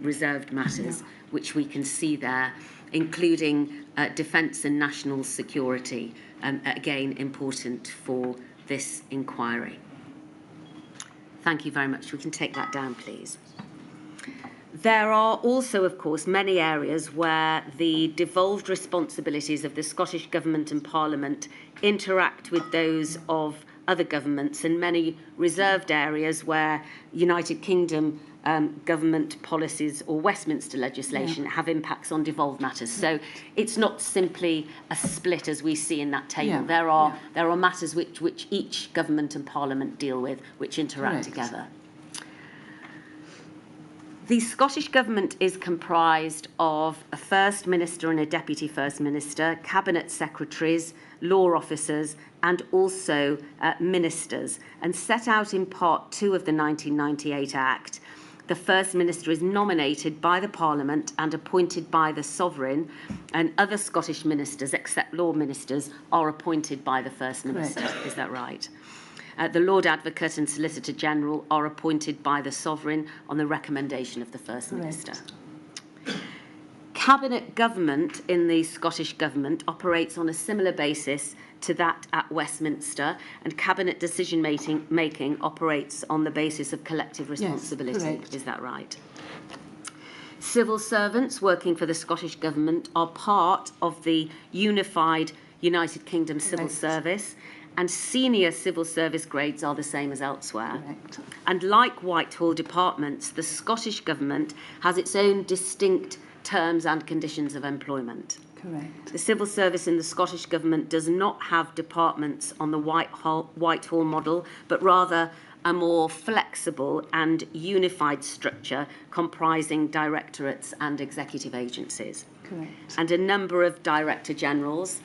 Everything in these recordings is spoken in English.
reserved matters, which we can see there, including defence and national security, again important for this inquiry. Thank you very much. We can take that down, please. There are also, of course, many areas where the devolved responsibilities of the Scottish Government and Parliament interact with those of other governments, and many reserved areas where United Kingdom government policies or Westminster legislation have impacts on devolved matters. So it's not simply a split as we see in that table. There are matters which each government and Parliament deal with, which interact together. The Scottish Government is comprised of a First Minister and a Deputy First Minister, Cabinet Secretaries, law officers, and also ministers. And set out in Part 2 of the 1998 Act, the First Minister is nominated by the Parliament and appointed by the Sovereign, and other Scottish ministers, except law ministers, are appointed by the First Minister. Is that right? The Lord Advocate and Solicitor General are appointed by the Sovereign on the recommendation of the First Minister. Cabinet government in the Scottish Government operates on a similar basis to that at Westminster, and cabinet decision-making operates on the basis of collective responsibility. Yes, is that right? Civil servants working for the Scottish Government are part of the unified United Kingdom Civil Service, and senior civil service grades are the same as elsewhere. Correct. And like Whitehall departments, the Scottish Government has its own distinct terms and conditions of employment. Correct. The civil service in the Scottish Government does not have departments on the Whitehall model, but rather a more flexible and unified structure comprising directorates and executive agencies. Correct. And a number of Director Generals.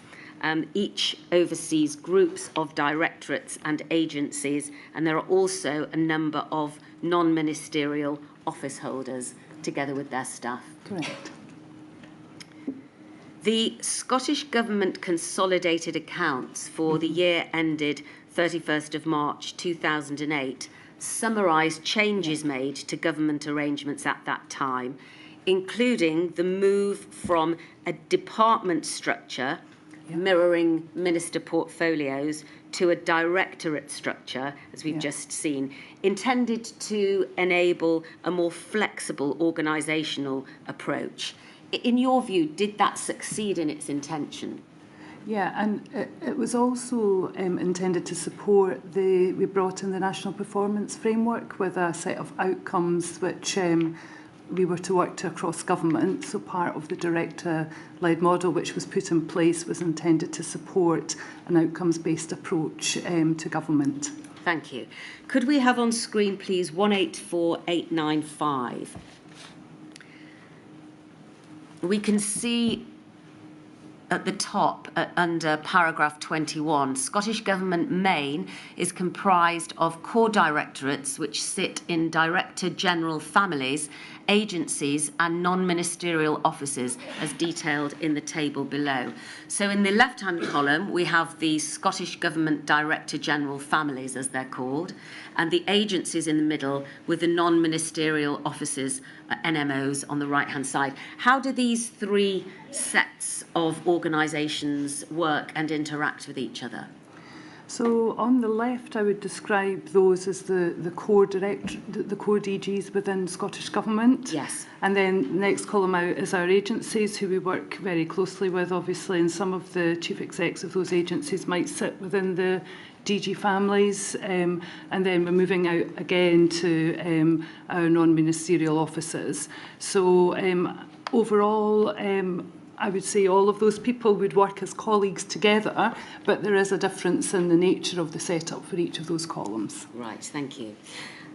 Each oversees groups of directorates and agencies, and there are also a number of non-ministerial office holders together with their staff. Correct. The Scottish Government consolidated accounts for the year ended 31st of March 2008 summarise changes made to government arrangements at that time, including the move from a department structure mirroring minister portfolios to a directorate structure, as we've just seen, intended to enable a more flexible organisational approach. In your view, did that succeed in its intention? Yeah, and it was also intended to support we brought in the National Performance Framework with a set of outcomes which we were to work to across government. So part of the director-led model which was put in place was intended to support an outcomes-based approach to government. Thank you. Could we have on screen, please, 184895? We can see at the top, under paragraph 21, Scottish Government Main is comprised of core directorates which sit in Director General families, agencies and non-ministerial offices as detailed in the table below. So in the left-hand column we have the Scottish Government Director General families, as they're called, and the agencies in the middle with the non-ministerial offices, NMOs, on the right-hand side. How do these three sets of organisations work and interact with each other? So on the left, I would describe those as the core DGs within Scottish Government. Yes. And then the next column out is our agencies, who we work very closely with, obviously, and some of the chief execs of those agencies might sit within the DG families, and then we're moving out again to our non-ministerial offices. So overall, I would say all of those people would work as colleagues together, but there is a difference in the nature of the setup for each of those columns. Right, thank you.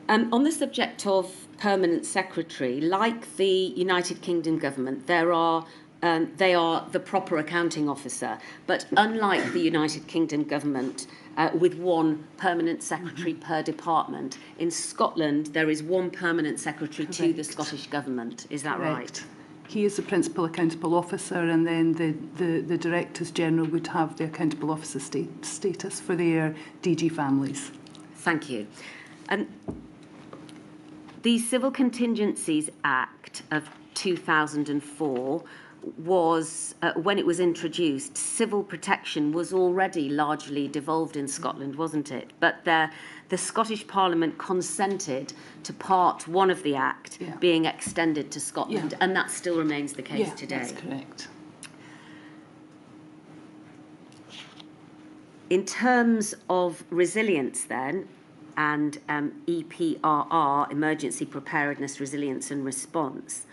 On the subject of permanent secretary, like the United Kingdom government, they are the proper accounting officer, but unlike the United Kingdom government, with one permanent secretary per department, in Scotland there is one permanent secretary to the Scottish government. Is that right? He is the principal accountable officer, and then the Directors General would have the accountable officer status for their DG families. Thank you. The Civil Contingencies Act of 2004 was, when it was introduced, civil protection was already largely devolved in Scotland, wasn't it? But the Scottish Parliament consented to part one of the Act being extended to Scotland, and that still remains the case today. That's correct. In terms of resilience then, and EPRR, Emergency Preparedness, Resilience and Response,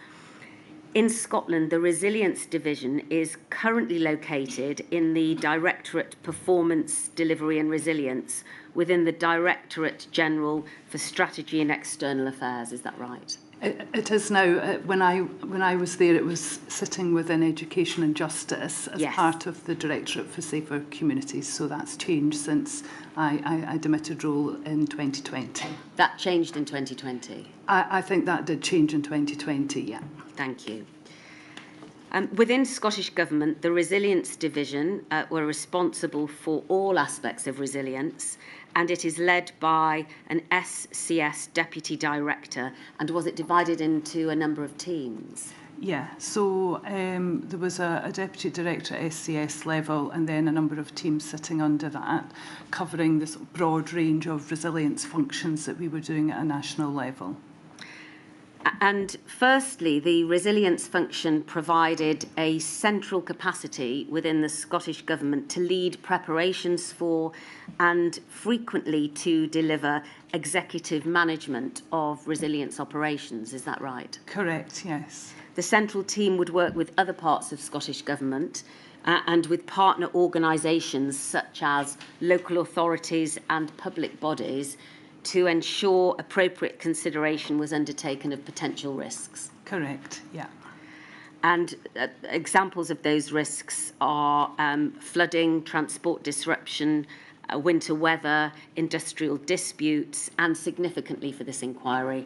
in Scotland, the Resilience Division is currently located in the Directorate Performance, Delivery and Resilience within the Directorate General for Strategy and External Affairs. Is that right? It is now. When I was there, it was sitting within Education and Justice as part of the Directorate for Safer Communities. So that's changed since I demitted role in 2020. That changed in 2020? I think that did change in 2020, yeah. Thank you. Within Scottish Government, the Resilience Division were responsible for all aspects of resilience, and it is led by an SCS Deputy Director. And was it divided into a number of teams? Yeah, so there was a Deputy Director at SCS level and then a number of teams sitting under that, covering this broad range of resilience functions that we were doing at a national level. And firstly, the resilience function provided a central capacity within the Scottish Government to lead preparations for and frequently to deliver executive management of resilience operations. Is that right? Correct, yes. The central team would work with other parts of Scottish Government and with partner organisations such as local authorities and public bodies to ensure appropriate consideration was undertaken of potential risks. Correct, yeah. And examples of those risks are flooding, transport disruption, winter weather, industrial disputes, and significantly for this inquiry,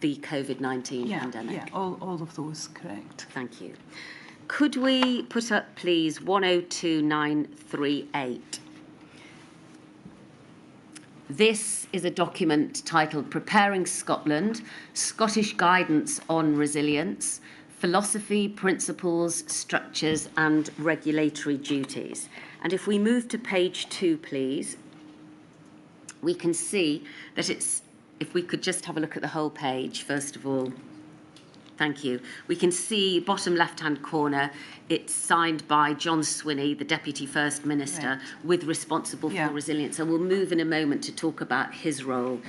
the COVID-19 pandemic. Yeah, all of those, correct. Thank you. Could we put up, please, 102938? This is a document titled Preparing Scotland, Scottish Guidance on Resilience, Philosophy, Principles, Structures and Regulatory Duties. And if we move to page 2, please, we can see that it's, if we could just have a look at the whole page, first of all. Thank you. We can see bottom left-hand corner, it's signed by John Swinney, the Deputy First Minister, with responsible for resilience. And we'll move in a moment to talk about his role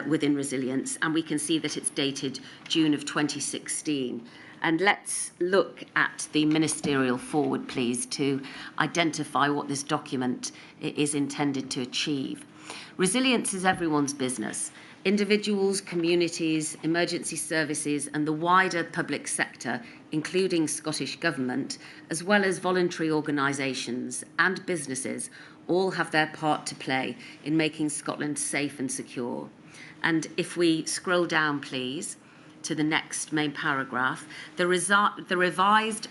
within resilience. And we can see that it's dated June of 2016. And let's look at the ministerial forward, please, to identify what this document is intended to achieve. Resilience is everyone's business. Individuals, communities, emergency services and the wider public sector, including Scottish Government, as well as voluntary organisations and businesses, all have their part to play in making Scotland safe and secure. And if we scroll down, please, to the next main paragraph, the revised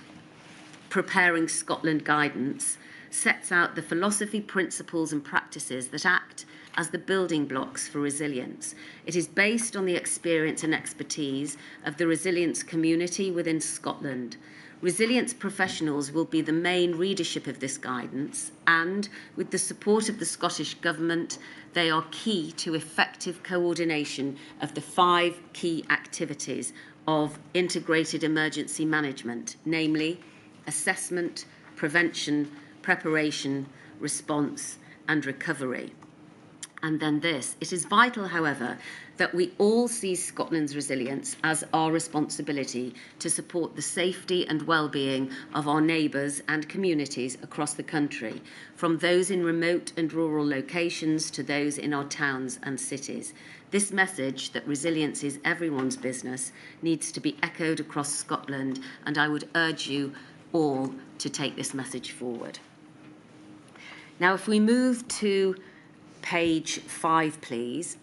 Preparing Scotland guidance sets out the philosophy, principles and practices that act as the building blocks for resilience. It is based on the experience and expertise of the resilience community within Scotland. Resilience professionals will be the main readership of this guidance, and with the support of the Scottish Government, they are key to effective coordination of the 5 key activities of integrated emergency management, namely assessment, prevention, preparation, response and recovery. And then this. It is vital, however, that we all see Scotland's resilience as our responsibility to support the safety and well-being of our neighbours and communities across the country, from those in remote and rural locations to those in our towns and cities. This message that resilience is everyone's business needs to be echoed across Scotland, and I would urge you all to take this message forward. Now, if we move to page 5, please.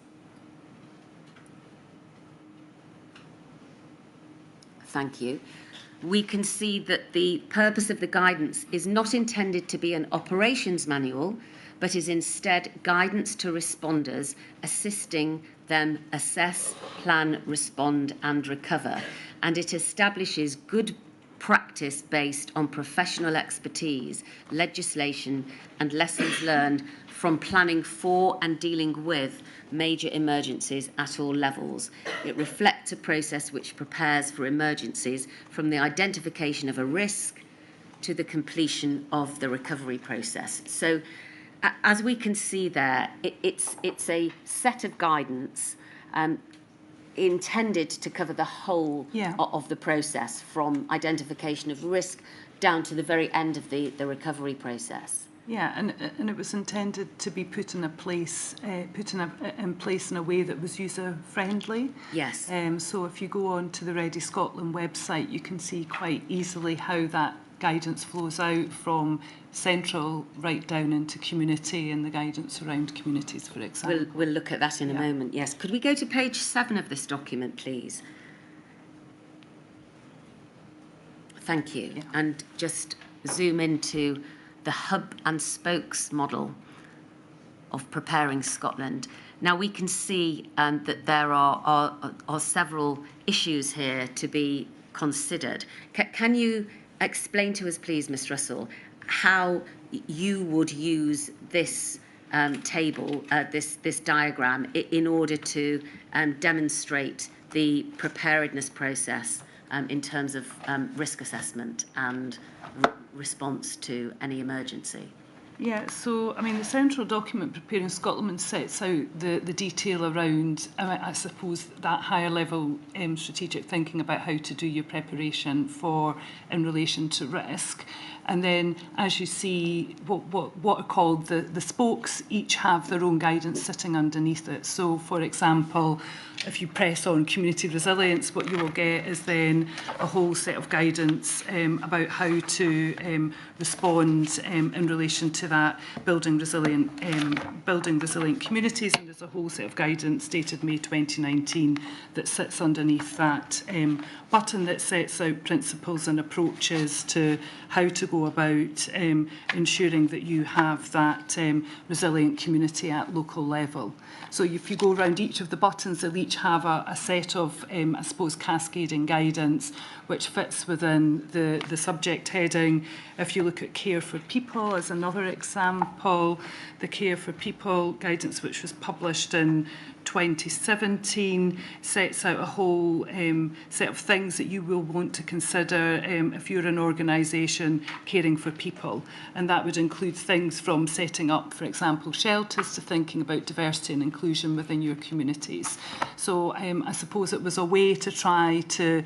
Thank you. We can see that the purpose of the guidance is not intended to be an operations manual, but is instead guidance to responders, assisting them assess, plan, respond and recover. And it establishes good practice based on professional expertise, legislation and lessons learned from planning for and dealing with major emergencies at all levels. It reflects a process which prepares for emergencies from the identification of a risk to the completion of the recovery process. So, as we can see there, it's a set of guidance intended to cover the whole of the process, from identification of risk down to the very end of the recovery process. Yeah, and it was intended to be put in place in a way that was user friendly. Yes. So if you go on to the Ready Scotland website, you can see quite easily how that guidance flows out from central right down into community and the guidance around communities, for example. We'll look at that in a moment, yes. Could we go to page 7 of this document, please? Thank you. Yeah. And just zoom into the hub and spokes model of Preparing Scotland. Now we can see that there are several issues here to be considered. Can you explain to us, please, Ms. Russell, how you would use this table, this diagram, in order to demonstrate the preparedness process in terms of risk assessment and response to any emergency? Yeah, so, I mean, the central document, Preparing Scotland, sets out the detail around, I suppose, that higher level strategic thinking about how to do your preparation in relation to risk. And then, as you see, what are called the spokes each have their own guidance sitting underneath it. So, for example, if you press on community resilience, what you will get is then a whole set of guidance about how to respond in relation to that, building resilient communities. And there's a whole set of guidance dated May 2019 that sits underneath that button that sets out principles and approaches to how to go about ensuring that you have that resilient community at local level. So if you go around each of the buttons, they'll each have a set of, I suppose, cascading guidance which fits within the subject heading. If you look at care for people as another example, the care for people guidance, which was published in 2017, sets out a whole set of things that you will want to consider if you're an organisation caring for people. And that would include things from setting up, for example, shelters, to thinking about diversity and inclusion within your communities. So I suppose it was a way to try to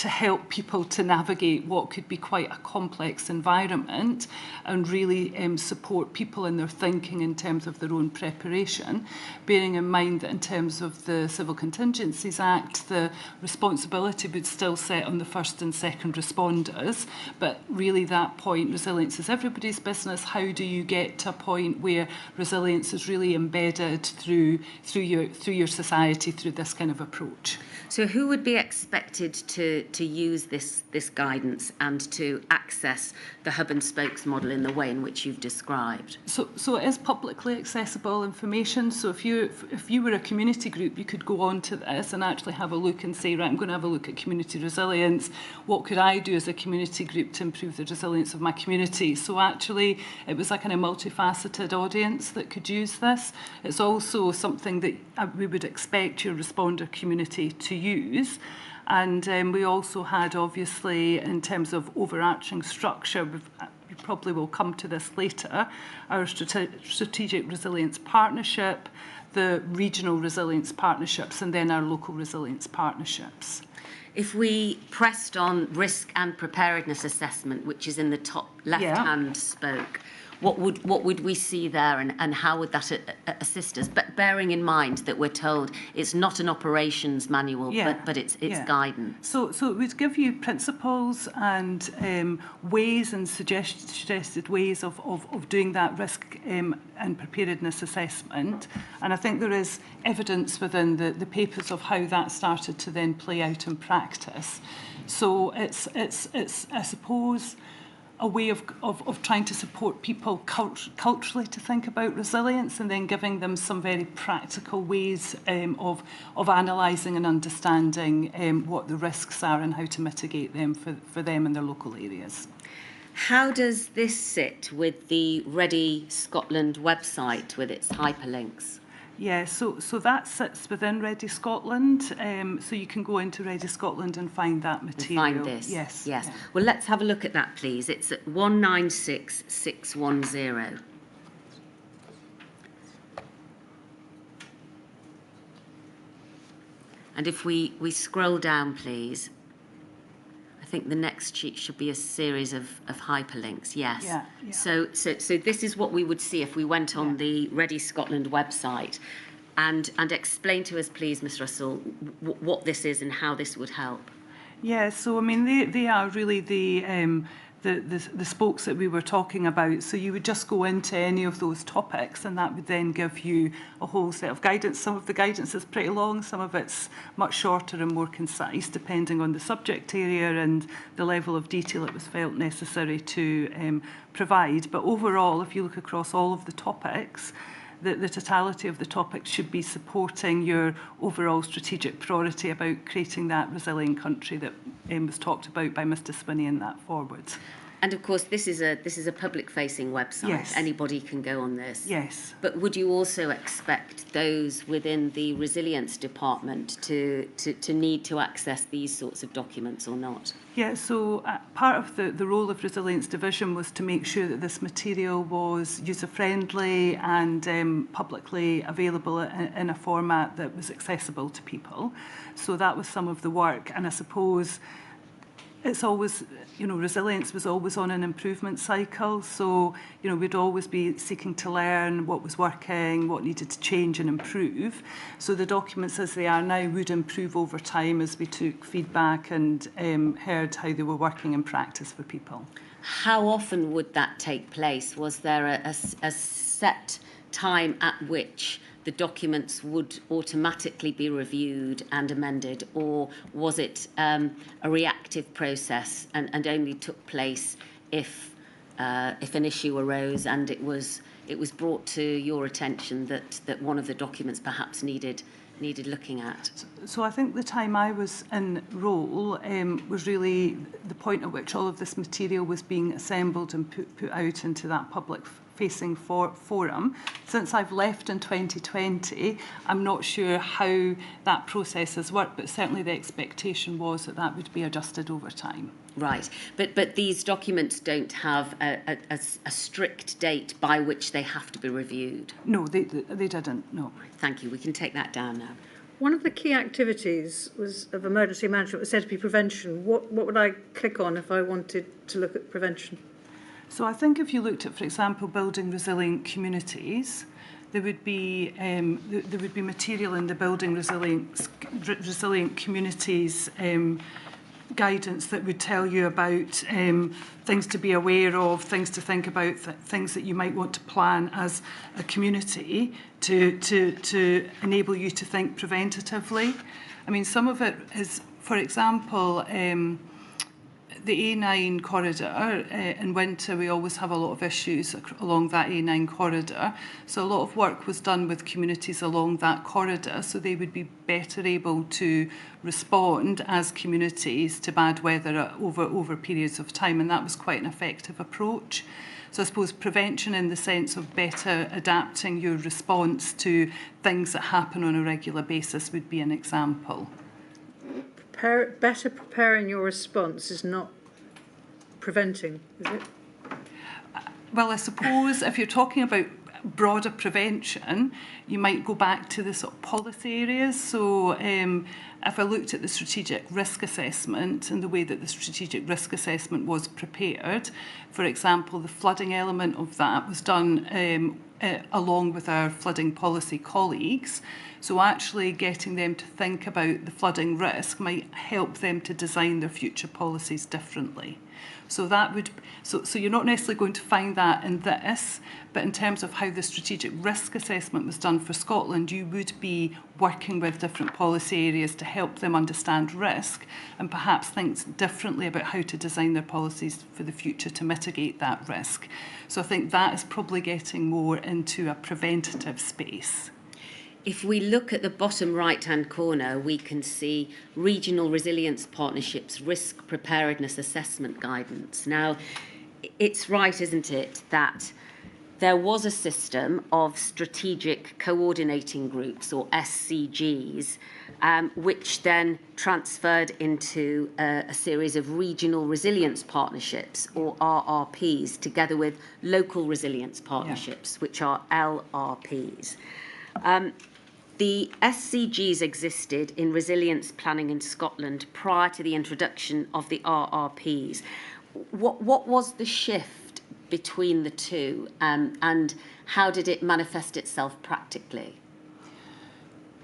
help people to navigate what could be quite a complex environment and really support people in their thinking in terms of their own preparation, bearing in mind that in terms of the Civil Contingencies Act, the responsibility would still sit on the first and second responders, but really that point, resilience is everybody's business. How do you get to a point where resilience is really embedded through your society through this kind of approach? So who would be expected to use this guidance and to access the hub and spokes model in the way in which you've described? So it is publicly accessible information. So if you were a community group, you could go on to this and actually have a look and say, right, I'm going to have a look at community resilience. What could I do as a community group to improve the resilience of my community? So actually, it was a kind of multifaceted audience that could use this. It's also something that we would expect your responder community to use. And we also had, obviously, in terms of overarching structure, we probably will come to this later, our strategic resilience partnership, the regional resilience partnerships, and then our local resilience partnerships. If we pressed on risk and preparedness assessment, which is in the top left-hand spoke, what would we see there, and how would that assist us? But bearing in mind that we're told it's not an operations manual, but it's guidance. So it would give you principles and ways and suggested ways of doing that risk and preparedness assessment. And I think there is evidence within the papers of how that started to then play out in practice. So it's I suppose, a way of trying to support people culturally to think about resilience, and then giving them some very practical ways of analysing and understanding what the risks are and how to mitigate them for them in their local areas. How does this sit with the Ready Scotland website with its hyperlinks? Yeah, so that sits within Ready Scotland. So you can go into Ready Scotland and find that material. And find this? Yes. Yes. Yeah. Well, let's have a look at that, please. It's at 196610. And if we scroll down, please, I think the next sheet should be a series of hyperlinks. Yes. Yeah, yeah. So this is what we would see if we went on the Ready Scotland website, and explain to us, please, Ms. Russell, what this is and how this would help. Yeah. So I mean, they are really the spokes that we were talking about. So you would just go into any of those topics, and that would then give you a whole set of guidance. Some of the guidance is pretty long, some of it's much shorter and more concise, depending on the subject area and the level of detail it was felt necessary to provide. But overall, if you look across all of the topics, the totality of the topics should be supporting your overall strategic priority about creating that resilient country that was talked about by Mr. Swinney in that forward. And of course, this is a public-facing website. Yes. Anybody can go on this. Yes. But would you also expect those within the resilience department to need to access these sorts of documents or not? Yeah, so part of the role of Resilience Division was to make sure that this material was user-friendly and publicly available in a format that was accessible to people. So that was some of the work, and I suppose it's always, resilience was always on an improvement cycle. So, we'd always be seeking to learn what was working, what needed to change and improve. So the documents as they are now would improve over time as we took feedback and heard how they were working in practice for people. How often would that take place? Was there a set time at which the documents would automatically be reviewed and amended, or was it a reactive process and only took place if an issue arose and it was brought to your attention that one of the documents perhaps needed looking at? So I think the time I was in role was really the point at which all of this material was being assembled and put out into that public-facing forum. Since I've left in 2020, I'm not sure how that process has worked, but certainly the expectation was that would be adjusted over time. Right, but these documents don't have a strict date by which they have to be reviewed? No, they didn't, no. Thank you, we can take that down now. One of the key activities of emergency management was said to be prevention. What would I click on if I wanted to look at prevention? So I think if you looked at, for example, building resilient communities, there would be material in the building resilient communities guidance that would tell you about things to be aware of, things to think about, things that you might want to plan as a community to enable you to think preventatively. I mean, some of it is, for example, the A9 corridor. In winter, we always have a lot of issues along that A9 corridor. So a lot of work was done with communities along that corridor, so they would be better able to respond as communities to bad weather over periods of time, and that was quite an effective approach. So I suppose prevention in the sense of better adapting your response to things that happen on a regular basis would be an example. Better preparing your response is not preventing, is it? Well, I suppose if you're talking about broader prevention, you might go back to the sort of policy areas. So if I looked at the strategic risk assessment and the way that the strategic risk assessment was prepared, for example, the flooding element of that was done along with our flooding policy colleagues. So actually getting them to think about the flooding risk might help them to design their future policies differently. So that would, so you're not necessarily going to find that in this, but in terms of how the strategic risk assessment was done for Scotland, you would be working with different policy areas to help them understand risk and perhaps think differently about how to design their policies for the future to mitigate that risk. So I think that is probably getting more into a preventative space. If we look at the bottom right-hand corner, we can see regional resilience partnerships, risk preparedness assessment guidance. Now, it's right, isn't it, that there was a system of strategic coordinating groups, or SCGs, which then transferred into a series of regional resilience partnerships, or RRPs, together with local resilience partnerships, which are LRPs. The SCGs existed in resilience planning in Scotland prior to the introduction of the RRPs. What was the shift between the two, and how did it manifest itself practically?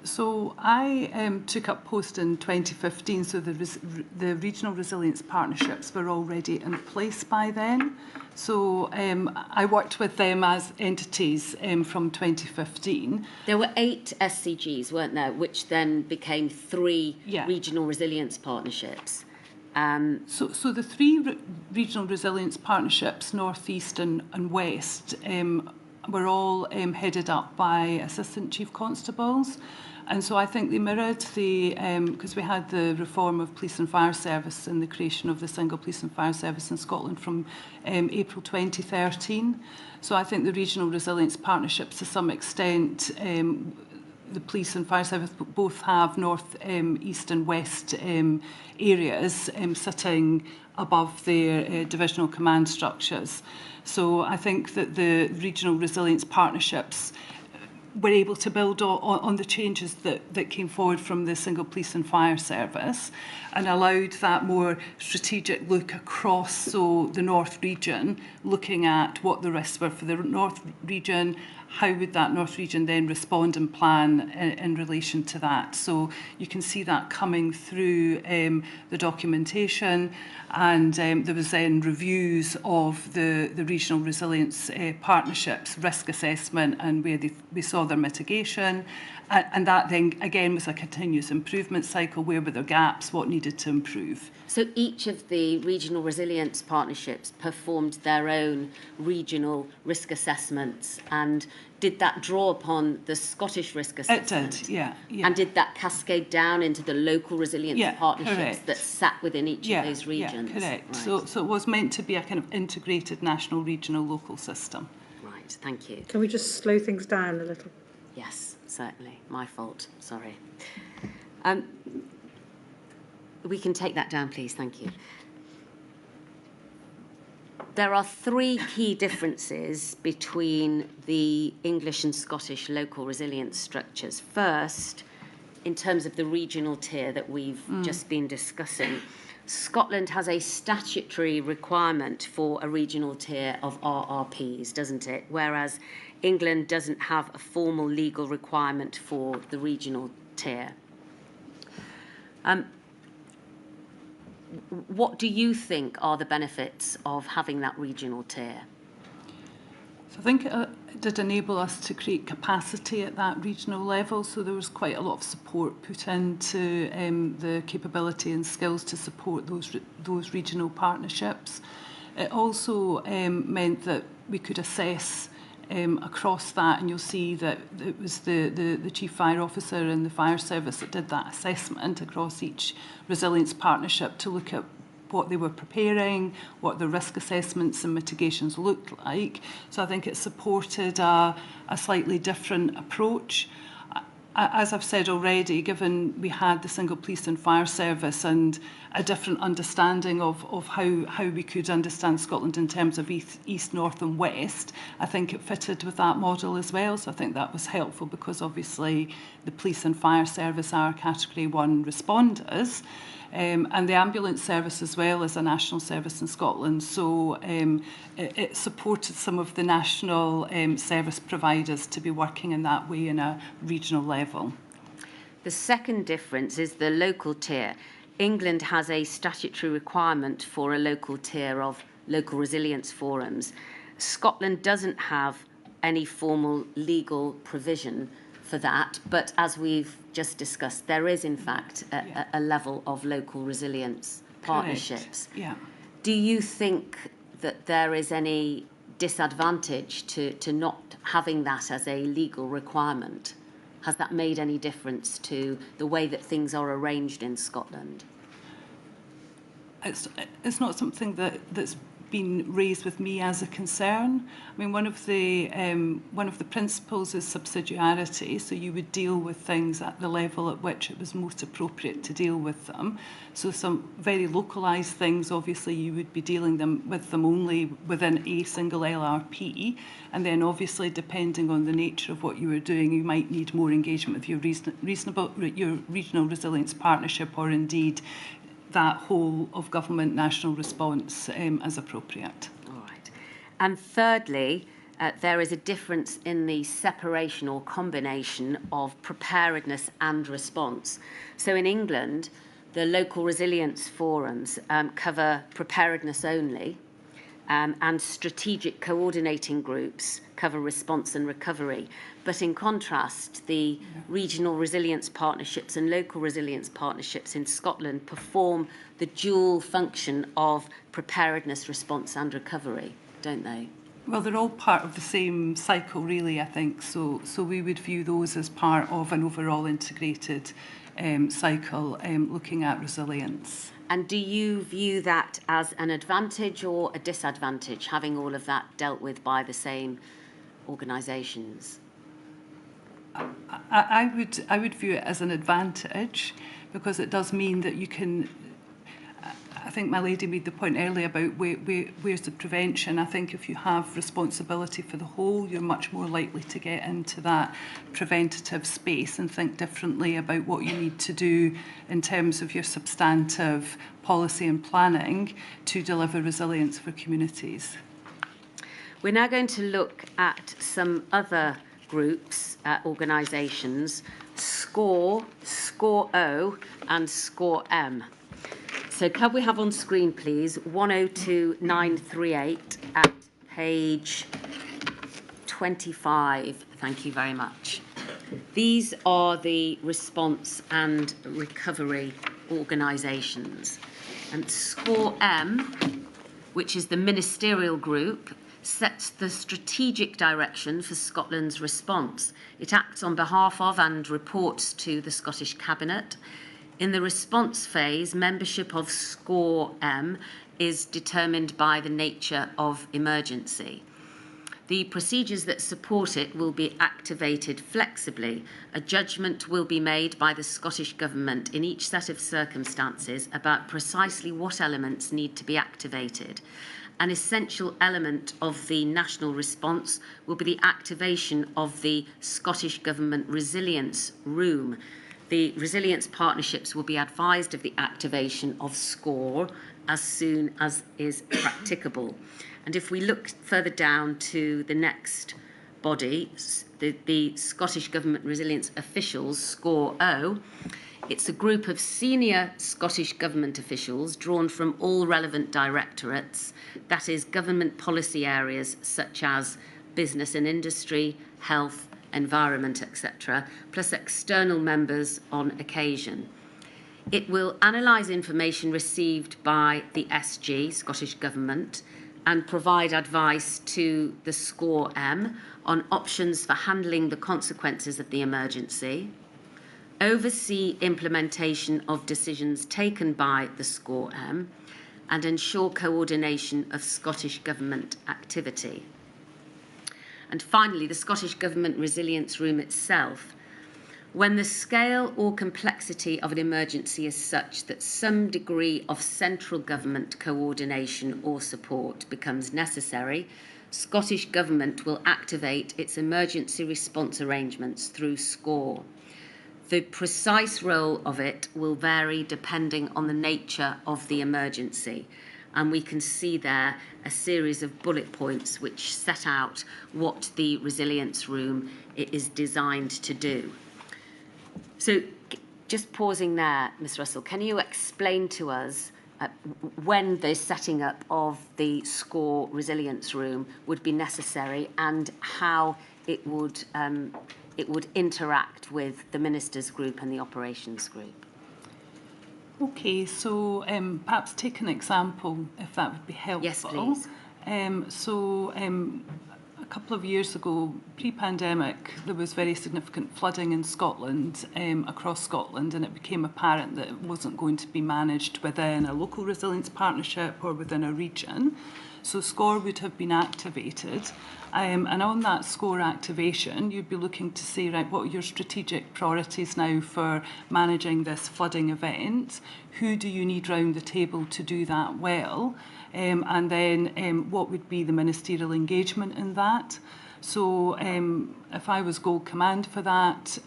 So I took up post in 2015, so the regional resilience partnerships were already in place by then. So I worked with them as entities from 2015. There were 8 SCGs, weren't there, which then became 3 regional resilience partnerships. So the 3 regional resilience partnerships, North East and West, were all headed up by Assistant Chief Constables. And so I think they mirrored the, because we had the reform of police and fire service and the creation of the single police and fire service in Scotland from April 2013. So I think the regional resilience partnerships, to some extent, the police and fire service both have north, east and west areas sitting above their divisional command structures. So I think that the regional resilience partnerships were able to build on the changes that came forward from the single police and fire service and allowed that more strategic look across, so the North region, looking at what the risks were for the North region, how would that North region then respond and plan in relation to that. So you can see that coming through the documentation, and there was then reviews of the regional resilience partnerships, risk assessment, and where we saw their mitigation. And that then, again, was a continuous improvement cycle. Where were there gaps? What needed to improve? So each of the regional resilience partnerships performed their own regional risk assessments, and did that draw upon the Scottish risk assessment? It did, yeah. And did that cascade down into the local resilience partnerships correct. That sat within each of those regions? Yeah, correct. Right. So it was meant to be a kind of integrated national, regional, local system. Right, thank you. Can we just slow things down a little? Yes, certainly. My fault. Sorry. We can take that down, please. Thank you. There are 3 key differences between the English and Scottish local resilience structures. First, in terms of the regional tier that we've just been discussing, Scotland has a statutory requirement for a regional tier of RRPs, doesn't it? Whereas England doesn't have a formal legal requirement for the regional tier. What do you think are the benefits of having that regional tier? So I think it did enable us to create capacity at that regional level. So there was quite a lot of support put into the capability and skills to support those regional partnerships. It also meant that we could assess across that, and you'll see that it was the Chief Fire Officer and the Fire Service that did that assessment across each resilience partnership to look at what they were preparing, what the risk assessments and mitigations looked like. So I think it supported a slightly different approach. As I've said already, given we had the single police and fire service and a different understanding of how we could understand Scotland in terms of east, north and west, I think it fitted with that model as well. So I think that was helpful because obviously the police and fire service are category 1 responders. And the ambulance service as well is a national service in Scotland. So it supported some of the national service providers to be working in that way in a regional level. The second difference is the local tier. England has a statutory requirement for a local tier of local resilience forums. Scotland doesn't have any formal legal provision for for that, but as we've just discussed, there is in fact a level of local resilience partnerships. Correct. Yeah. Do you think that there is any disadvantage to not having that as a legal requirement? Has that made any difference to the way that things are arranged in Scotland? It's not something that's been raised with me as a concern. I mean, one of the principles is subsidiarity, so you would deal with things at the level at which it was most appropriate to deal with them. So some very localised things, obviously, you would be dealing with them only within a single LRP, and then obviously, depending on the nature of what you were doing, you might need more engagement with your your regional resilience partnership, or indeed that whole of government national response as appropriate. All right. And thirdly, there is a difference in the separation or combination of preparedness and response. So in England, the local resilience forums cover preparedness only, and strategic coordinating groups cover response and recovery. But in contrast, the regional resilience partnerships and local resilience partnerships in Scotland perform the dual function of preparedness, response and recovery, don't they? Well, they're all part of the same cycle, really, I think. So we would view those as part of an overall integrated cycle looking at resilience. And do you view that as an advantage or a disadvantage, having all of that dealt with by the same organisations? I would view it as an advantage, because it does mean that you can. I think my lady made the point earlier about where's the prevention. I think if you have responsibility for the whole, you're much more likely to get into that preventative space and think differently about what you need to do in terms of your substantive policy and planning to deliver resilience for communities. We're now going to look at some other groups, organisations, SCORE, SCORE-O and SCORE-M. So can we have on screen, please, 102938 at page 25. Thank you very much. These are the response and recovery organisations. And SCORE-M, which is the ministerial group, sets the strategic direction for Scotland's response. It acts on behalf of and reports to the Scottish Cabinet. In the response phase, membership of SCORE-M is determined by the nature of emergency. The procedures that support it will be activated flexibly. A judgment will be made by the Scottish Government in each set of circumstances about precisely what elements need to be activated. An essential element of the national response will be the activation of the Scottish Government Resilience Room. The resilience partnerships will be advised of the activation of SCORE as soon as is practicable. And if we look further down to the next body, the Scottish Government Resilience Officials, SCORE-O, it's a group of senior Scottish Government officials drawn from all relevant directorates, that is, government policy areas such as business and industry, health, environment, etc., plus external members on occasion. It will analyse information received by the SG, Scottish Government, and provide advice to the SCORE-M on options for handling the consequences of the emergency, oversee implementation of decisions taken by the SCORE-M, and ensure coordination of Scottish Government activity. And finally, the Scottish Government Resilience Room itself. When the scale or complexity of an emergency is such that some degree of central government coordination or support becomes necessary, Scottish Government will activate its emergency response arrangements through SCORE. The precise role of it will vary depending on the nature of the emergency. And we can see there a series of bullet points which set out what the resilience room is designed to do. So just pausing there, Ms. Russell, can you explain to us when the setting up of the SCORE resilience room would be necessary and how it would it would interact with the Ministers' group and the operations group. Okay, so perhaps take an example, if that would be helpful. Yes, please. A couple of years ago, pre-pandemic, there was very significant flooding in Scotland, across Scotland, and it became apparent that it wasn't going to be managed within a local resilience partnership or within a region. So SCORE would have been activated. And on that SCORE activation, you'd be looking to say, right, what are your strategic priorities now for managing this flooding event? Who do you need round the table to do that well? And then what would be the ministerial engagement in that? So if I was Gold Command for that,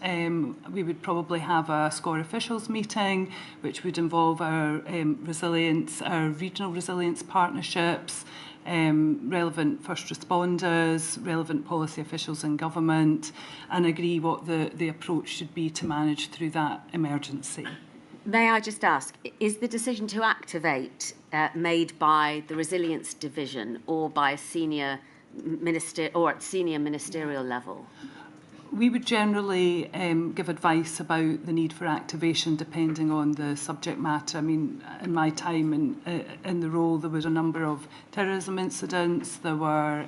we would probably have a SCORE officials meeting, which would involve our resilience, our regional resilience partnerships, relevant first responders, relevant policy officials in government, and agree what the approach should be to manage through that emergency. May I just ask, is the decision to activate made by the Resilience Division or by a senior minister or at senior ministerial level? We would generally give advice about the need for activation depending on the subject matter. I mean, in my time in the role, there was a number of terrorism incidents. There were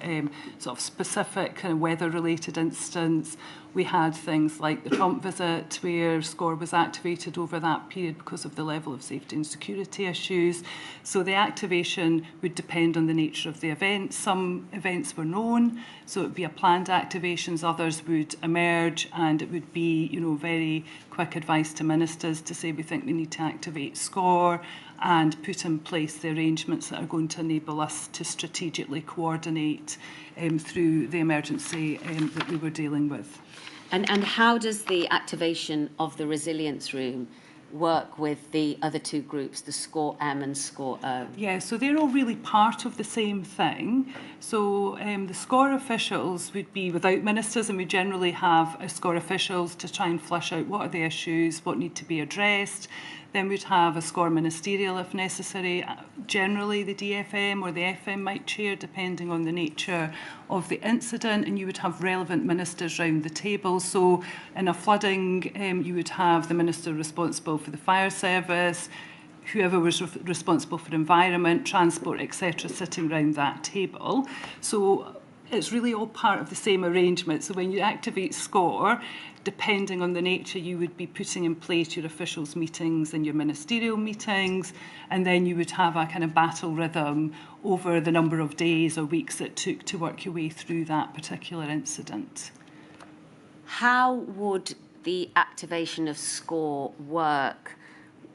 sort of specific kind of weather-related incidents. We had things like the Trump visit where SCORE was activated over that period because of the level of safety and security issues. So the activation would depend on the nature of the event. Some events were known, so it would be a planned activations. Others would emerge, and it would be, you know, very quick advice to ministers to say we think we need to activate SCORE and put in place the arrangements that are going to enable us to strategically coordinate through the emergency that we were dealing with. And how does the activation of the resilience room work with the other two groups, the SCORE M and SCORE O? Yeah, so they're all really part of the same thing. So the SCORE officials would be without ministers, and we generally have SCORE officials to try and flush out what are the issues, what need to be addressed. Then we'd have a SCORE ministerial if necessary. Generally, the DFM or the FM might chair, depending on the nature of the incident, and you would have relevant ministers round the table. So in a flooding, you would have the minister responsible for the fire service, whoever was responsible for environment, transport, etc., sitting round that table. So it's really all part of the same arrangement. So when you activate SCORE, depending on the nature, you would be putting in place your officials' meetings and your ministerial meetings, and then you would have a kind of battle rhythm over the number of days or weeks it took to work your way through that particular incident. How would the activation of SCORE work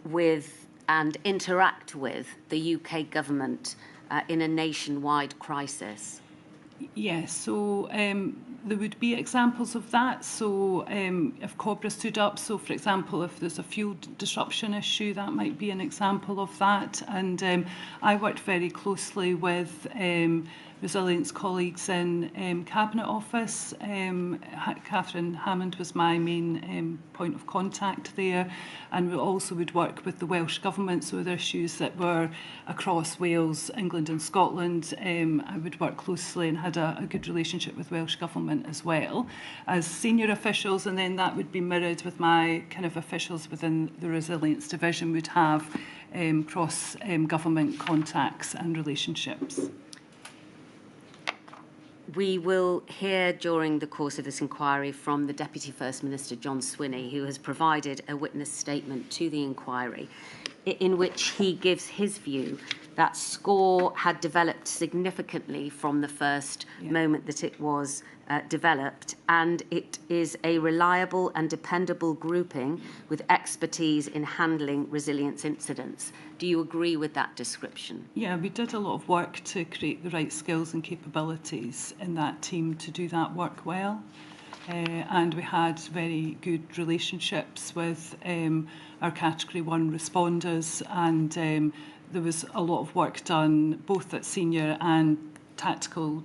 with and interact with the UK government in a nationwide crisis? Yes, so there would be examples of that. So if COBRA stood up, so for example, if there's a fuel disruption issue, that might be an example of that. And I worked very closely with resilience colleagues in Cabinet Office. Catherine Hammond was my main point of contact there, and we also would work with the Welsh Government, so the issues that were across Wales, England and Scotland. I would work closely and had a good relationship with Welsh Government as well as senior officials, and then that would be mirrored with my kind of officials within the Resilience Division would have cross government contacts and relationships. We will hear during the course of this inquiry from the Deputy First Minister, John Swinney, who has provided a witness statement to the inquiry in which he gives his view that SCORE had developed significantly from the first moment that it was developed, and it is a reliable and dependable grouping with expertise in handling resilience incidents. Do you agree with that description? Yeah, we did a lot of work to create the right skills and capabilities in that team to do that work well. And we had very good relationships with our Category 1 responders, and there was a lot of work done both at senior and tactical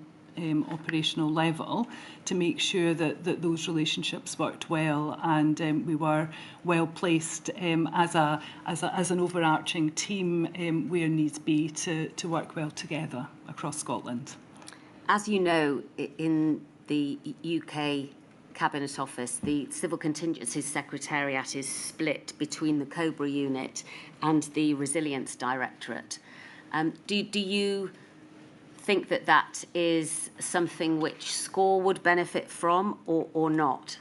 operational level to make sure that those relationships worked well, and we were well placed as an overarching team where needs be to work well together across Scotland. As you know, in the UK Cabinet Office, the Civil Contingencies Secretariat is split between the Cobra unit and the Resilience Directorate. Do you think that that is something which SCORE would benefit from or not?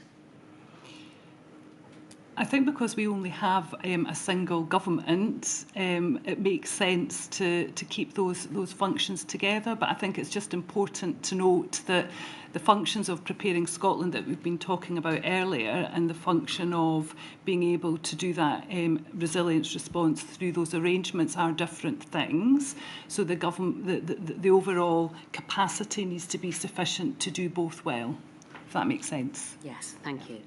I think because we only have a single government, it makes sense to keep those functions together. But I think it's just important to note that the functions of Preparing Scotland that we've been talking about earlier and the function of being able to do that resilience response through those arrangements are different things. So the overall capacity needs to be sufficient to do both well, if that makes sense. Yes, thank you.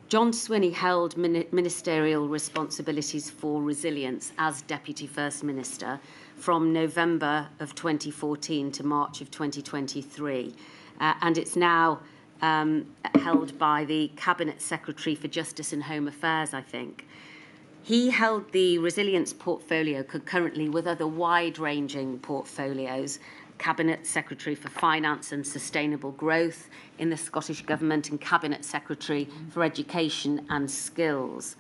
John Swinney held ministerial responsibilities for resilience as Deputy First Minister from November of 2014 to March of 2023, and it's now held by the Cabinet Secretary for Justice and Home Affairs, I think. He held the resilience portfolio concurrently with other wide-ranging portfolios, Cabinet Secretary for Finance and Sustainable Growth in the Scottish Government and Cabinet Secretary for Education and Skills.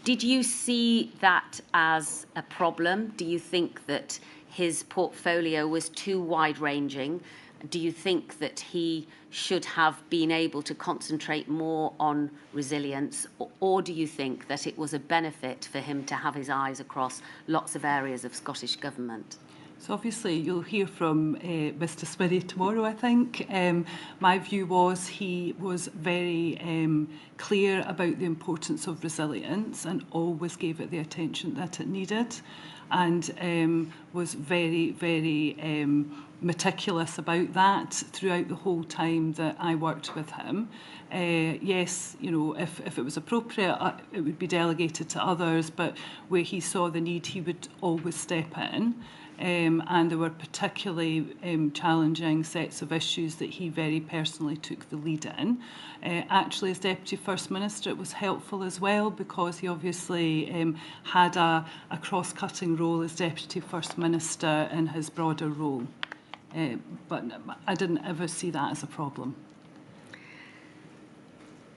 Did you see that as a problem? Do you think that his portfolio was too wide-ranging? Do you think that he should have been able to concentrate more on resilience, or do you think that it was a benefit for him to have his eyes across lots of areas of Scottish Government? So obviously you'll hear from Mr Swinney tomorrow, I think. My view was he was very clear about the importance of resilience and always gave it the attention that it needed, and was very, very meticulous about that throughout the whole time that I worked with him. Yes, you know, if it was appropriate, it would be delegated to others, but where he saw the need, he would always step in. And there were particularly challenging sets of issues that he very personally took the lead in. Actually, as Deputy First Minister, it was helpful as well because he obviously had a cross-cutting role as Deputy First Minister in his broader role. But I didn't ever see that as a problem.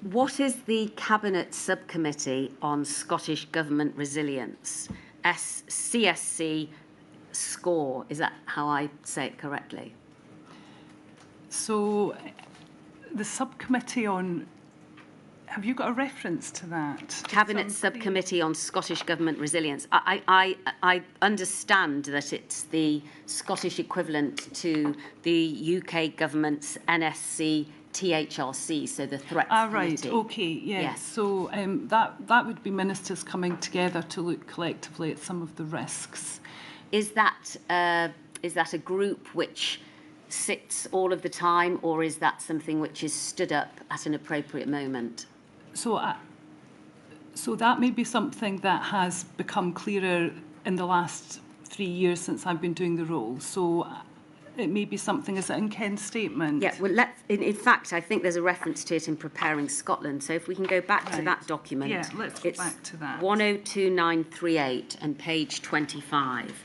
What is the Cabinet Subcommittee on Scottish Government Resilience? CSC SCORE, is that how I say it correctly? So the subcommittee on, have you got a reference to that? Cabinet Subcommittee on Scottish Government Resilience. I understand that it's the Scottish equivalent to the UK government's NSC THRC, so the Threats Committee. Right, okay, yes. So that would be ministers coming together to look collectively at some of the risks. Is that a group which sits all of the time, or is that something which is stood up at an appropriate moment? So that may be something that has become clearer in the last 3 years since I've been doing the role. So it may be something, is it in Ken's statement? Yeah, well, in fact, I think there's a reference to it in Preparing Scotland. So if we can go back to that document. Yeah, let's go back to that. 102938 and page 25.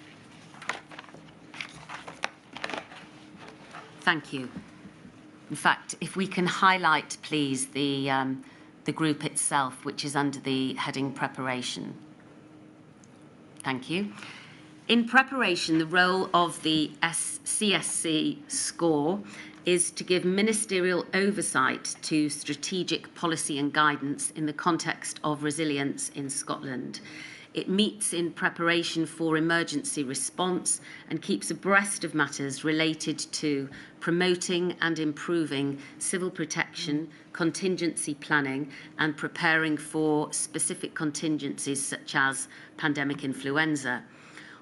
Thank you. In fact, if we can highlight, please, the group itself, which is under the heading Preparation. Thank you. In preparation, the role of the CSC SCORE is to give ministerial oversight to strategic policy and guidance in the context of resilience in Scotland. It meets in preparation for emergency response and keeps abreast of matters related to promoting and improving civil protection, contingency planning, and preparing for specific contingencies such as pandemic influenza.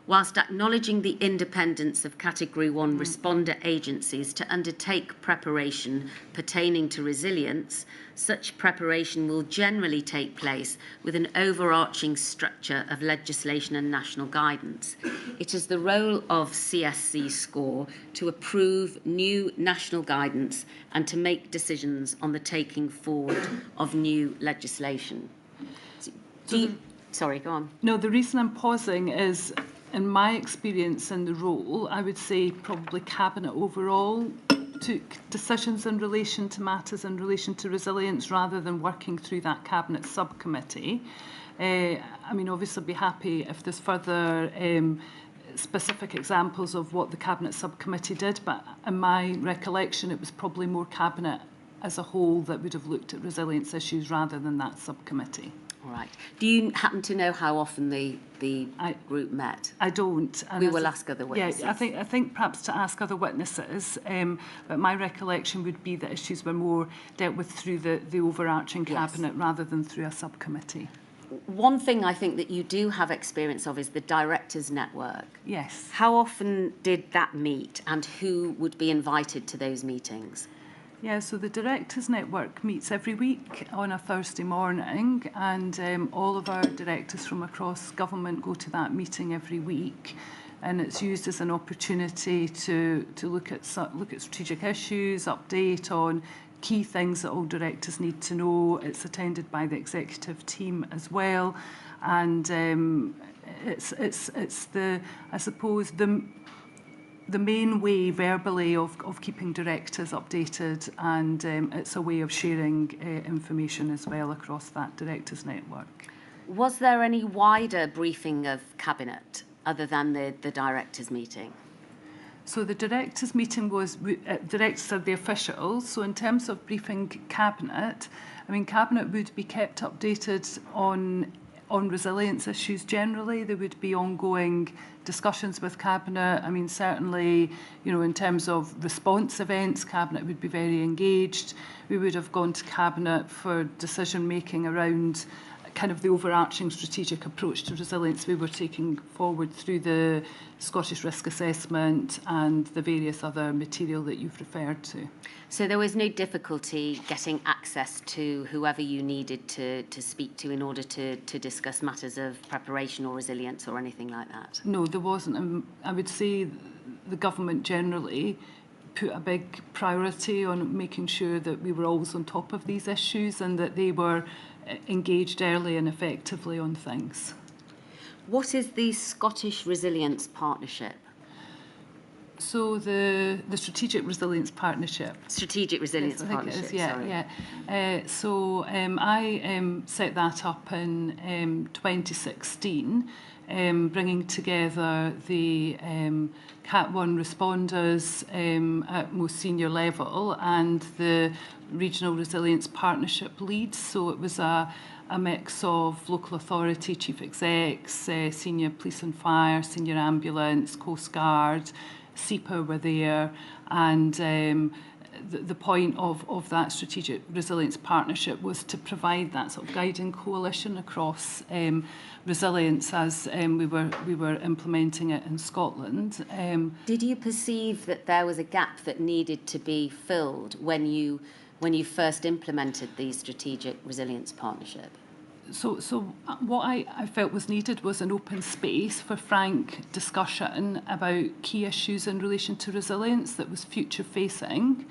Whilst acknowledging the independence of Category 1 responder agencies to undertake preparation pertaining to resilience, such preparation will generally take place with an overarching structure of legislation and national guidance. It is the role of CSC SCORE to approve new national guidance and to make decisions on the taking forward of new legislation. Sorry, go on. No, the reason I'm pausing is, in my experience in the role, I would say probably Cabinet overall took decisions in relation to matters in relation to resilience rather than working through that cabinet subcommittee. I mean, obviously I'd be happy if there's further specific examples of what the cabinet subcommittee did, but in my recollection it was probably more cabinet as a whole that would have looked at resilience issues rather than that subcommittee. All right. Do you happen to know how often the group met? I don't. We will ask other witnesses. Yeah, I think perhaps to ask other witnesses, but my recollection would be that issues were more dealt with through the overarching cabinet rather than through a subcommittee. One thing I think that you do have experience of is the Directors' Network. Yes. How often did that meet and who would be invited to those meetings? Yeah, so the Directors' Network meets every week on a Thursday morning, and all of our directors from across government go to that meeting every week. And it's used as an opportunity to look at strategic issues, update on key things that all directors need to know. It's attended by the executive team as well, and it's the, I suppose, the main way verbally of keeping directors updated, and it's a way of sharing information as well across that directors network. Was there any wider briefing of cabinet other than the directors meeting? So the directors meeting was, directors are the officials, so in terms of briefing cabinet, I mean, cabinet would be kept updated on resilience issues generally. There would be ongoing discussions with cabinet. I mean, certainly, you know, in terms of response events, cabinet would be very engaged. We would have gone to cabinet for decision making around kind of the overarching strategic approach to resilience we were taking forward through the Scottish Risk Assessment and the various other material that you've referred to. So there was no difficulty getting access to whoever you needed to speak to in order to discuss matters of preparation or resilience or anything like that? No, there wasn't. I would say the government generally put a big priority on making sure that we were always on top of these issues and that they were engaged early and effectively on things. What is the Scottish Resilience Partnership? So the Strategic Resilience Partnership. Strategic Resilience Partnership, sorry. So I set that up in 2016, bringing together the Cat 1 responders at most senior level and the Regional Resilience Partnership leads. So it was a mix of local authority, chief execs, senior police and fire, senior ambulance, Coast Guard, SEPA were there, and the point of that Strategic Resilience Partnership was to provide that sort of guiding coalition across resilience as we were implementing it in Scotland. Did you perceive that there was a gap that needed to be filled when you first implemented the Strategic Resilience Partnership? So what I felt was needed was an open space for frank discussion about key issues in relation to resilience that was future facing.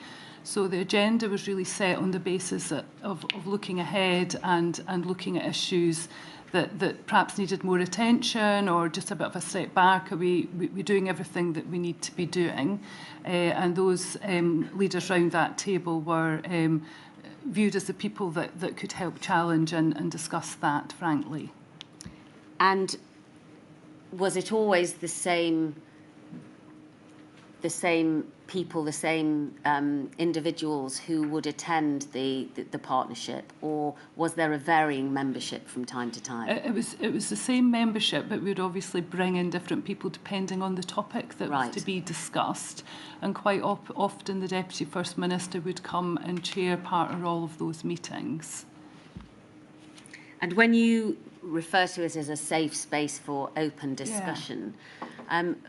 So the agenda was really set on the basis of looking ahead and looking at issues that perhaps needed more attention or just a bit of a step back. Are we doing everything that we need to be doing? And those leaders round that table were viewed as the people that could help challenge and discuss that frankly. And was it always the same people, the same individuals who would attend the partnership, or was there a varying membership from time to time? It was the same membership, but we'd obviously bring in different people depending on the topic that was to be discussed. And quite often the Deputy First Minister would come and chair part or all of those meetings. And when you refer to it as a safe space for open discussion,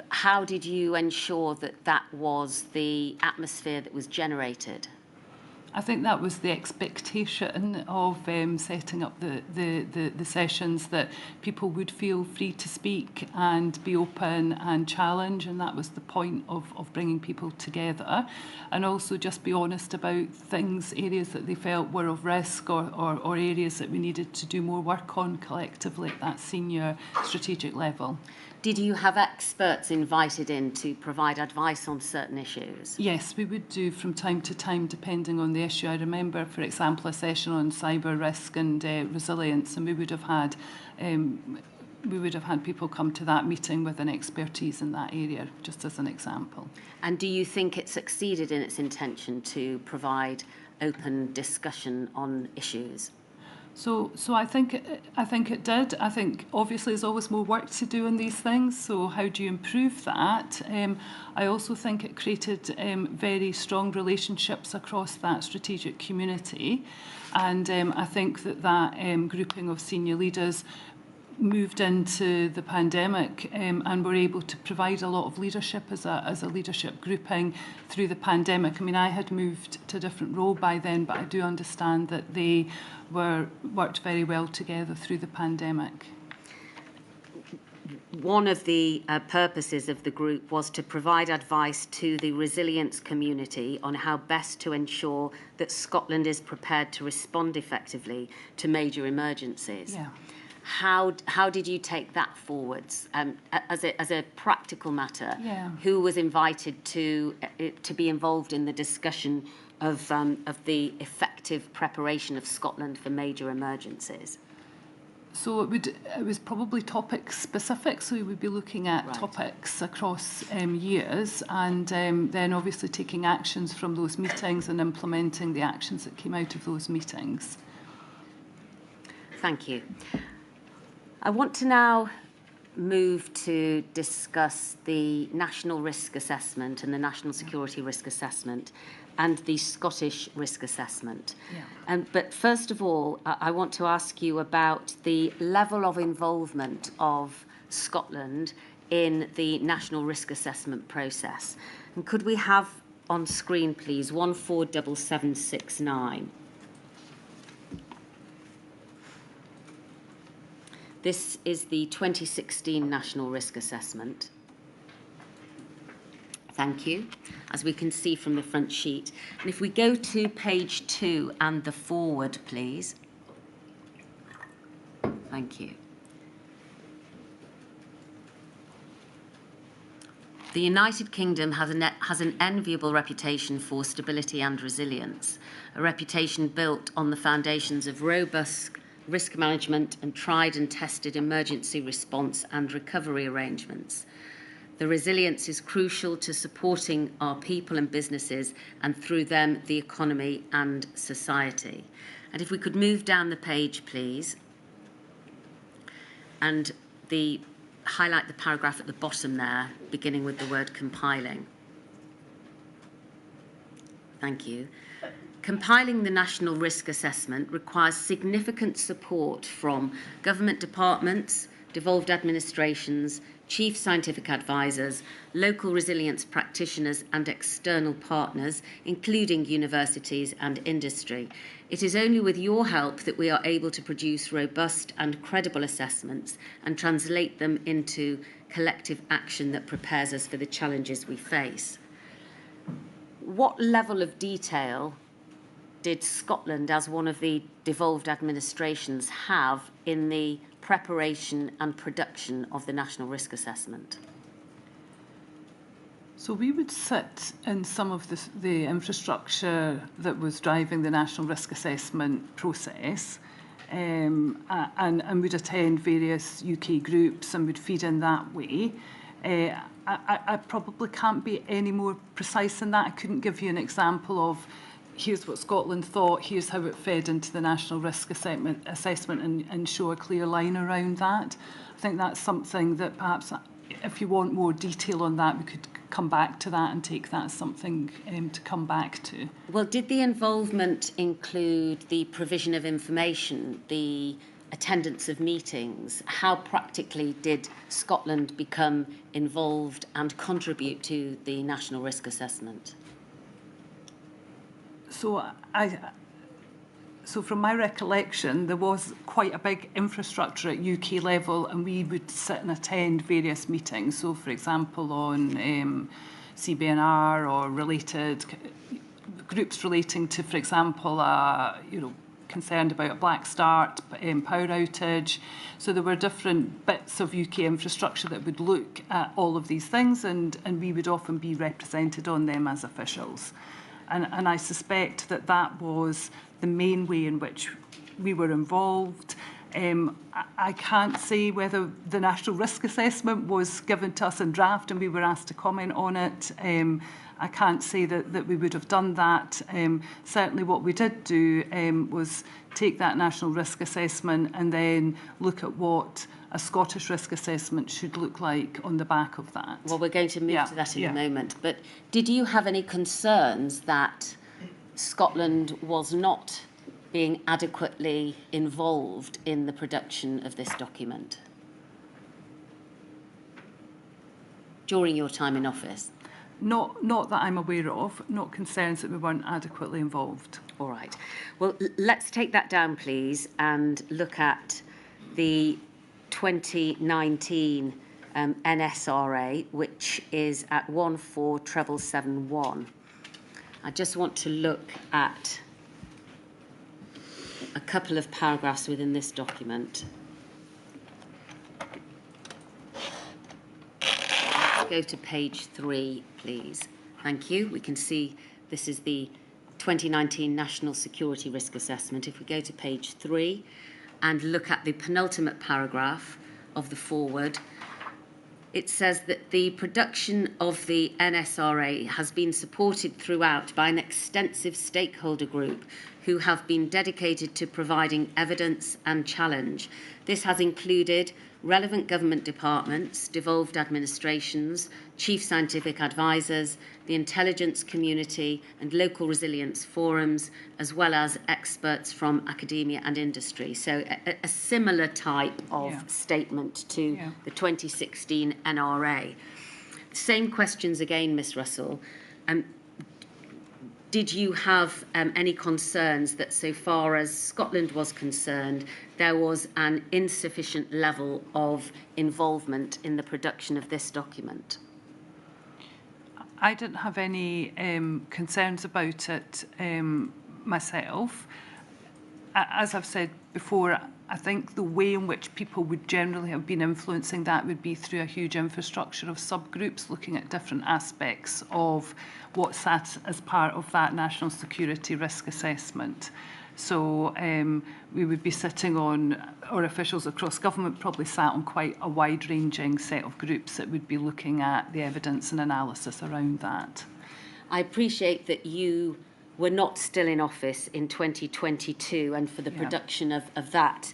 how did you ensure that that was the atmosphere that was generated? I think that was the expectation of setting up the sessions, that people would feel free to speak and be open and challenge, and that was the point of bringing people together, and also just be honest about things, areas that they felt were of risk, or areas that we needed to do more work on collectively at that senior strategic level. Did you have experts invited in to provide advice on certain issues? Yes, we would do from time to time, depending on the issue. I remember, for example, a session on cyber risk and resilience, and we would have had people come to that meeting with an expertise in that area, just as an example. And do you think it succeeded in its intention to provide open discussion on issues? So I think it did. I think obviously there's always more work to do on these things. So how do you improve that? I also think it created very strong relationships across that strategic community, and I think that grouping of senior leaders moved into the pandemic and were able to provide a lot of leadership as a leadership grouping through the pandemic. I mean, I had moved to a different role by then, but I do understand that they worked very well together through the pandemic. One of the purposes of the group was to provide advice to the resilience community on how best to ensure that Scotland is prepared to respond effectively to major emergencies. Yeah. How did you take that forwards as a practical matter? Yeah. Who was invited to be involved in the discussion of the effective preparation of Scotland for major emergencies? So it was probably topic specific, so we would be looking at topics across years, and then obviously taking actions from those meetings and implementing the actions that came out of those meetings. Thank you. I want to now move to discuss the National Risk Assessment and the National Security Risk Assessment and the Scottish Risk Assessment. Yeah. But first of all, I want to ask you about the level of involvement of Scotland in the National Risk Assessment process. And could we have on screen, please, 147769? This is the 2016 National Risk Assessment. Thank you, as we can see from the front sheet. And if we go to page 2 and the forward, please. Thank you. The United Kingdom has an enviable reputation for stability and resilience, a reputation built on the foundations of robust risk management and tried and tested emergency response and recovery arrangements. The resilience is crucial to supporting our people and businesses, and through them, the economy and society. And if we could move down the page, please, and highlight the paragraph at the bottom there, beginning with the word compiling. Thank you. Compiling the National Risk Assessment requires significant support from government departments, devolved administrations, chief scientific advisors, local resilience practitioners and external partners, including universities and industry. It is only with your help that we are able to produce robust and credible assessments and translate them into collective action that prepares us for the challenges we face. What level of detail did Scotland, as one of the devolved administrations, have in the preparation and production of the National Risk Assessment? So we would sit in some of the infrastructure that was driving the National Risk Assessment process, and would attend various UK groups and would feed in that way. I probably can't be any more precise than that. I couldn't give you an example of here's what Scotland thought, here's how it fed into the National Risk Assessment and show a clear line around that. I think that's something that perhaps, if you want more detail on that, we could come back to that and take that as something to come back to. Well, did the involvement include the provision of information, the attendance of meetings? How practically did Scotland become involved and contribute to the National Risk Assessment? So from my recollection, there was quite a big infrastructure at UK level, and we would sit and attend various meetings. So, for example, on CBNR or related groups relating to, for example, concerned about a black start, power outage. So there were different bits of UK infrastructure that would look at all of these things, and we would often be represented on them as officials. And I suspect that that was the main way in which we were involved. I can't say whether the National Risk Assessment was given to us in draft and we were asked to comment on it. I can't say that we would have done that. Certainly what we did do was take that National Risk Assessment and then look at what a Scottish risk assessment should look like on the back of that. Well, we're going to move to that in a moment. But did you have any concerns that Scotland was not being adequately involved in the production of this document during your time in office? Not that I'm aware of, not concerns that we weren't adequately involved. All right. Well, let's take that down, please, and look at the 2019 NSRA, which is at 14771. I just want to look at a couple of paragraphs within this document. Let's go to page 3, please. Thank you. We can see this is the 2019 National Security Risk Assessment. If we go to page 3 and look at the penultimate paragraph of the foreword, it says that the production of the NSRA has been supported throughout by an extensive stakeholder group who have been dedicated to providing evidence and challenge. This has included relevant government departments, devolved administrations, chief scientific advisors, the intelligence community and local resilience forums, as well as experts from academia and industry. So a similar type of statement to the 2016 NRA. Same questions again, Ms. Russell. Did you have any concerns that so far as Scotland was concerned, there was an insufficient level of involvement in the production of this document? I didn't have any concerns about it myself. As I've said before, I think the way in which people would generally have been influencing that would be through a huge infrastructure of subgroups looking at different aspects of what sat as part of that national security risk assessment. So we would be sitting on, or officials across government probably sat on quite a wide-ranging set of groups that would be looking at the evidence and analysis around that. I appreciate that you were not still in office in 2022 and for the production of that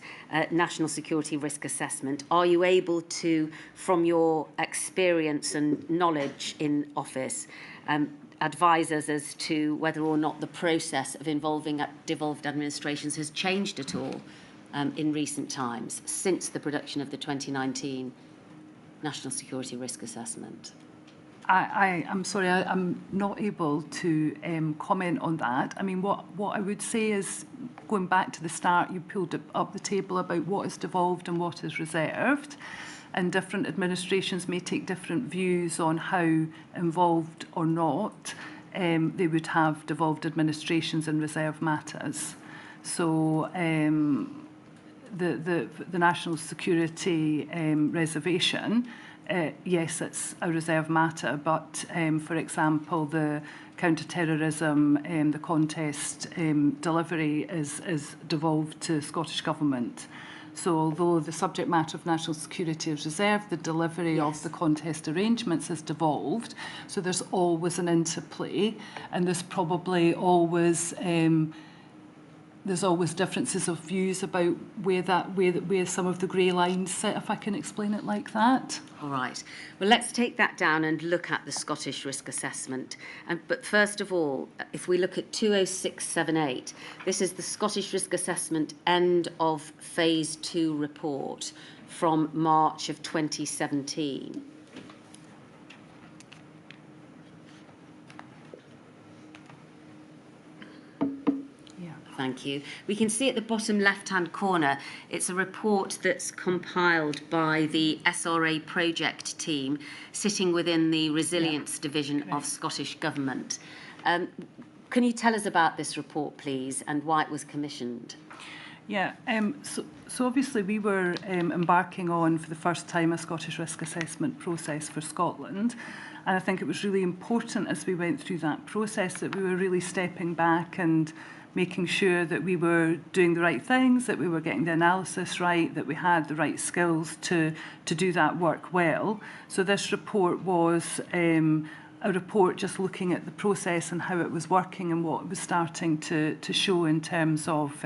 National Security Risk Assessment. Are you able to, from your experience and knowledge in office, advise us as to whether or not the process of involving devolved administrations has changed at all in recent times since the production of the 2019 National Security Risk Assessment? I'm sorry, I'm not able to comment on that. I mean, what I would say is, going back to the start, you pulled up the table about what is devolved and what is reserved, and different administrations may take different views on how involved or not they would have devolved administrations in reserved matters. So the national security reservation, yes, it's a reserved matter, but for example, the counter-terrorism, the contest delivery is devolved to Scottish Government. So although the subject matter of national security is reserved, the delivery of the contest arrangements is devolved. So there's always an interplay, and there's probably always differences of views about where some of the grey lines sit, if I can explain it like that. All right. Well, let's take that down and look at the Scottish Risk Assessment. But first of all, if we look at 20678, this is the Scottish Risk Assessment end of Phase 2 report from March of 2017. thank you. We can see at the bottom left-hand corner, it's a report that's compiled by the SRA project team sitting within the Resilience Division of Scottish Government. Can you tell us about this report, please, and why it was commissioned? Yeah, so obviously we were embarking on, for the first time, a Scottish risk assessment process for Scotland. And I think it was really important as we went through that process that we were really stepping back and making sure that we were doing the right things, that we were getting the analysis right, that we had the right skills to do that work well. So this report was a report just looking at the process and how it was working and what it was starting to show in terms of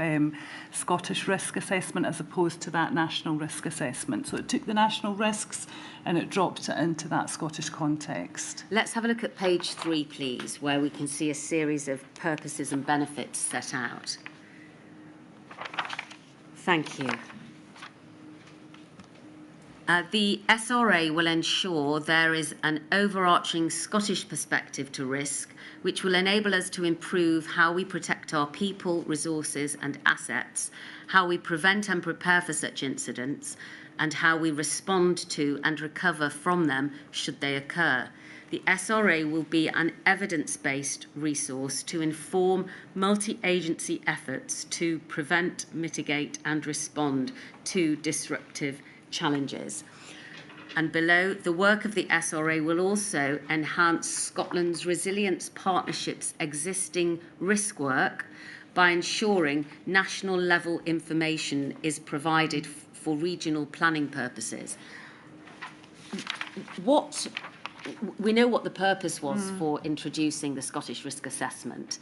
Scottish risk assessment as opposed to that national risk assessment. So it took the national risks and it dropped it into that Scottish context. Let's have a look at page 3, please, where we can see a series of purposes and benefits set out. Thank you. The SRA will ensure there is an overarching Scottish perspective to risk, which will enable us to improve how we protect our people, resources and assets, how we prevent and prepare for such incidents, and how we respond to and recover from them should they occur. The SRA will be an evidence-based resource to inform multi-agency efforts to prevent, mitigate and respond to disruptive challenges. And below, the work of the SRA will also enhance Scotland's resilience partnerships' existing risk work by ensuring national level information is provided for regional planning purposes. We know what the purpose was for introducing the Scottish risk assessment.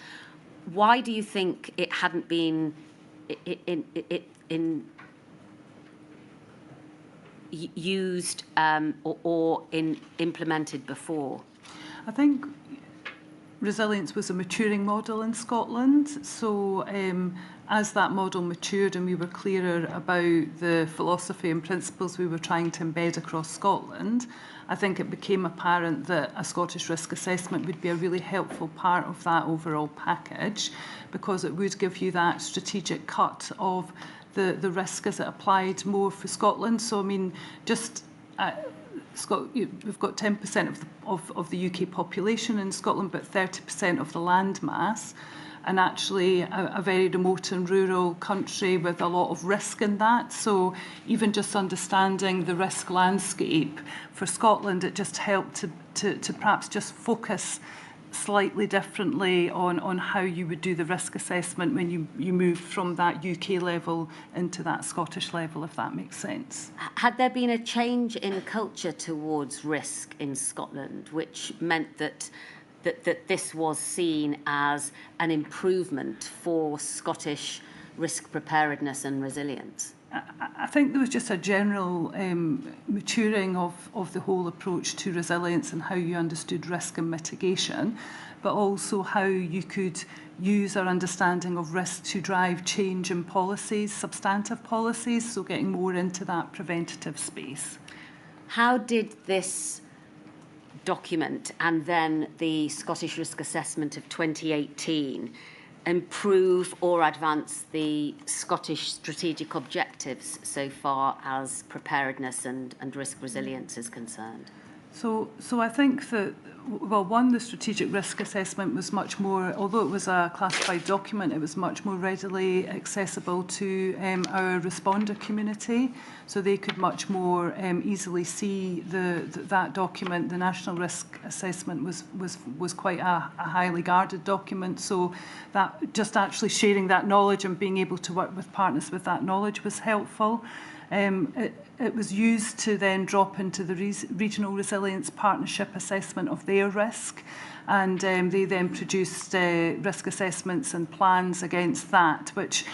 Why do you think it hadn't been used or implemented before? I think resilience was a maturing model in Scotland. So as that model matured and we were clearer about the philosophy and principles we were trying to embed across Scotland, I think it became apparent that a Scottish risk assessment would be a really helpful part of that overall package, because it would give you that strategic cut of the risk as it applied more for Scotland. So, I mean, just we've got 10% of the UK population in Scotland, but 30% of the land mass, and actually a very remote and rural country with a lot of risk in that. So even just understanding the risk landscape for Scotland, it just helped to perhaps just focus slightly differently on how you would do the risk assessment when you moved from that UK level into that Scottish level, if that makes sense. Had there been a change in culture towards risk in Scotland, which meant that this was seen as an improvement for Scottish risk preparedness and resilience? I think there was just a general maturing of the whole approach to resilience and how you understood risk and mitigation, but also how you could use our understanding of risk to drive change in policies, substantive policies, so getting more into that preventative space. How did this document and then the Scottish Risk Assessment of 2018 improve or advance the Scottish strategic objectives so far as preparedness and risk resilience is concerned? So I think that, well, one, the strategic risk assessment was much more, although it was a classified document, it was much more readily accessible to our responder community. So they could much more easily see that document. The National Risk Assessment was quite a highly guarded document. So that just actually sharing that knowledge and being able to work with partners with that knowledge was helpful. It was used to then drop into the Regional Resilience Partnership assessment of their risk, and they then produced risk assessments and plans against that, which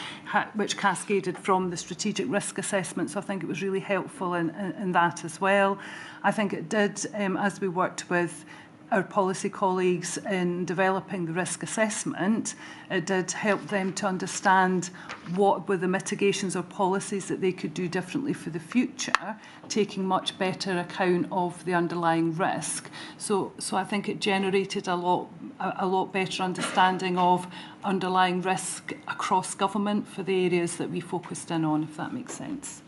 cascaded from the strategic risk assessment. So I think it was really helpful in that as well. I think it did, as we worked with our policy colleagues in developing the risk assessment, it did help them to understand what were the mitigations or policies that they could do differently for the future, taking much better account of the underlying risk. So I think it generated a lot better understanding of underlying risk across government for the areas that we focused in on, if that makes sense.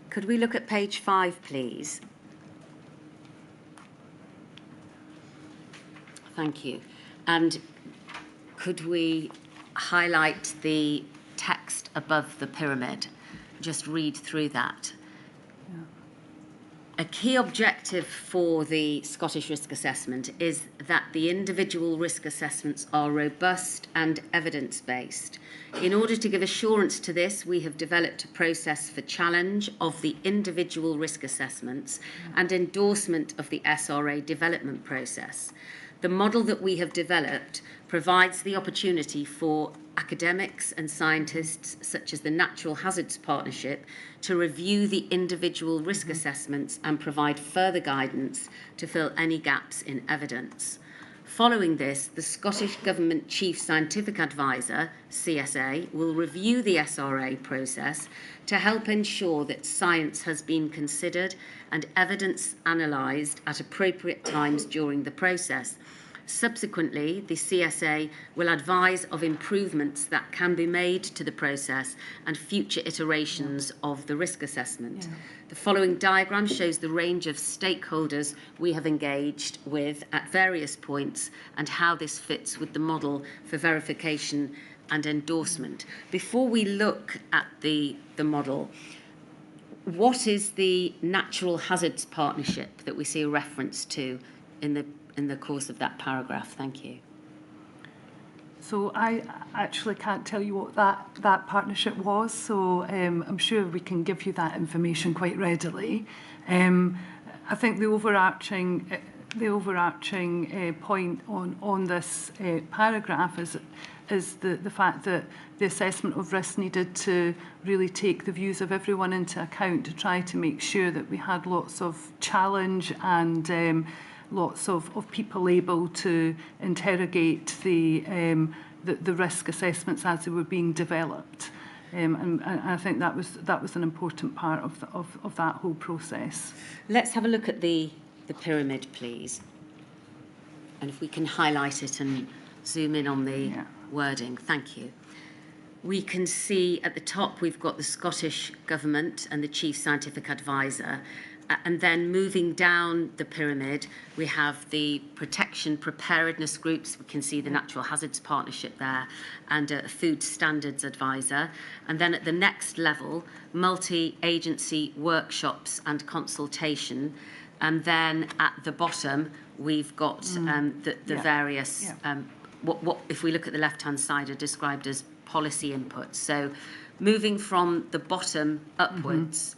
Could we look at page 5, please? Thank you. And could we highlight the text above the pyramid? Just read through that. Yeah. A key objective for the Scottish Risk Assessment is that the individual risk assessments are robust and evidence-based. In order to give assurance to this, we have developed a process for challenge of the individual risk assessments and endorsement of the SRA development process. The model that we have developed provides the opportunity for academics and scientists, such as the Natural Hazards Partnership, to review the individual risk assessments and provide further guidance to fill any gaps in evidence. Following this, the Scottish Government Chief Scientific Advisor, CSA, will review the SRA process to help ensure that science has been considered and evidence analysed at appropriate times during the process. Subsequently, the CSA will advise of improvements that can be made to the process and future iterations of the risk assessment. Yeah. The following diagram shows the range of stakeholders we have engaged with at various points and how this fits with the model for verification and endorsement. Before we look at the model, what is the Natural Hazards Partnership that we see a reference to in the course of that paragraph? Thank you. So I actually can't tell you what that partnership was, so I'm sure we can give you that information quite readily. I think the overarching point on this paragraph is the fact that the assessment of risk needed to really take the views of everyone into account to try to make sure that we had lots of challenge and lots of people able to interrogate the risk assessments as they were being developed. And I think that was an important part of that whole process. Let's have a look at the pyramid, please. And if we can highlight it and zoom in on the wording. Thank you. We can see at the top we've got the Scottish Government and the Chief Scientific Advisor. And then moving down the pyramid, we have the protection preparedness groups. We can see the Natural Hazards Partnership there and a Food Standards Advisor. And then at the next level, multi-agency workshops and consultation. And then at the bottom, we've got the various, what if we look at the left-hand side, are described as policy inputs. So moving from the bottom upwards,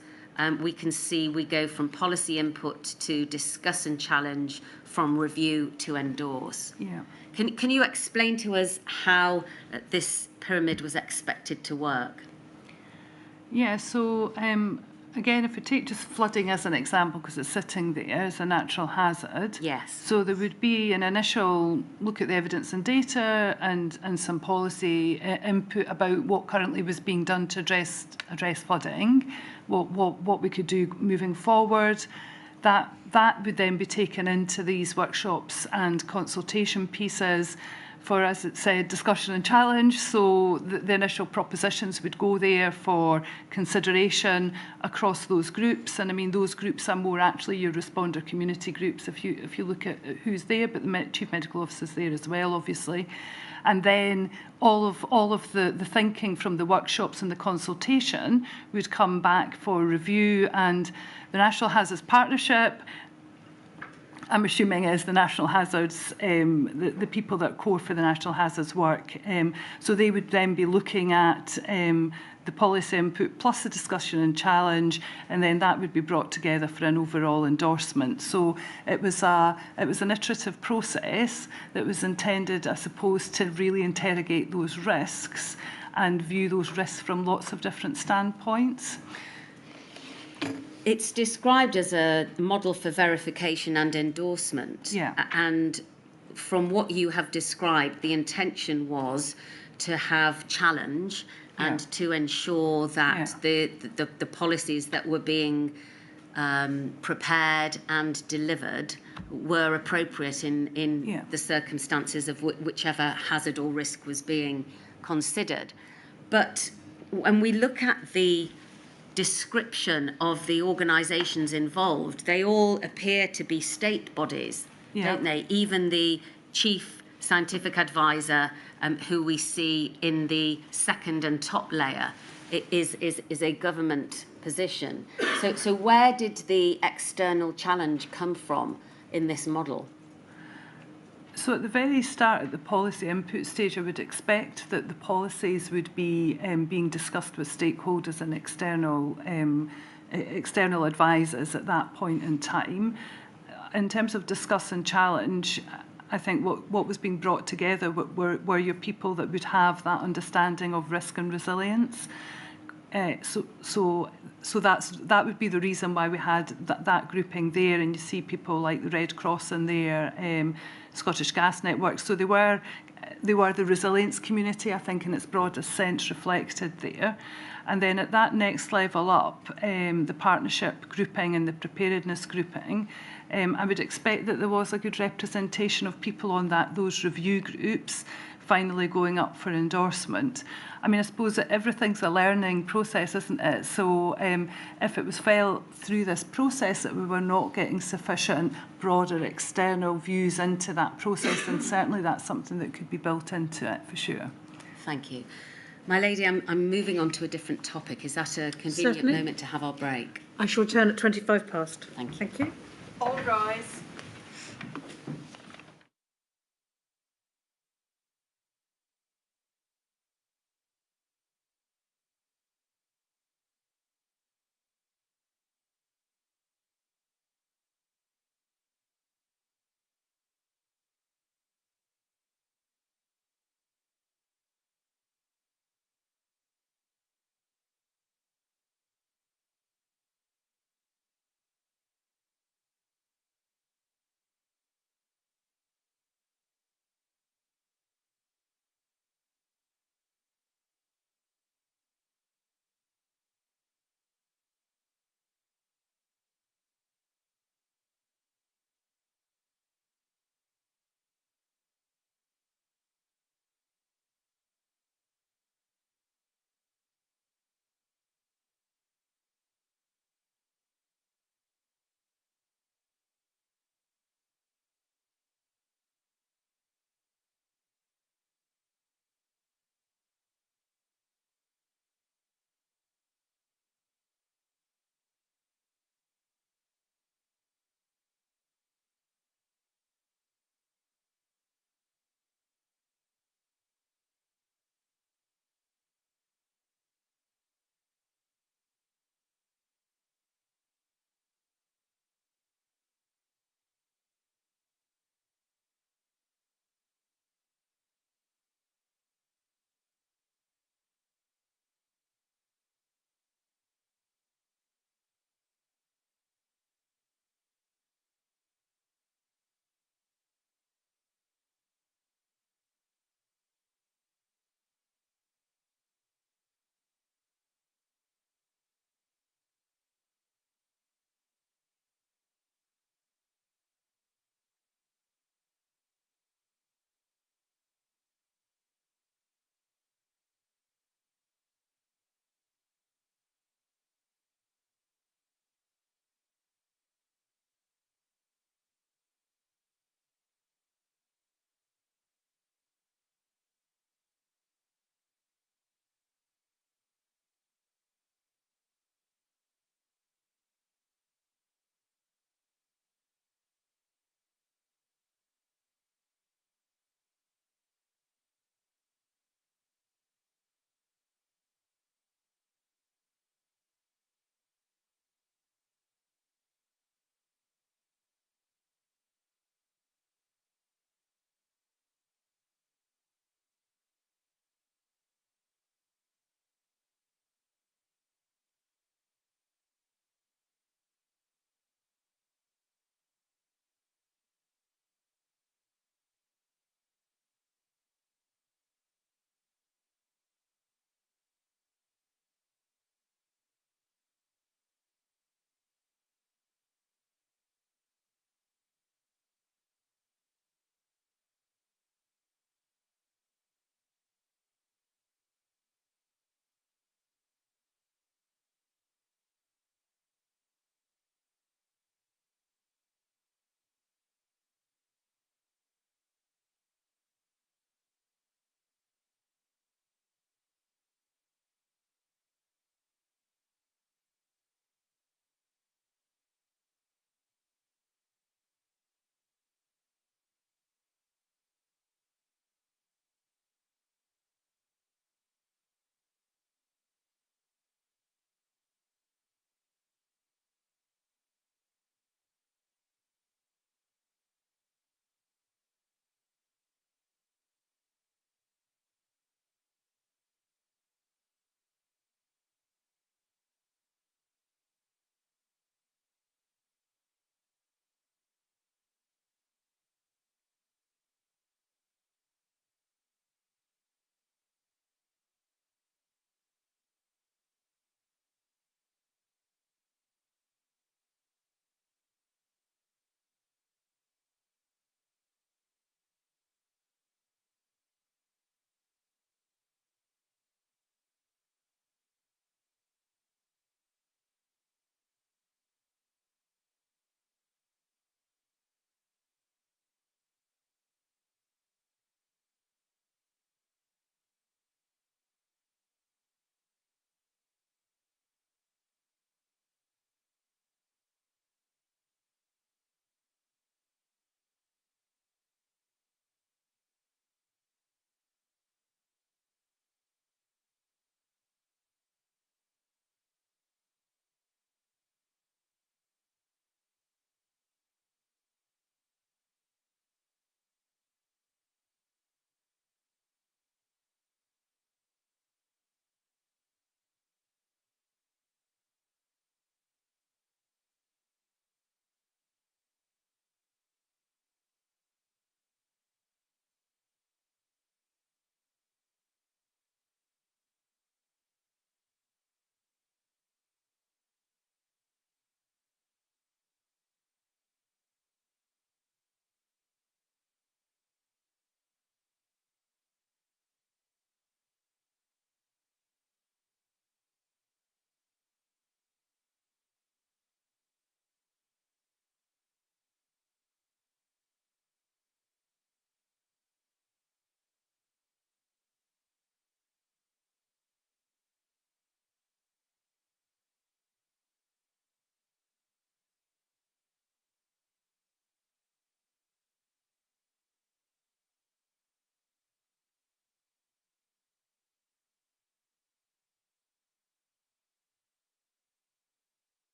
we can see we go from policy input to discuss and challenge, from review to endorse. Yeah. Can you explain to us how this pyramid was expected to work? Yeah, so again, if we take just flooding as an example, because it's sitting there as a natural hazard. Yes. So there would be an initial look at the evidence and data and some policy input about what currently was being done to address flooding, what we could do moving forward. That would then be taken into these workshops and consultation pieces for, as it said, discussion and challenge. So the initial propositions would go there for consideration across those groups. And I mean, those groups are more actually your responder community groups if you look at who's there, but the Chief Medical Officer's there as well, obviously. And then all of the thinking from the workshops and the consultation would come back for review, and the National Hazards Partnership, I'm assuming, is the National Hazards, the people that are core for the National Hazards work. So they would then be looking at the policy input plus the discussion and challenge, and then that would be brought together for an overall endorsement. So it was an iterative process that was intended, I suppose, to really interrogate those risks and view those risks from lots of different standpoints. It's described as a model for verification and endorsement. Yeah. And from what you have described, the intention was to have challenge and to ensure that the policies that were being prepared and delivered were appropriate in the circumstances of whichever hazard or risk was being considered. But when we look at the description of the organisations involved, they all appear to be state bodies, don't they? Even the chief scientific advisor, who we see in the second and top layer, is a government position. So where did the external challenge come from in this model? So at the very start, at the policy input stage, I would expect that the policies would be being discussed with stakeholders and external advisors at that point in time. In terms of discuss and challenge, I think what was being brought together were your people that would have that understanding of risk and resilience. So that would be the reason why we had that grouping there, and you see people like the Red Cross in there, Scottish Gas Network. So they were the resilience community, I think, in its broadest sense reflected there. And then at that next level up, the partnership grouping and the preparedness grouping, I would expect that there was a good representation of people on those review groups finally going up for endorsement. I mean, I suppose that everything's a learning process, isn't it? So if it was felt through this process that we were not getting sufficient broader external views into that process, then certainly that's something that could be built into it, for sure. Thank you. My lady, I'm moving on to a different topic. Is that a convenient moment to have our break? I shall return at 25 past. Thank you. Thank you. All rise.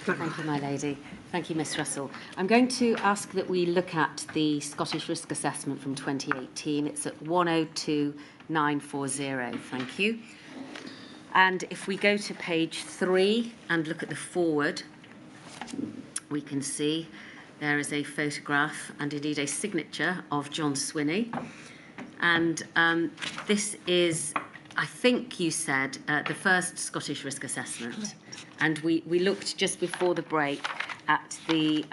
Thank you, my lady. Thank you, Miss Russell. I'm going to ask that we look at the Scottish Risk Assessment from 2018. It's at 102940. Thank you. And if we go to page 3 and look at the forward, we can see there is a photograph and indeed a signature of John Swinney. And this is, I think you said, the first Scottish risk assessment. And we looked just before the break at the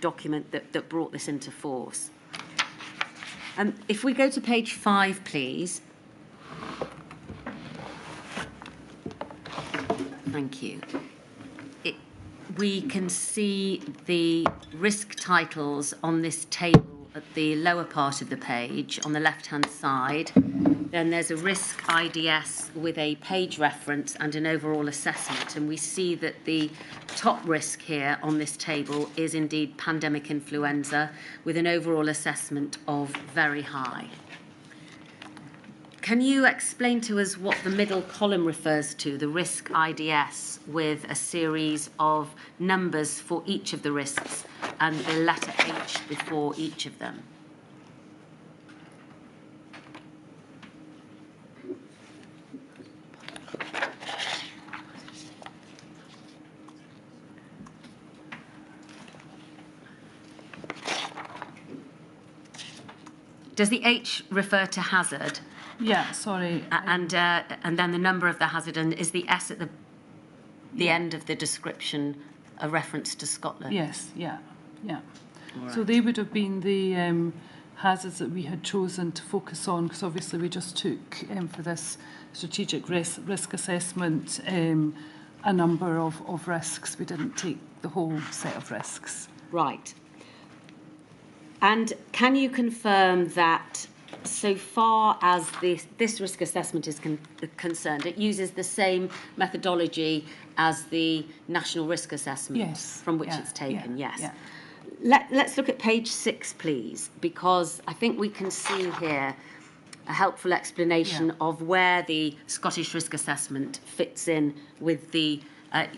document that brought this into force. If we go to page 5, please. Thank you. We can see the risk titles on this table at the lower part of the page on the left-hand side. Then there's a risk IDS with a page reference and an overall assessment. And we see that the top risk here on this table is indeed pandemic influenza with an overall assessment of very high. Can you explain to us what the middle column refers to, the risk IDS, with a series of numbers for each of the risks and the letter H before each of them? Does the H refer to hazard? Yeah, sorry. And then the number of the hazard, and is the S at the end of the description a reference to Scotland? Yes, yeah. Right. So they would have been the hazards that we had chosen to focus on, because obviously we just took, for this strategic risk assessment, a number of risks. We didn't take the whole set of risks. Right. And can you confirm that so far as this risk assessment is concerned, it uses the same methodology as the National Risk Assessment from which it's taken? Yes. Yeah. Let's look at page 6, please, because I think we can see here a helpful explanation of where the Scottish Risk Assessment fits in with the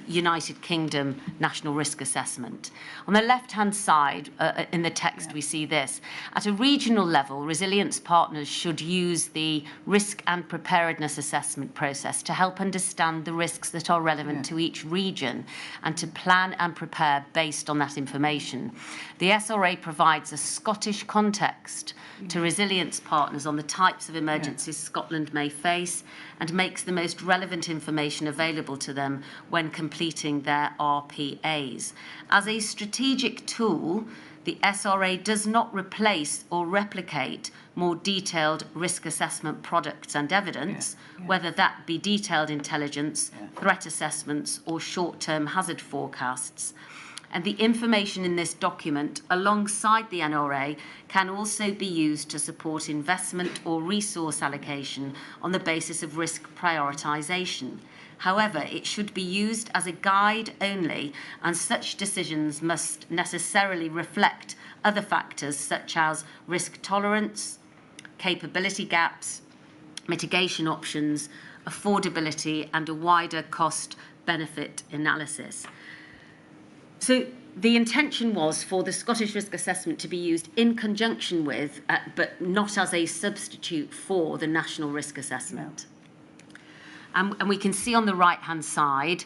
United Kingdom National Risk Assessment. On the left-hand side, in the text, we see this. At a regional level, resilience partners should use the risk and preparedness assessment process to help understand the risks that are relevant to each region and to plan and prepare based on that information. The SRA provides a Scottish context to resilience partners on the types of emergencies Scotland may face and makes the most relevant information available to them when completing their RPAs. As a strategic tool, the SRA does not replace or replicate more detailed risk assessment products and evidence, whether that be detailed intelligence, threat assessments, or short-term hazard forecasts. And the information in this document, alongside the NRA, can also be used to support investment or resource allocation on the basis of risk prioritisation. However, it should be used as a guide only, and such decisions must necessarily reflect other factors such as risk tolerance, capability gaps, mitigation options, affordability, and a wider cost-benefit analysis. So the intention was for the Scottish Risk Assessment to be used in conjunction with, but not as a substitute for, the National Risk Assessment. And we can see on the right-hand side,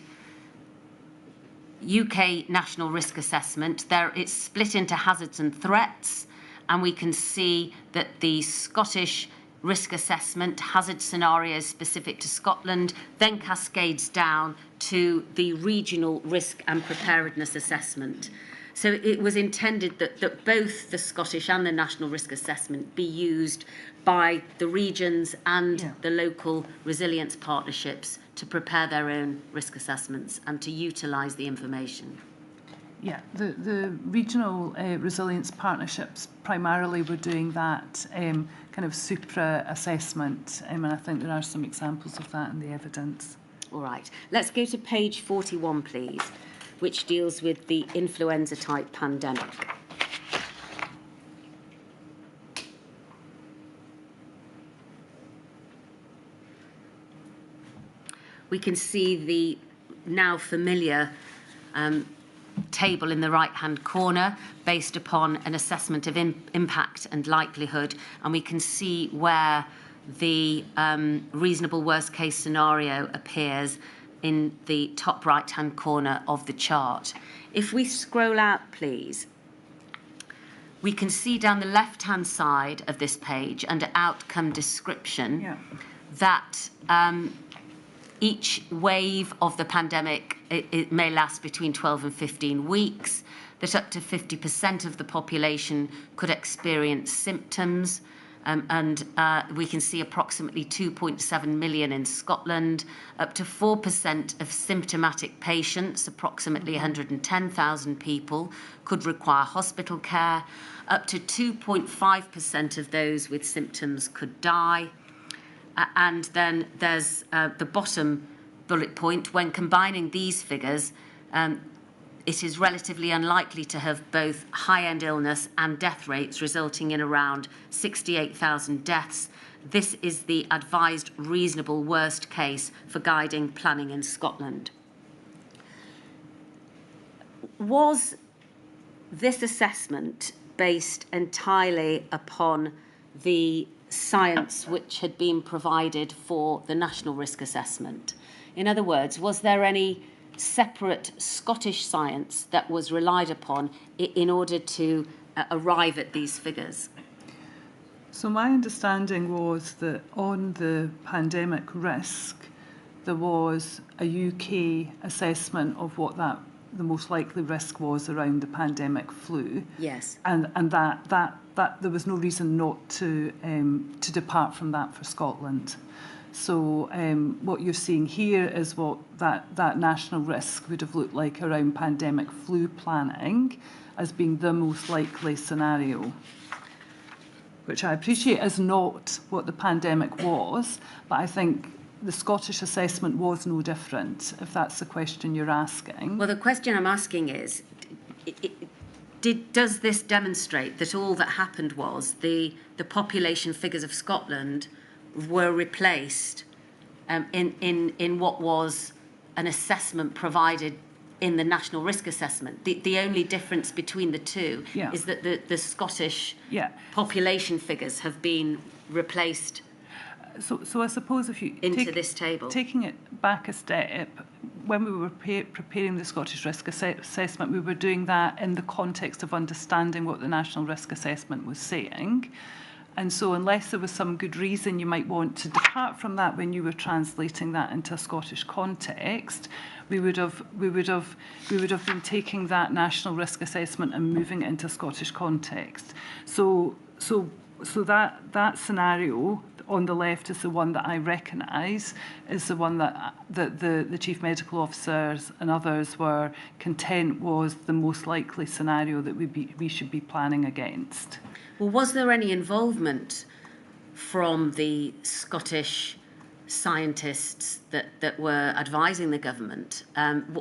UK National Risk Assessment, it's split into hazards and threats, and we can see that the Scottish Risk Assessment, hazard scenarios specific to Scotland, then cascades down to the regional risk and preparedness assessment. So it was intended that both the Scottish and the National Risk Assessment be used by the regions and the local resilience partnerships to prepare their own risk assessments and to utilise the information. Yeah, the regional resilience partnerships primarily were doing that kind of supra assessment, and I think there are some examples of that in the evidence. All right, let's go to page 41, please, which deals with the influenza-type pandemic. We can see the now familiar table in the right-hand corner based upon an assessment of impact and likelihood, and we can see where the reasonable worst-case scenario appears in the top right-hand corner of the chart. If we scroll out, please, we can see down the left-hand side of this page, under outcome description, that each wave of the pandemic, it may last between 12 and 15 weeks, that up to 50% of the population could experience symptoms, and we can see approximately 2.7 million in Scotland, up to 4% of symptomatic patients, approximately 110,000 people, could require hospital care, up to 2.5% of those with symptoms could die. And then there's the bottom bullet point. When combining these figures, it is relatively unlikely to have both high-end illness and death rates, resulting in around 68,000 deaths. This is the advised reasonable worst case for guiding planning in Scotland. Was this assessment based entirely upon the science which had been provided for the national risk assessment? In other words, was there any separate Scottish science that was relied upon in order to arrive at these figures? So my understanding was that on the pandemic risk, there was a UK assessment of what the most likely risk was around the pandemic flu. Yes. And that there was no reason not to depart from that for Scotland. So what you're seeing here is what that national risk would have looked like around pandemic flu planning as being the most likely scenario, which I appreciate is not what the pandemic was, but I think the Scottish assessment was no different, if that's the question you're asking. Well, the question I'm asking is, does this demonstrate that all that happened was the population figures of Scotland were replaced in what was an assessment provided in the national risk assessment? The only difference between the two is that the Scottish population figures have been replaced. So I suppose if you into this table, taking it back a step, when we were preparing the Scottish risk assessment, we were doing that in the context of understanding what the national risk assessment was saying. And so unless there was some good reason you might want to depart from that when you were translating that into a Scottish context, we would have been taking that national risk assessment and moving it into Scottish context. So that scenario on the left is the one that I recognise, is the one that the Chief Medical Officers and others were content was the most likely scenario that we should be planning against. Well, was there any involvement from the Scottish scientists that were advising the government?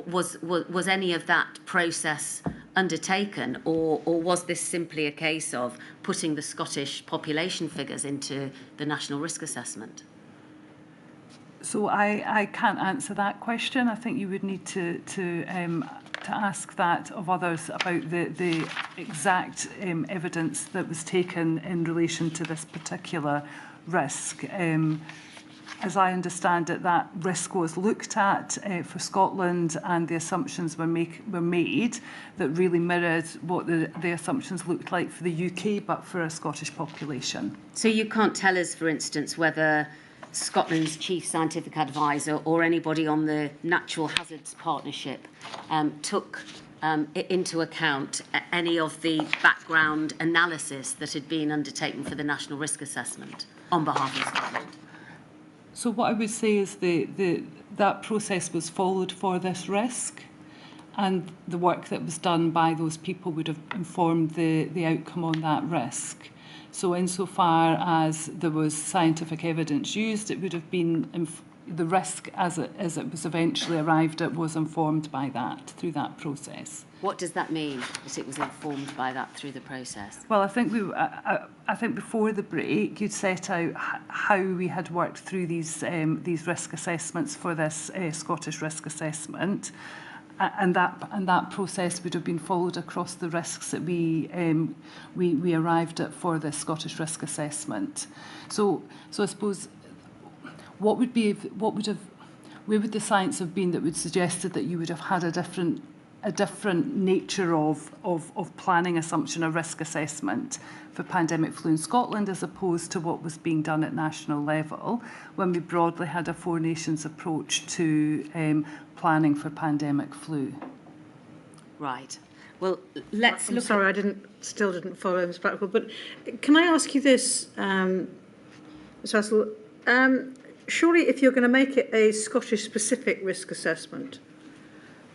Was any of that process undertaken, or was this simply a case of putting the Scottish population figures into the national risk assessment? So I can't answer that question. I think you would need to ask that of others about the exact evidence that was taken in relation to this particular risk. As I understand it, that risk was looked at for Scotland, and the assumptions were made that really mirrored what the assumptions looked like for the UK, but for a Scottish population. So you can't tell us, for instance, whether Scotland's Chief Scientific Advisor or anybody on the Natural Hazards Partnership took into account any of the background analysis that had been undertaken for the National Risk Assessment on behalf of Scotland? So what I would say is that process was followed for this risk, and the work that was done by those people would have informed the outcome on that risk. So insofar as there was scientific evidence used, it would have been the risk as it was eventually arrived at was informed by that through that process. What does that mean, that it was informed by that through the process? Well, I think before the break you'd set out how we had worked through these risk assessments for this Scottish risk assessment, and that process would have been followed across the risks that we arrived at for the Scottish risk assessment. So I suppose where would the science have been that would suggested that you would have had a different nature of planning assumption or risk assessment for pandemic flu in Scotland as opposed to what was being done at national level when we broadly had a four nations approach to planning for pandemic flu? Right. Well, let's look. Sorry, I still didn't follow Ms. Blackwell, but can I ask you this, Ms. Russell? Surely, if you're going to make it a Scottish-specific risk assessment,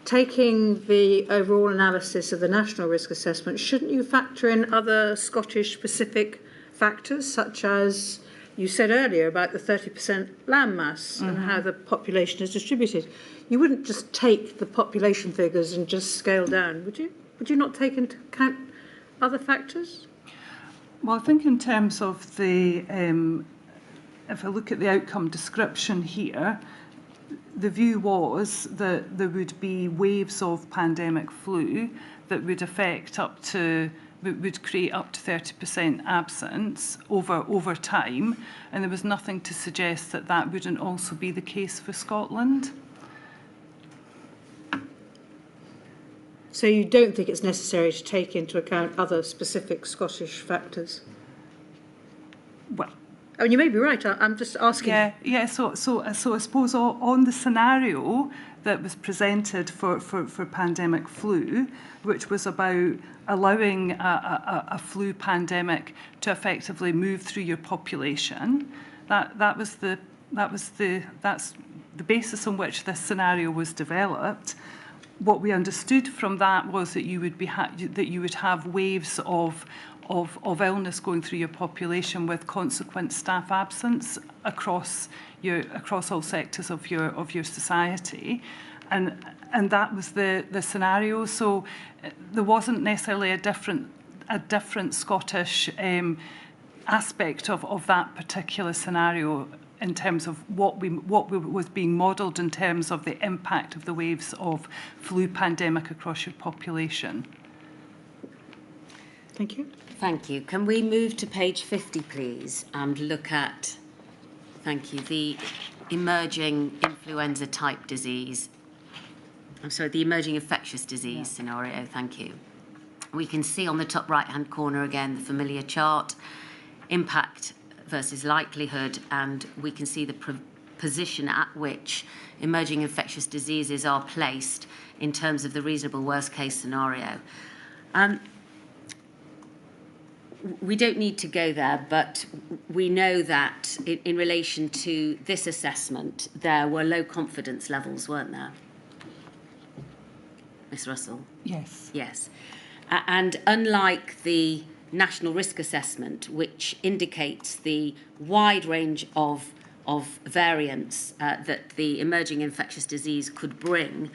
taking the overall analysis of the national risk assessment, shouldn't you factor in other Scottish-specific factors, such as you said earlier about the 30% land mass and how the population is distributed? You wouldn't just take the population figures and just scale down, would you? Would you not take into account other factors? Well, I think in terms of the, if I look at the outcome description here, the view was that there would be waves of pandemic flu that would affect would create up to 30% absence over time, and there was nothing to suggest that that wouldn't also be the case for Scotland. So you don't think it's necessary to take into account other specific Scottish factors? Well, I mean, you may be right. I'm just asking. Yeah. So I suppose on the scenario that was presented for pandemic flu, which was about allowing a flu pandemic to effectively move through your population, that's the basis on which this scenario was developed. What we understood from that was that you would have waves of illness going through your population with consequent staff absence across all sectors of your society, and that was the scenario. So there wasn't necessarily a different Scottish aspect of that particular scenario in terms of what was being modelled in terms of the impact of the waves of flu pandemic across your population. Thank you. Thank you. Can we move to page 50, please, and look at, thank you, the emerging influenza type disease. The emerging infectious disease scenario. Thank you. We can see on the top right-hand corner again the familiar chart, impact versus likelihood, and we can see the position at which emerging infectious diseases are placed in terms of the reasonable worst-case scenario. We don't need to go there, but we know that in relation to this assessment, there were low confidence levels, weren't there? Ms. Russell? Yes. Yes. And unlike the National Risk Assessment, which indicates the wide range of variants that the emerging infectious disease could bring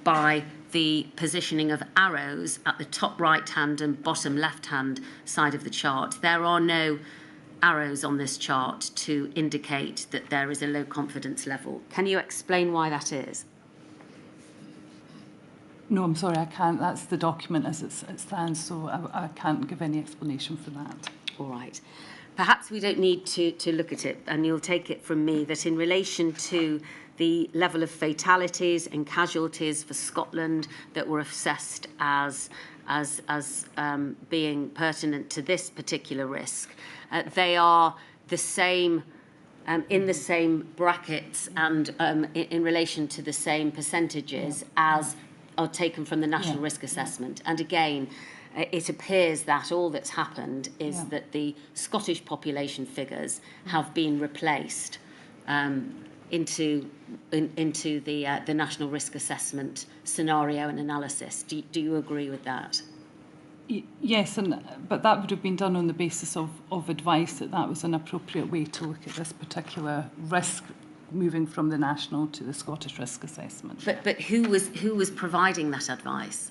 by the positioning of arrows at the top right-hand and bottom left-hand side of the chart, there are no arrows on this chart to indicate that there is a low confidence level. Can you explain why that is? No, I'm sorry, I can't. That's the document as it stands, so I can't give any explanation for that. All right. Perhaps we don't need to look at it, and you'll take it from me that in relation to the level of fatalities and casualties for Scotland that were assessed as being pertinent to this particular risk, they are the same in the same brackets and in relation to the same percentages as are taken from the National Risk Assessment. And again, it appears that all that's happened is that the Scottish population figures have been replaced into the National Risk Assessment scenario and analysis. Do you agree with that? Yes, but that would have been done on the basis of advice that was an appropriate way to look at this particular risk, moving from the national to the Scottish Risk Assessment. But who was providing that advice?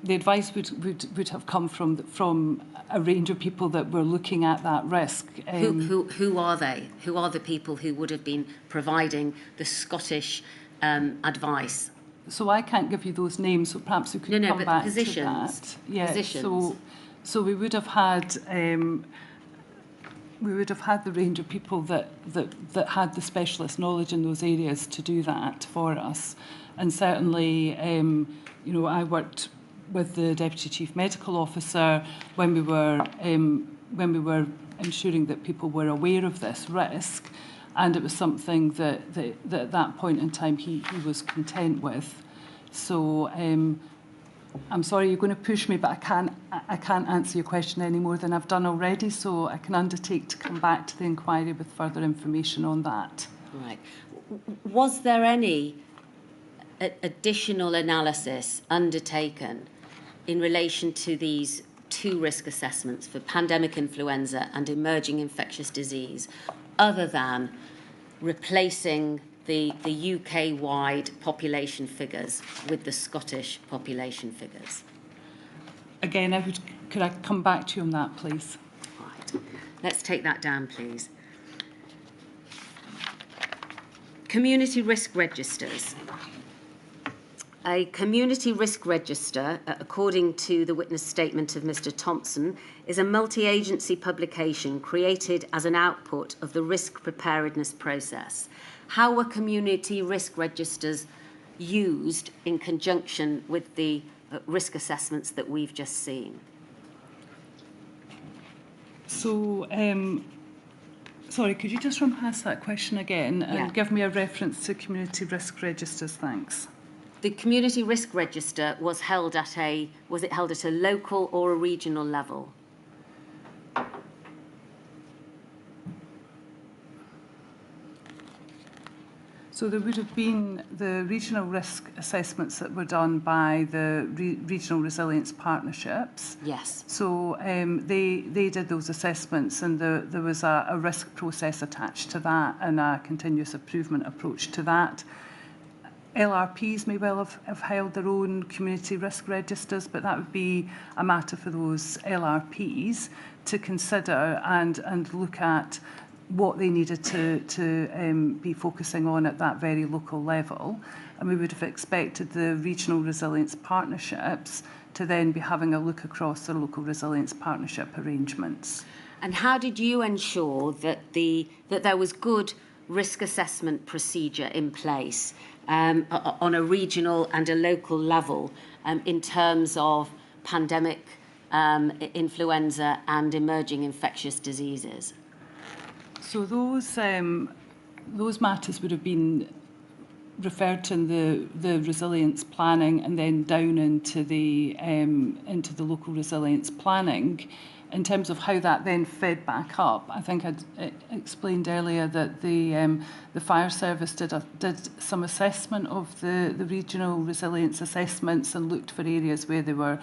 The advice would have come from a range of people that were looking at that risk. Who are they? Who are the people who would have been providing the Scottish advice So I can't give you those names, so perhaps we could come back to that. Yeah, positions. So we would have had the range of people that had the specialist knowledge in those areas to do that for us. And certainly, you know, I worked with the Deputy Chief Medical Officer when we were ensuring that people were aware of this risk, and it was something that at that point in time he was content with. So I'm sorry, you're going to push me, but I can't answer your question any more than I've done already, so I can undertake to come back to the inquiry with further information on that. Right. Was there any additional analysis undertaken in relation to these two risk assessments for pandemic influenza and emerging infectious disease, other than replacing the UK-wide population figures with the Scottish population figures? Again, could I come back to you on that, please? Right. Let's take that down, please. Community risk registers. A community risk register, according to the witness statement of Mr. Thompson, is a multi-agency publication created as an output of the risk preparedness process. How were community risk registers used in conjunction with the risk assessments that we've just seen? So, sorry, could you just run past that question again and give me a reference to community risk registers? Thanks. The community risk register was held at a local or a regional level? So there would have been the regional risk assessments that were done by the regional resilience partnerships. Yes. So they did those assessments, and there was a risk process attached to that and a continuous improvement approach to that. LRPs may well have held their own community risk registers, but that would be a matter for those LRPs to consider and look at what they needed to be focusing on at that very local level. And we would have expected the regional resilience partnerships to then be having a look across their local resilience partnership arrangements. And how did you ensure that there was good risk assessment procedure in place on a regional and a local level in terms of pandemic influenza and emerging infectious diseases? So those matters would have been referred to in the resilience planning and then down into the local resilience planning. In terms of how that then fed back up, I think I explained earlier that the fire service did some assessment of the regional resilience assessments and looked for areas where there were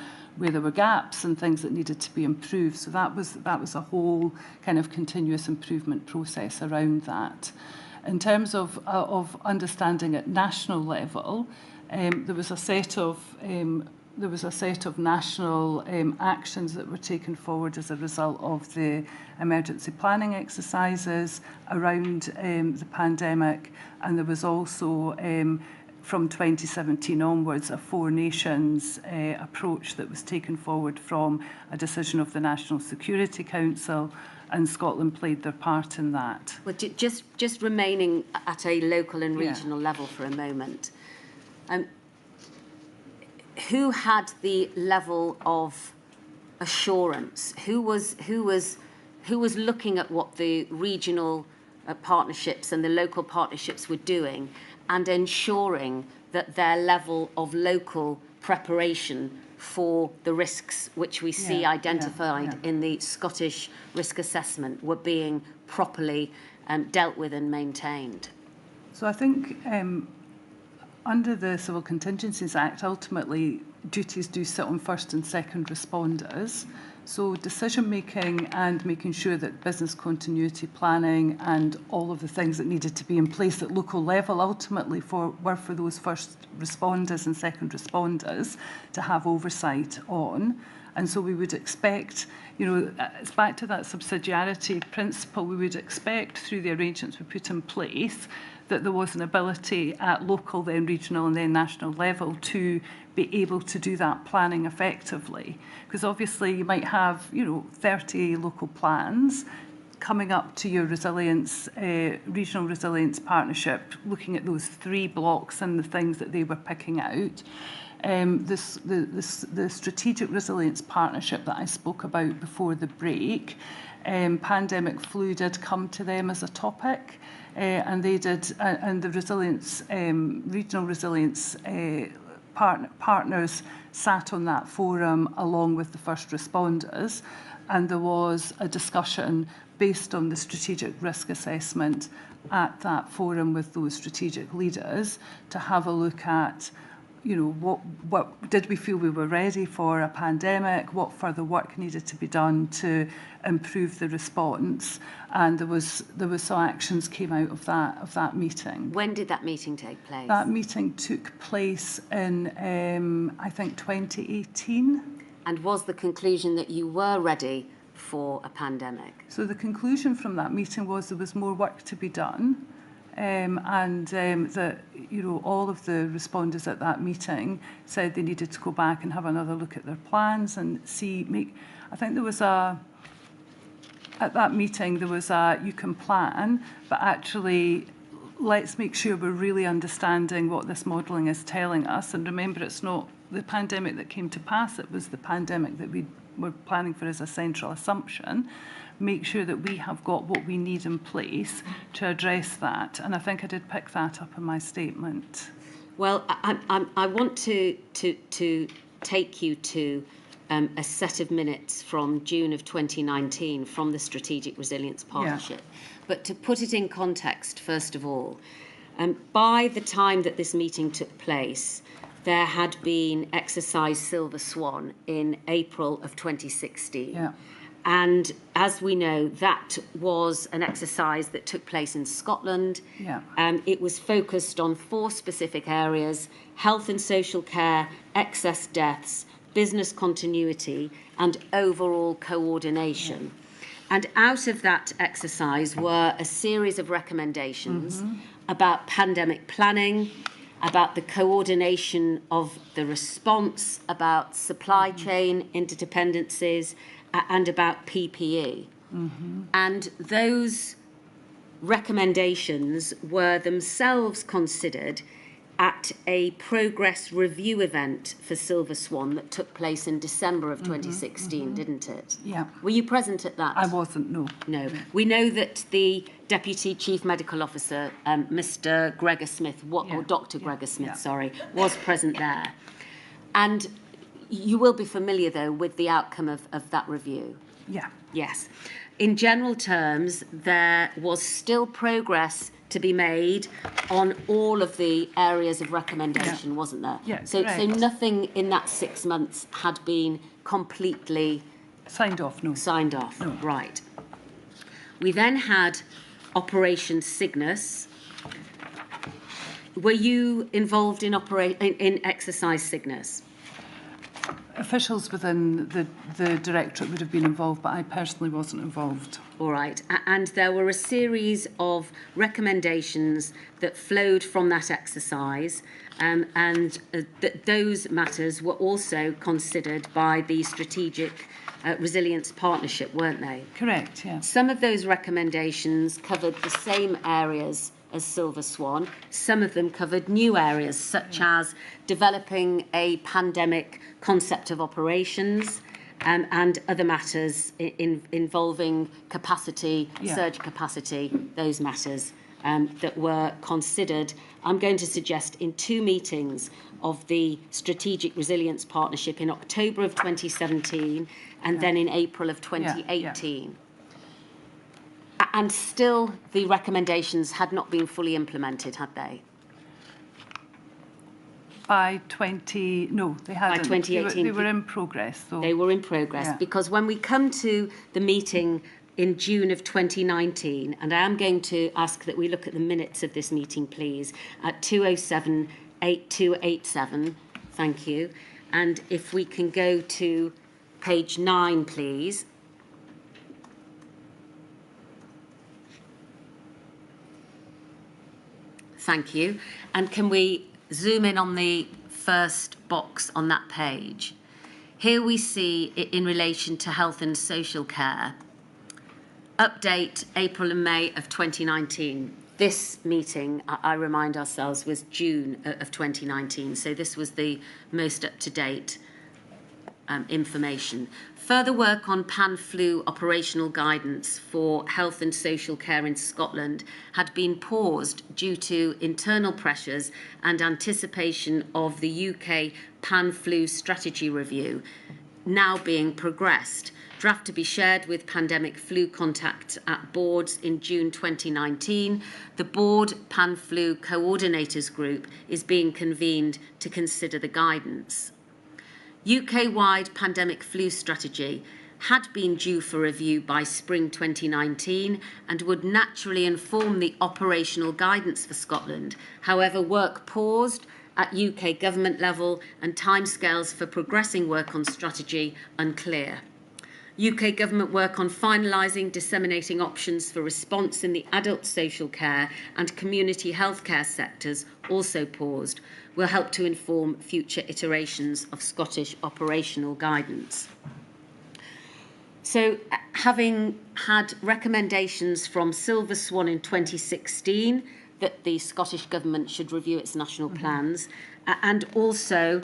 gaps and things that needed to be improved. So that was a whole kind of continuous improvement process around that. In terms of understanding at national level, there was a set of national actions that were taken forward as a result of the emergency planning exercises around the pandemic, and there was also from 2017 onwards a Four Nations approach that was taken forward from a decision of the National Security Council, and Scotland played their part in that. Well, just remaining at a local and regional level for a moment. Who had the level of assurance? Who was looking at what the regional partnerships and the local partnerships were doing and ensuring that their level of local preparation for the risks which we see identified in the Scottish risk assessment were being properly dealt with and maintained? So I think under the Civil Contingencies Act, ultimately, duties do sit on first and second responders. So decision-making and making sure that business continuity planning and all of the things that needed to be in place at local level ultimately were for those first responders and second responders to have oversight on. And so we would expect, it's back to that subsidiarity principle, we would expect through the arrangements we put in place that there was an ability at local, then regional and then national level to be able to do that planning effectively. Because obviously you might have, 30 local plans coming up to your resilience, regional resilience partnership, looking at those 3 blocks and the things that they were picking out. The strategic resilience partnership that I spoke about before the break, pandemic flu did come to them as a topic, and they did, and the resilience, regional resilience partners sat on that forum along with the first responders, and there was a discussion based on the strategic risk assessment at that forum with those strategic leaders to have a look at, what did we feel we were ready for a pandemic, what further work needed to be done to improve the response, and there was some actions came out of that meeting. When did that meeting take place? That meeting took place in I think 2018. And was the conclusion that you were ready for a pandemic? So the conclusion from that meeting was there was more work to be done, and that all of the responders at that meeting said they needed to go back and have another look at their plans and I think there was at that meeting there was you can plan, but actually let's make sure we're really understanding what this modelling is telling us. And remember, it's not the pandemic that came to pass, it was the pandemic that we were planning for as a central assumption. Make sure that we have got what we need in place to address that. And I think I did pick that up in my statement. Well, I want to take you to a set of minutes from June of 2019 from the Strategic Resilience Partnership. Yeah. But to put it in context, first of all, by the time that this meeting took place, there had been exercise Silver Swan in April of 2016. Yeah. And as we know, that was an exercise that took place in Scotland. Yeah. It was focused on 4 specific areas: health and social care, excess deaths, business continuity, and overall coordination. Yeah. And out of that exercise were a series of recommendations about pandemic planning, about the coordination of the response, about supply chain interdependencies, and about PPE. And those recommendations were themselves considered at a progress review event for Silver Swan that took place in December of 2016, didn't it? Yeah. Were you present at that? I wasn't, no. No. We know that the Deputy Chief Medical Officer, Mr. Gregor Smith, or Dr. Gregor Smith, sorry, was present there. And you will be familiar, though, with the outcome of that review. Yeah. Yes. In general terms, there was still progress to be made on all of the areas of recommendation, wasn't there? Yeah, so nothing in that 6 months had been completely signed off. No. Signed off. No. Right. We then had Operation Cygnus. Were you involved in exercise Cygnus? Officials within the Directorate would have been involved, but I personally wasn't involved. All right. And there were a series of recommendations that flowed from that exercise, and those matters were also considered by the Strategic Resilience Partnership, weren't they? Correct, yeah. Some of those recommendations covered the same areas as Silver Swan. Some of them covered new areas, such as developing a pandemic concept of operations, and other matters involving capacity, surge capacity, those matters that were considered, I'm going to suggest, in 2 meetings of the Strategic Resilience Partnership in October of 2017 and then in April of 2018. And still the recommendations had not been fully implemented, had they? By 20... No, they hadn't. By 2018. They were in progress. So. They were in progress, because when we come to the meeting in June of 2019, and I am going to ask that we look at the minutes of this meeting, please, at 207-8287. Thank you. And if we can go to page 9, please. Thank you. And can we zoom in on the first box on that page? Here we see, in relation to health and social care, update April and May of 2019. This meeting, I remind ourselves, was June of 2019, so this was the most up-to-date information. Further work on pan-flu operational guidance for health and social care in Scotland had been paused due to internal pressures and anticipation of the UK pan-flu strategy review now being progressed. Draft to be shared with pandemic flu contacts at boards in June 2019. The board pan-flu coordinators group is being convened to consider the guidance. UK-wide pandemic flu strategy had been due for review by spring 2019 and would naturally inform the operational guidance for Scotland. However, work paused at UK government level and timescales for progressing work on strategy unclear. UK government work on finalising disseminating options for response in the adult social care and community healthcare sectors, also paused, will help to inform future iterations of Scottish operational guidance. So, having had recommendations from Silver Swan in 2016 that the Scottish Government should review its national plans, and also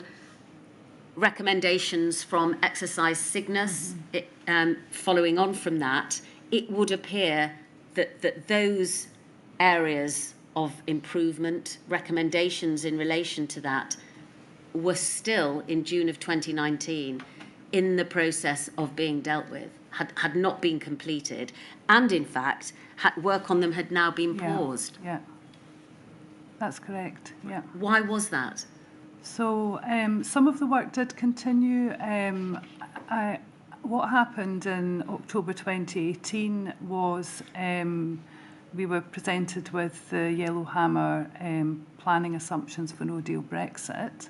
recommendations from Exercise Cygnus, following on from that, it would appear that those areas of improvement, recommendations in relation to that, were still, in June of 2019, in the process of being dealt with, had not been completed, and in fact, work on them had now been paused. Yeah, that's correct, yeah. Why was that? So some of the work did continue. What happened in October 2018 was we were presented with the Yellowhammer planning assumptions for no-deal Brexit,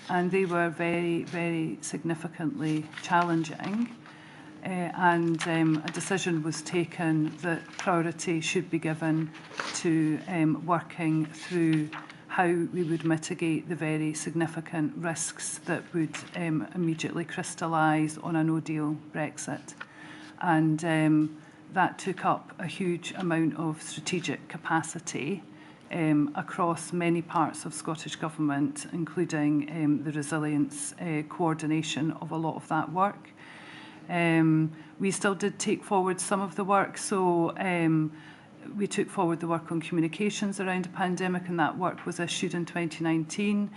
and they were very, very significantly challenging. And a decision was taken that priority should be given to working through how we would mitigate the very significant risks that would immediately crystallise on a no-deal Brexit. And that took up a huge amount of strategic capacity across many parts of Scottish Government, including the resilience coordination of a lot of that work. We still did take forward some of the work, so we took forward the work on communications around the pandemic, and that work was issued in 2019.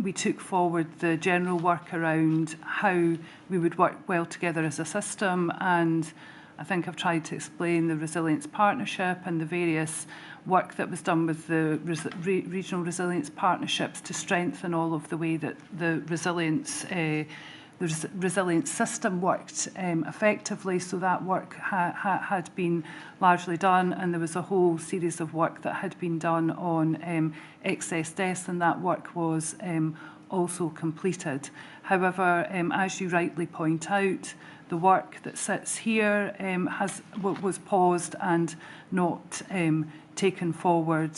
We took forward the general work around how we would work well together as a system, and I think I've tried to explain the resilience partnership and the various work that was done with the regional resilience partnerships to strengthen all of the way that the resilience system worked effectively. So that work had been largely done, and there was a whole series of work that had been done on excess deaths, and that work was also completed. However, as you rightly point out, the work that sits here was paused and not taken forward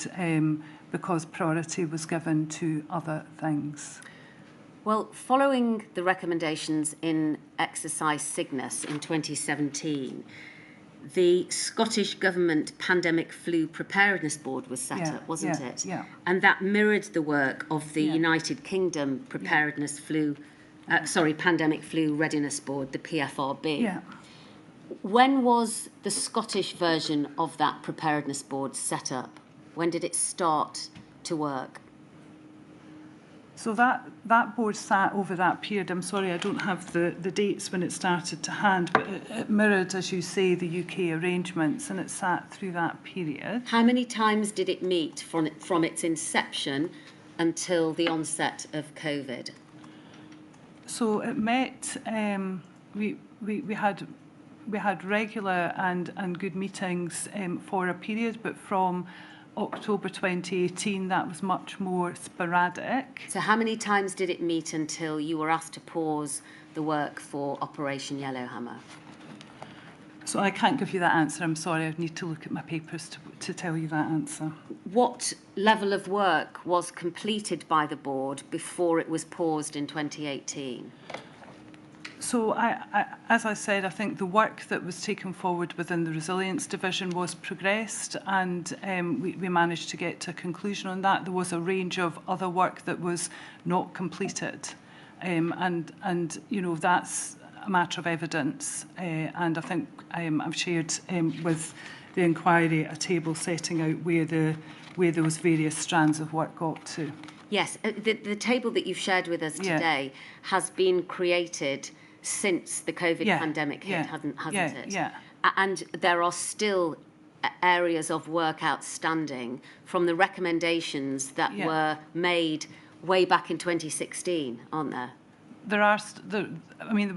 because priority was given to other things. Well, following the recommendations in Exercise Cygnus in 2017, the Scottish Government Pandemic Flu Preparedness Board was set up, wasn't it? Yeah. And that mirrored the work of the United Kingdom Preparedness Pandemic Flu Readiness Board, the PFRB. Yeah. When was the Scottish version of that Preparedness Board set up? When did it start to work? So that board sat over that period. I'm sorry, I don't have the dates when it started to hand, but it mirrored, as you say, the UK arrangements, and it sat through that period. How many times did it meet from its inception until the onset of COVID? So it met. We had regular and good meetings for a period, but from October 2018, that was much more sporadic. So how many times did it meet until you were asked to pause the work for Operation Yellowhammer? So I can't give you that answer, I'm sorry. I'd need to look at my papers to tell you that answer. What level of work was completed by the board before it was paused in 2018? So, as I said, I think the work that was taken forward within the Resilience Division was progressed, and we managed to get to a conclusion on that. There was a range of other work that was not completed, and you know, that's a matter of evidence. And I think I've shared with the inquiry a table setting out where those various strands of work got to. Yes, the table that you've shared with us today has been created since the COVID pandemic hit, hasn't it? Yeah. And there are still areas of work outstanding from the recommendations that were made way back in 2016, aren't there? There are. There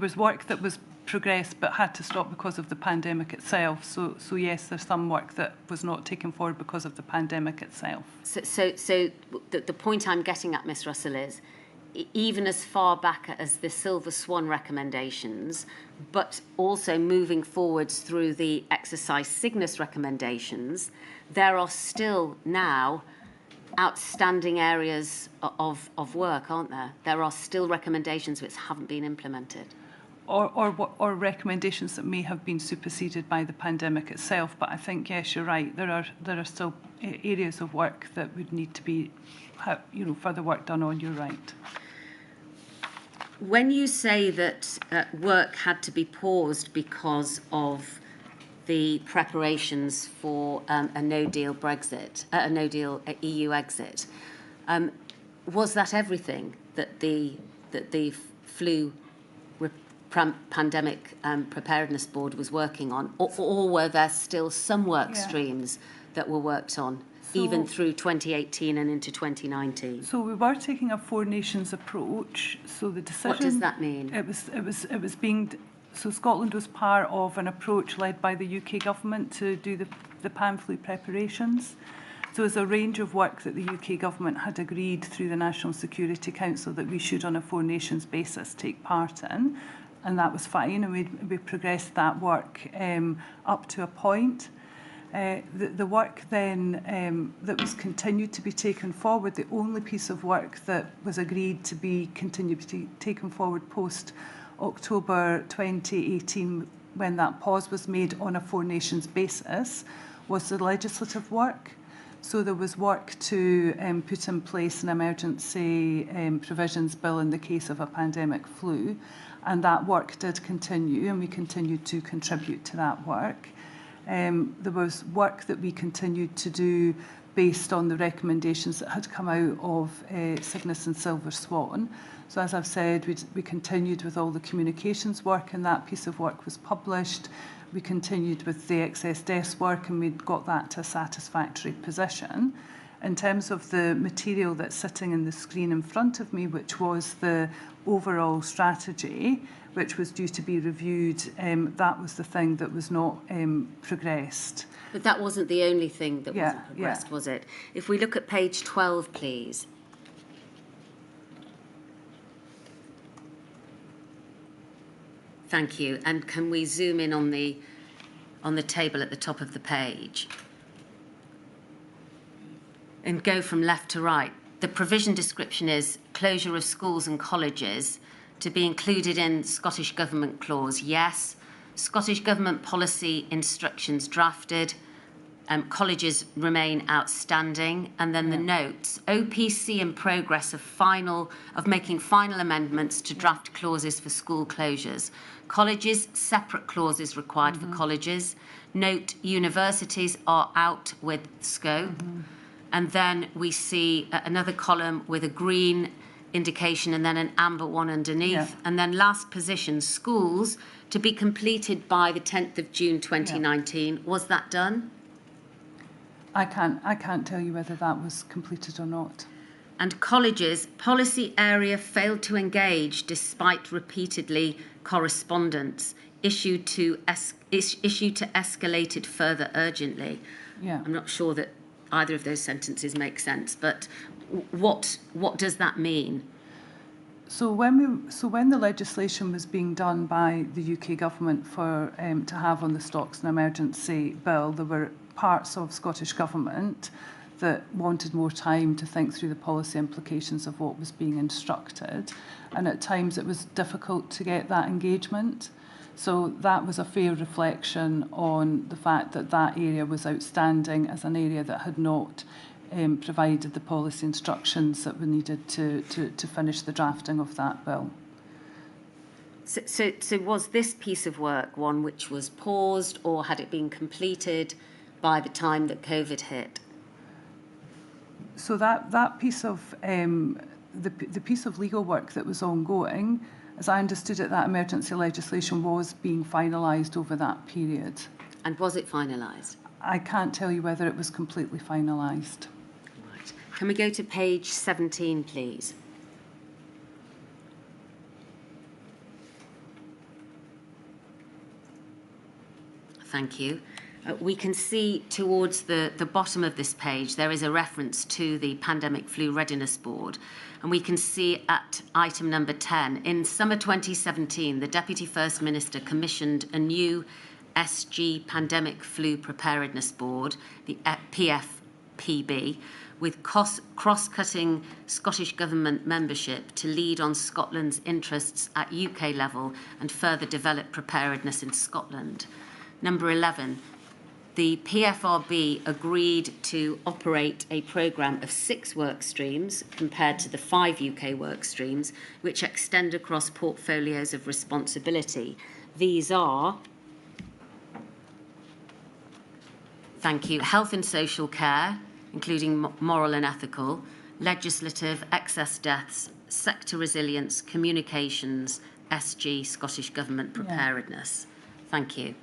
was work that was progressed but had to stop because of the pandemic itself. So yes, there's some work that was not taken forward because of the pandemic itself. So the point I'm getting at, Ms. Russell, is even as far back as the Silver Swan recommendations, but also moving forwards through the exercise Cygnus recommendations, there are still now outstanding areas of work, aren't there? There are still recommendations which haven't been implemented. Or recommendations that may have been superseded by the pandemic itself. But I think, yes, you're right. There are still areas of work that would need to be, further work done on. You're right. When you say that work had to be paused because of the preparations for a no-deal Brexit, a no-deal EU exit, was that everything that the flu pandemic preparedness board was working on, or were there still some work streams that were worked on, even through 2018 and into 2019? So we were taking a four nations approach. So the decision. What does that mean? It was being. So Scotland was part of an approach led by the UK government to do the pan-flu preparations. So there's a range of work that the UK government had agreed through the National Security Council that we should, on a four nations basis, take part in. And that was fine, and we progressed that work up to a point. The work then that was continued to be taken forward, the only piece of work that was agreed to be continued to be taken forward post-October 2018, when that pause was made on a four nations basis, was the legislative work. So there was work to put in place an emergency provisions bill in the case of a pandemic flu, and that work did continue, and we continued to contribute to that work. There was work that we continued to do based on the recommendations that had come out of Cygnus and Silver Swan. So as I've said, we continued with all the communications work, and that piece of work was published. We continued with the excess deaths work, and we'd got that to a satisfactory position. In terms of the material that's sitting in the screen in front of me, which was the overall strategy, which was due to be reviewed, that was the thing that was not progressed. But that wasn't the only thing that wasn't progressed, was it? If we look at page 12, please. Thank you. And can we zoom in on the table at the top of the page and go from left to right? The provision description is closure of schools and colleges to be included in Scottish Government clause. Yes. Scottish Government policy instructions drafted. Colleges remain outstanding. And then the notes, OPC in progress of making final amendments to draft clauses for school closures. Colleges, separate clauses required for colleges. Note, universities are out with scope. And then we see another column with a green indication and then an amber one underneath. And then last position, schools to be completed by the 10th of June 2019. Was that done? I can't tell you whether that was completed or not. And colleges, policy area failed to engage despite repeatedly correspondence issued to escalate it further urgently. I'm not sure that either of those sentences make sense, but what does that mean? So when the legislation was being done by the UK government for to have on the stocks an emergency bill, there were parts of Scottish Government that wanted more time to think through the policy implications of what was being instructed. And at times it was difficult to get that engagement. So that was a fair reflection on the fact that that area was outstanding as an area that had not provided the policy instructions that were needed to finish the drafting of that bill. So was this piece of work one which was paused, or had it been completed by the time that COVID hit? So that piece of the piece of legal work that was ongoing, as I understood it, that emergency legislation was being finalised over that period. And was it finalised? I can't tell you whether it was completely finalised. Right. Can we go to page 17, please? Thank you. We can see towards the bottom of this page there is a reference to the Pandemic Flu Readiness Board, and we can see at item number 10, in summer 2017 the Deputy First Minister commissioned a new SG Pandemic Flu Preparedness Board, the PFPB, with cross-cutting Scottish Government membership to lead on Scotland's interests at UK level and further develop preparedness in Scotland. Number 11, the PFRB agreed to operate a programme of 6 work streams compared to the 5 UK work streams, which extend across portfolios of responsibility. These are, thank you, health and social care, including moral and ethical, legislative, excess deaths, sector resilience, communications, SG, Scottish Government preparedness. Thank you.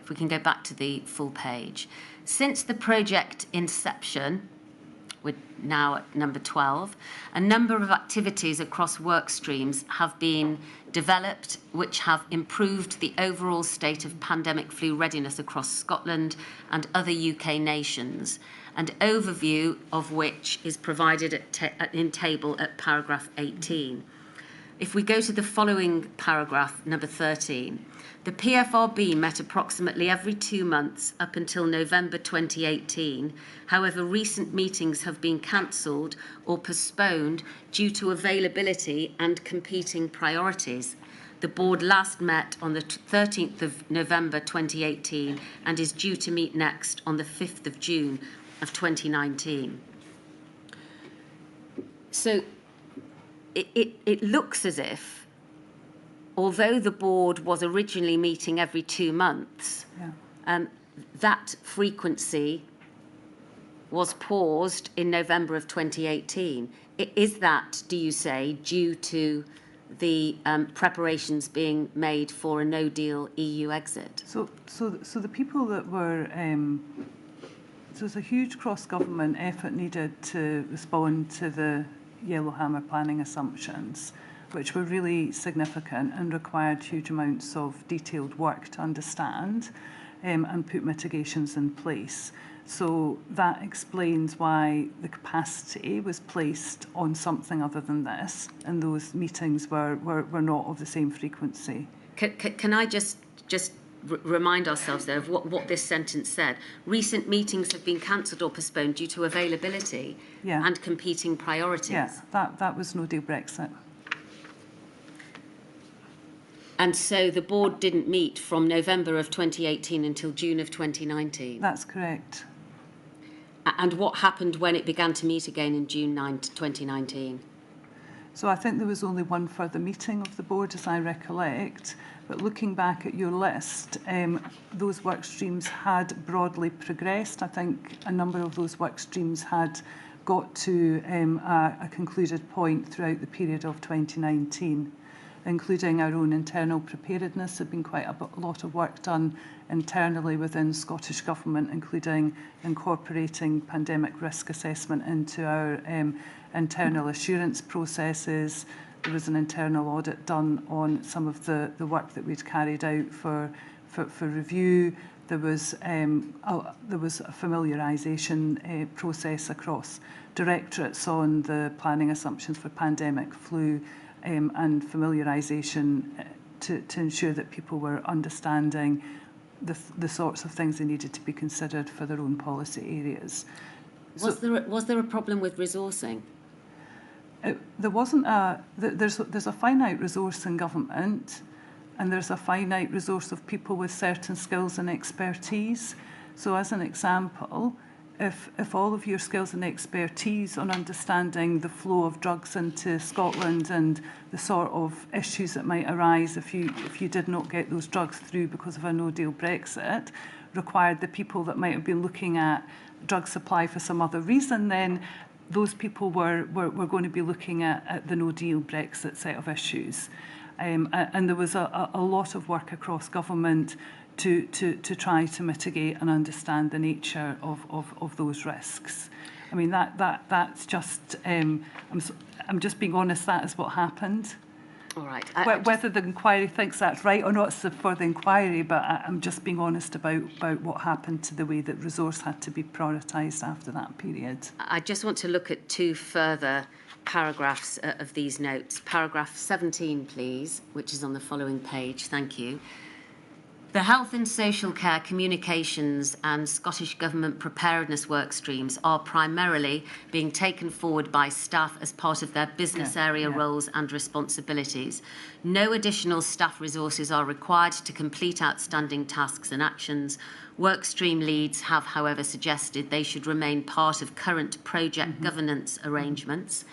If we can go back to the full page. Since the project inception, we're now at number 12, a number of activities across work streams have been developed which have improved the overall state of pandemic flu readiness across Scotland and other UK nations, an overview of which is provided in table at paragraph 18. If we go to the following paragraph, number 13, the PFRB met approximately every 2 months up until November 2018. However, recent meetings have been cancelled or postponed due to availability and competing priorities. The board last met on the 13th of November 2018 and is due to meet next on the 5th of June of 2019. So it looks as if, although the board was originally meeting every 2 months, that frequency was paused in November of 2018. Is that, do you say, due to the preparations being made for a no-deal EU exit? So the people that were, so there's a huge cross-government effort needed to respond to the Yellowhammer planning assumptions, which were really significant and required huge amounts of detailed work to understand and put mitigations in place. So that explains why the capacity was placed on something other than this, and those meetings were not of the same frequency. Can I just remind ourselves there of what this sentence said? Recent meetings have been cancelled or postponed due to availability and competing priorities. Yeah, that was no deal Brexit. And so the board didn't meet from November of 2018 until June of 2019? That's correct. And what happened when it began to meet again in June 2019? So I think there was only one further meeting of the board, as I recollect. But looking back at your list, those work streams had broadly progressed. I think a number of those work streams had got to a concluded point throughout the period of 2019, including our own internal preparedness. There had been quite a lot of work done internally within Scottish Government, including incorporating pandemic risk assessment into our internal assurance processes. There was an internal audit done on some of the work that we'd carried out for review. There was a familiarisation process across directorates on the planning assumptions for pandemic flu and familiarisation to ensure that people were understanding the sorts of things they needed to be considered for their own policy areas. Was there a problem with resourcing? There wasn't there's a finite resource in government, and there's a finite resource of people with certain skills and expertise. So as an example, if all of your skills and expertise on understanding the flow of drugs into Scotland and the sort of issues that might arise if you did not get those drugs through because of a no-deal Brexit, required the people that might have been looking at drug supply for some other reason, then those people were going to be looking at the no-deal Brexit set of issues. And there was a lot of work across government to try to mitigate and understand the nature of those risks. I mean, that's just, I'm just being honest, that is what happened. All right. Whether the inquiry thinks that's right or not is for the inquiry, but I'm just being honest about what happened to the way that resource had to be prioritised after that period. I just want to look at two further paragraphs of these notes. Paragraph 17, please, which is on the following page. Thank you. The Health and Social Care, Communications and Scottish Government Preparedness work streams are primarily being taken forward by staff as part of their business area roles and responsibilities. No additional staff resources are required to complete outstanding tasks and actions. Work stream leads have, however, suggested they should remain part of current project governance arrangements,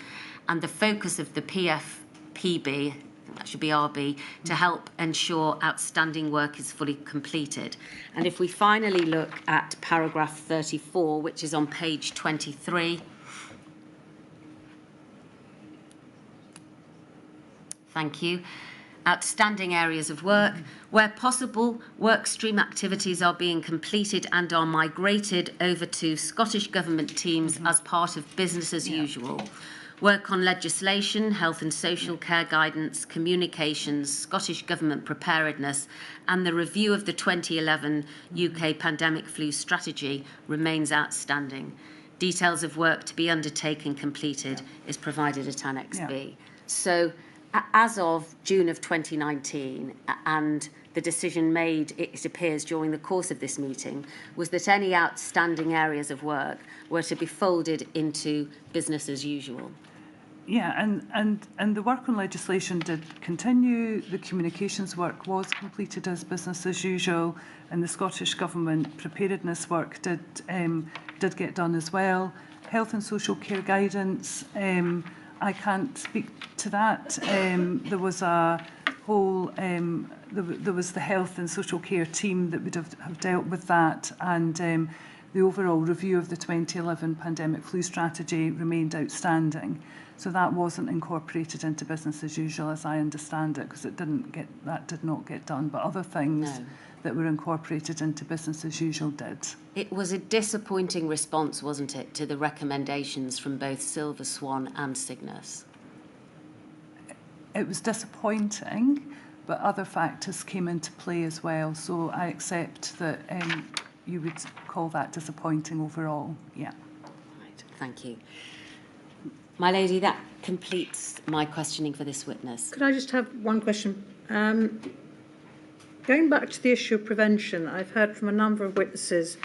and the focus of the PFPB, that should be RB, to help ensure outstanding work is fully completed. And if we finally look at paragraph 34, which is on page 23, thank you. Outstanding areas of work. Where possible, work stream activities are being completed and are migrated over to Scottish Government teams as part of business as usual. Work on legislation, health and social care guidance, communications, Scottish Government preparedness, and the review of the 2011 UK pandemic flu strategy remains outstanding. Details of work to be undertaken completed is provided at Annex B. So, as of June of 2019, and the decision made, it appears, during the course of this meeting, was that any outstanding areas of work were to be folded into business as usual. Yeah, and the work on legislation did continue. The communications work was completed as business as usual, and the Scottish Government preparedness work did get done as well. Health and social care guidance, I can't speak to that. There was a whole, there was the health and social care team that would have dealt with that, and the overall review of the 2011 pandemic flu strategy remained outstanding. So that wasn't incorporated into business as usual, as I understand it, because that did not get done. But other things that were incorporated into business as usual did. It was a disappointing response, wasn't it, to the recommendations from both Silver Swan and Cygnus? It was disappointing, but other factors came into play as well. So I accept that you would call that disappointing overall. Yeah. Right. Thank you. My lady, that completes my questioning for this witness. Could I just have one question? Going back to the issue of prevention, I've heard from a number of witnesses,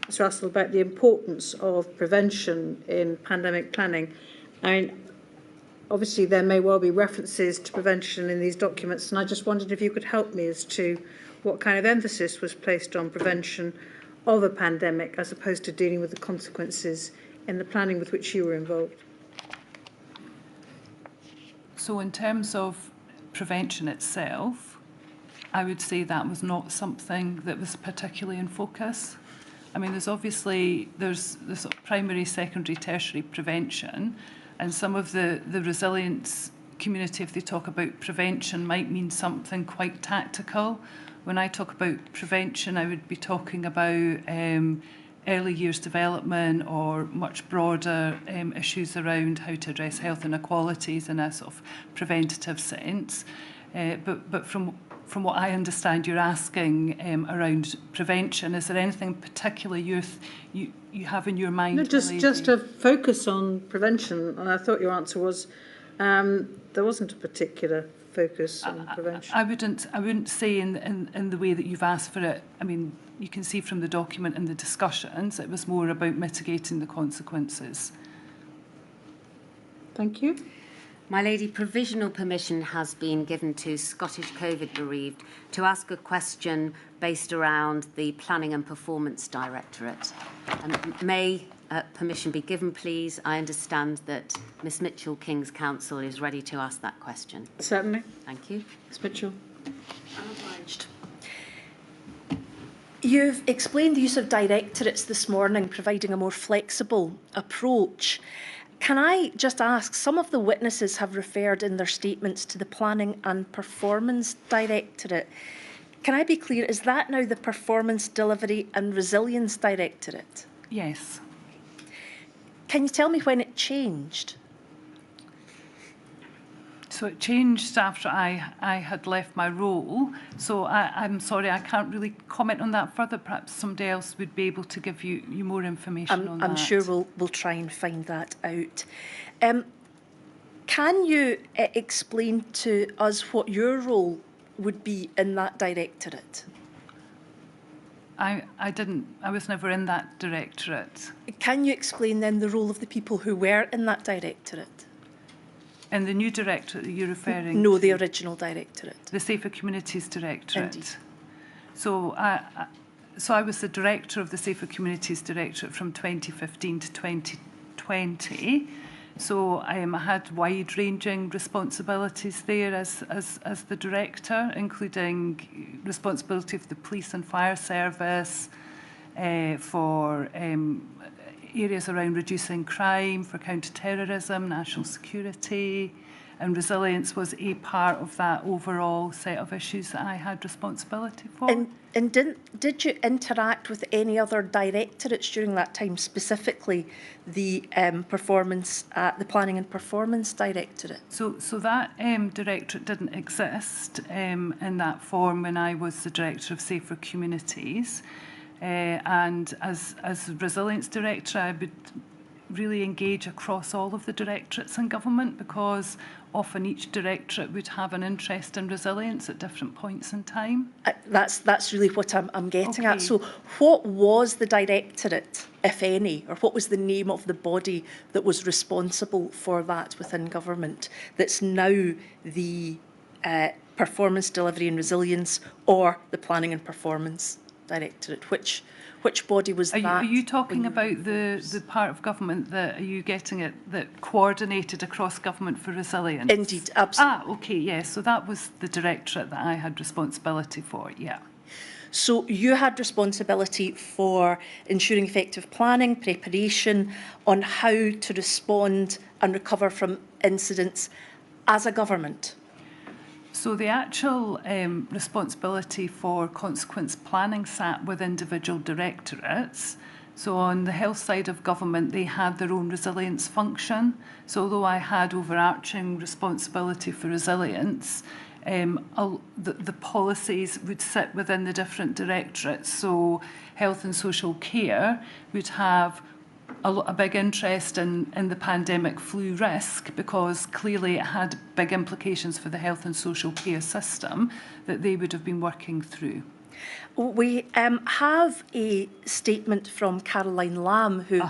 Ms. Russell, about the importance of prevention in pandemic planning. I mean, obviously there may well be references to prevention in these documents, and I just wondered if you could help me as to what kind of emphasis was placed on prevention of a pandemic as opposed to dealing with the consequences in the planning with which you were involved. So in terms of prevention itself, I would say that was not something that was particularly in focus. I mean, there's the sort of primary, secondary, tertiary prevention, and some of the resilience community, if they talk about prevention, might mean something quite tactical. When I talk about prevention, I would be talking about early years development or much broader issues around how to address health inequalities in a sort of preventative sense. But from what I understand, you're asking around prevention. Is there anything particular you have in your mind? No, just a focus on prevention. And I thought your answer was there wasn't a particular focus on prevention? I wouldn't say in the way that you've asked for it. I mean, you can see from the document and the discussions, it was more about mitigating the consequences. Thank you. My Lady, provisional permission has been given to Scottish COVID bereaved to ask a question based around the Planning and Performance Directorate. May permission be given, please? I understand that Miss Mitchell, King's Counsel, is ready to ask that question. Certainly. Thank you. Ms Mitchell. I'm obliged. You've explained the use of directorates this morning, providing a more flexible approach. Can I just ask, some of the witnesses have referred in their statements to the Planning and Performance Directorate. Can I be clear, is that now the Performance Delivery and Resilience Directorate? Yes. Can you tell me when it changed? So it changed after I had left my role. So I'm sorry, I can't really comment on that further. Perhaps somebody else would be able to give you more information on that. I'm sure we'll try and find that out. Can you explain to us what your role would be in that directorate? I was never in that directorate. Can you explain then the role of the people who were in that directorate? In the new directorate that you're referring to? No, the original directorate. The Safer Communities Directorate. Indeed. So I was the director of the Safer Communities Directorate from 2015 to 2020. So I had wide-ranging responsibilities there as the director, including responsibility of the police and fire service, for areas around reducing crime, for counter-terrorism, national security, and resilience was a part of that overall set of issues that I had responsibility for. And did you interact with any other directorates during that time, specifically the the Planning and Performance Directorate? So that directorate didn't exist in that form when I was the Director of Safer Communities. And as Resilience Director, I would really engage across all of the directorates in government, because often each directorate would have an interest in resilience at different points in time. That's really what I'm getting Okay. at. So what was the directorate, if any, or what was the name of the body that was responsible for that within government that's now the Performance Delivery and Resilience or the Planning and Performance Directorate? Which body was that? Are you talking about the part of government that, are you getting it, that coordinated across government for resilience? Indeed, absolutely. Okay, yes. So that was the directorate that I had responsibility for, yeah. So you had responsibility for ensuring effective planning, preparation on how to respond and recover from incidents as a government. So the actual responsibility for consequence planning sat with individual directorates. So on the health side of government, they had their own resilience function. So although I had overarching responsibility for resilience, the policies would sit within the different directorates. So health and social care would have a big interest in the pandemic flu risk, because clearly it had big implications for the health and social care system that they would have been working through. We have a statement from Caroline Lamb, who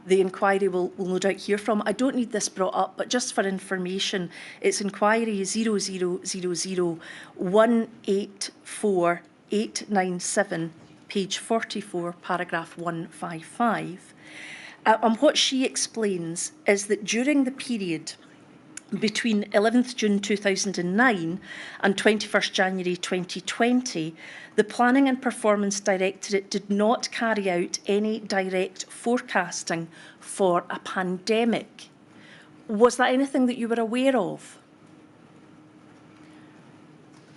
the inquiry will no doubt hear from. I don't need this brought up, but just for information, it's inquiry 000184897, page 44, paragraph 155. And what she explains is that during the period between 11th June 2009 and 21st January 2020, the Planning and Performance Directorate did not carry out any direct forecasting for a pandemic. Was that anything that you were aware of?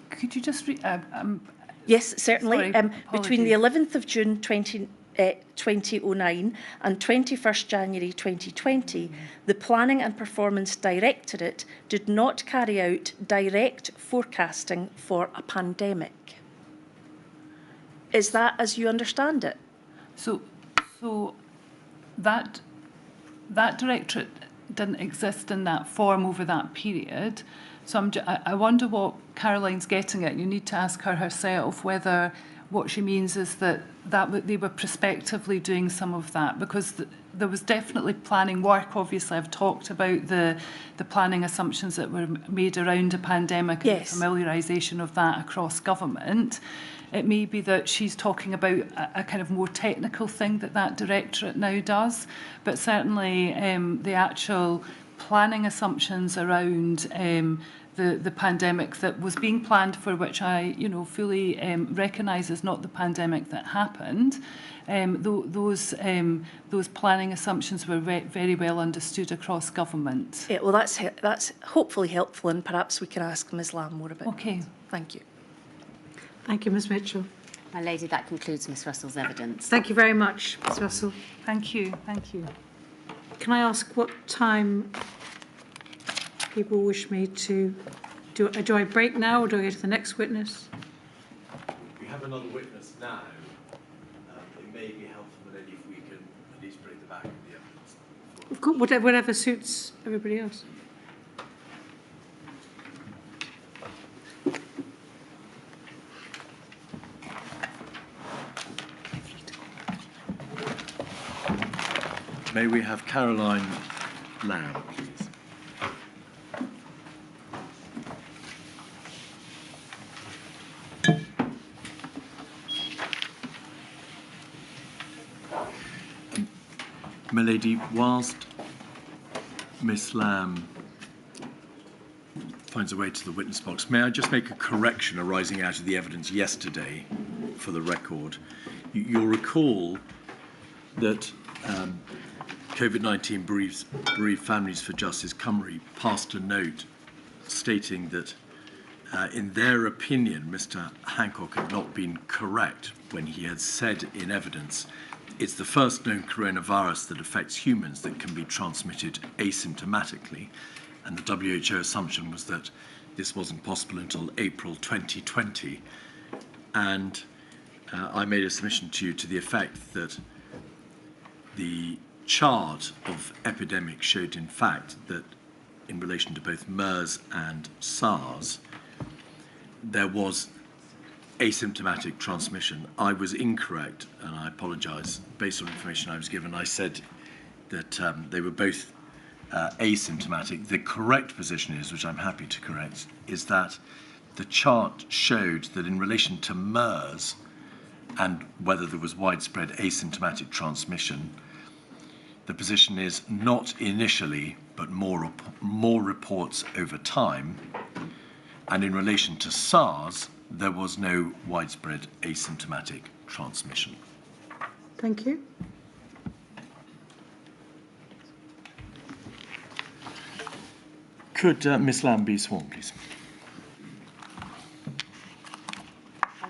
Could you just read? Yes, certainly. Sorry, between the 11th of June 2009 and 21st January 2020, the Planning and Performance Directorate did not carry out direct forecasting for a pandemic. Is that as you understand it? So that directorate didn't exist in that form over that period. So I wonder what Caroline's getting at. You need to ask her herself whether what she means is that they were prospectively doing some of that, because there was definitely planning work. Obviously, I've talked about the planning assumptions that were made around a pandemic, yes, and the familiarisation of that across government. It may be that she's talking about a kind of more technical thing that Directorate now does, but certainly the actual planning assumptions around the pandemic that was being planned for, which I fully recognise is not the pandemic that happened. Those planning assumptions were very well understood across government. Yeah, well, that's hopefully helpful, and perhaps we can ask Ms Lamb more about Okay. that. Thank you. Thank you, Ms Mitchell. My lady, that concludes Ms Russell's evidence. Thank you very much, Ms Russell. Thank you. Thank you. Can I ask what time people wish me to do? Do I break now, or do I go to the next witness? We have another witness now. It may be helpful, then, if we can at least bring the back of the evidence. Of course, whatever suits everybody else. May we have Caroline Lamb, please? My lady, whilst Miss Lamb finds a way to the witness box, may I just make a correction arising out of the evidence yesterday for the record? You'll recall that Covid-19 Bereaved Families for Justice Cymru passed a note stating that in their opinion, Mr Hancock had not been correct when he had said in evidence, it's the first known coronavirus that affects humans that can be transmitted asymptomatically. And the WHO assumption was that this wasn't possible until April 2020. And I made a submission to you to the effect that the chart of epidemic showed, in fact, that in relation to both MERS and SARS, there was asymptomatic transmission. I was incorrect, and I apologise. Based on information I was given, I said that they were both asymptomatic. The correct position is, which I'm happy to correct, is that the chart showed that in relation to MERS and whether there was widespread asymptomatic transmission, the position is not initially, but more reports over time. And in relation to SARS, there was no widespread asymptomatic transmission. Thank you. Could Miss Lamb be sworn, please? I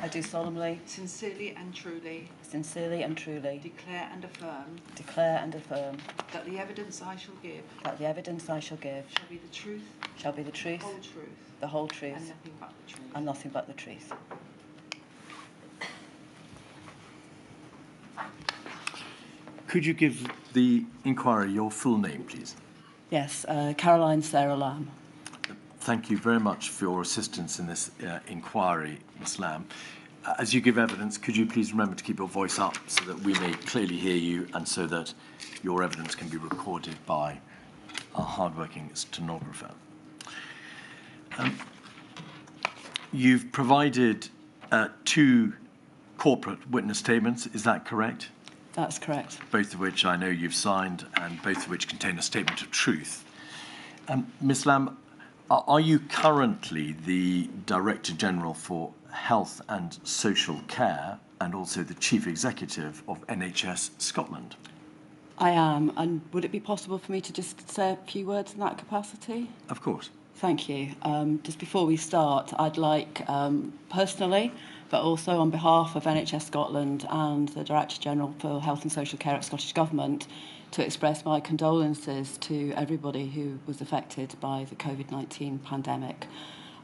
do solemnly, sincerely and truly, declare and affirm that the evidence I shall give that the evidence I shall give shall be the truth, the whole truth, and nothing but the truth. and nothing but the truth. Could you give the inquiry your full name, please? Yes, Caroline Sarah Lamb. Thank you very much for your assistance in this inquiry, Ms Lamb. As you give evidence, could you please remember to keep your voice up so that we may clearly hear you and so that your evidence can be recorded by our hard-working stenographer. You've provided 2 corporate witness statements, is that correct? That's correct. Both of which I know you've signed and both of which contain a statement of truth. Ms Lamb, are you currently the Director General for Health and Social Care and also the Chief Executive of NHS Scotland? I am, and would it be possible for me to just say a few words in that capacity? Of course. Thank you. Just before we start, I'd like personally, but also on behalf of NHS Scotland and the Director General for Health and Social Care at Scottish Government, to express my condolences to everybody who was affected by the Covid-19 pandemic.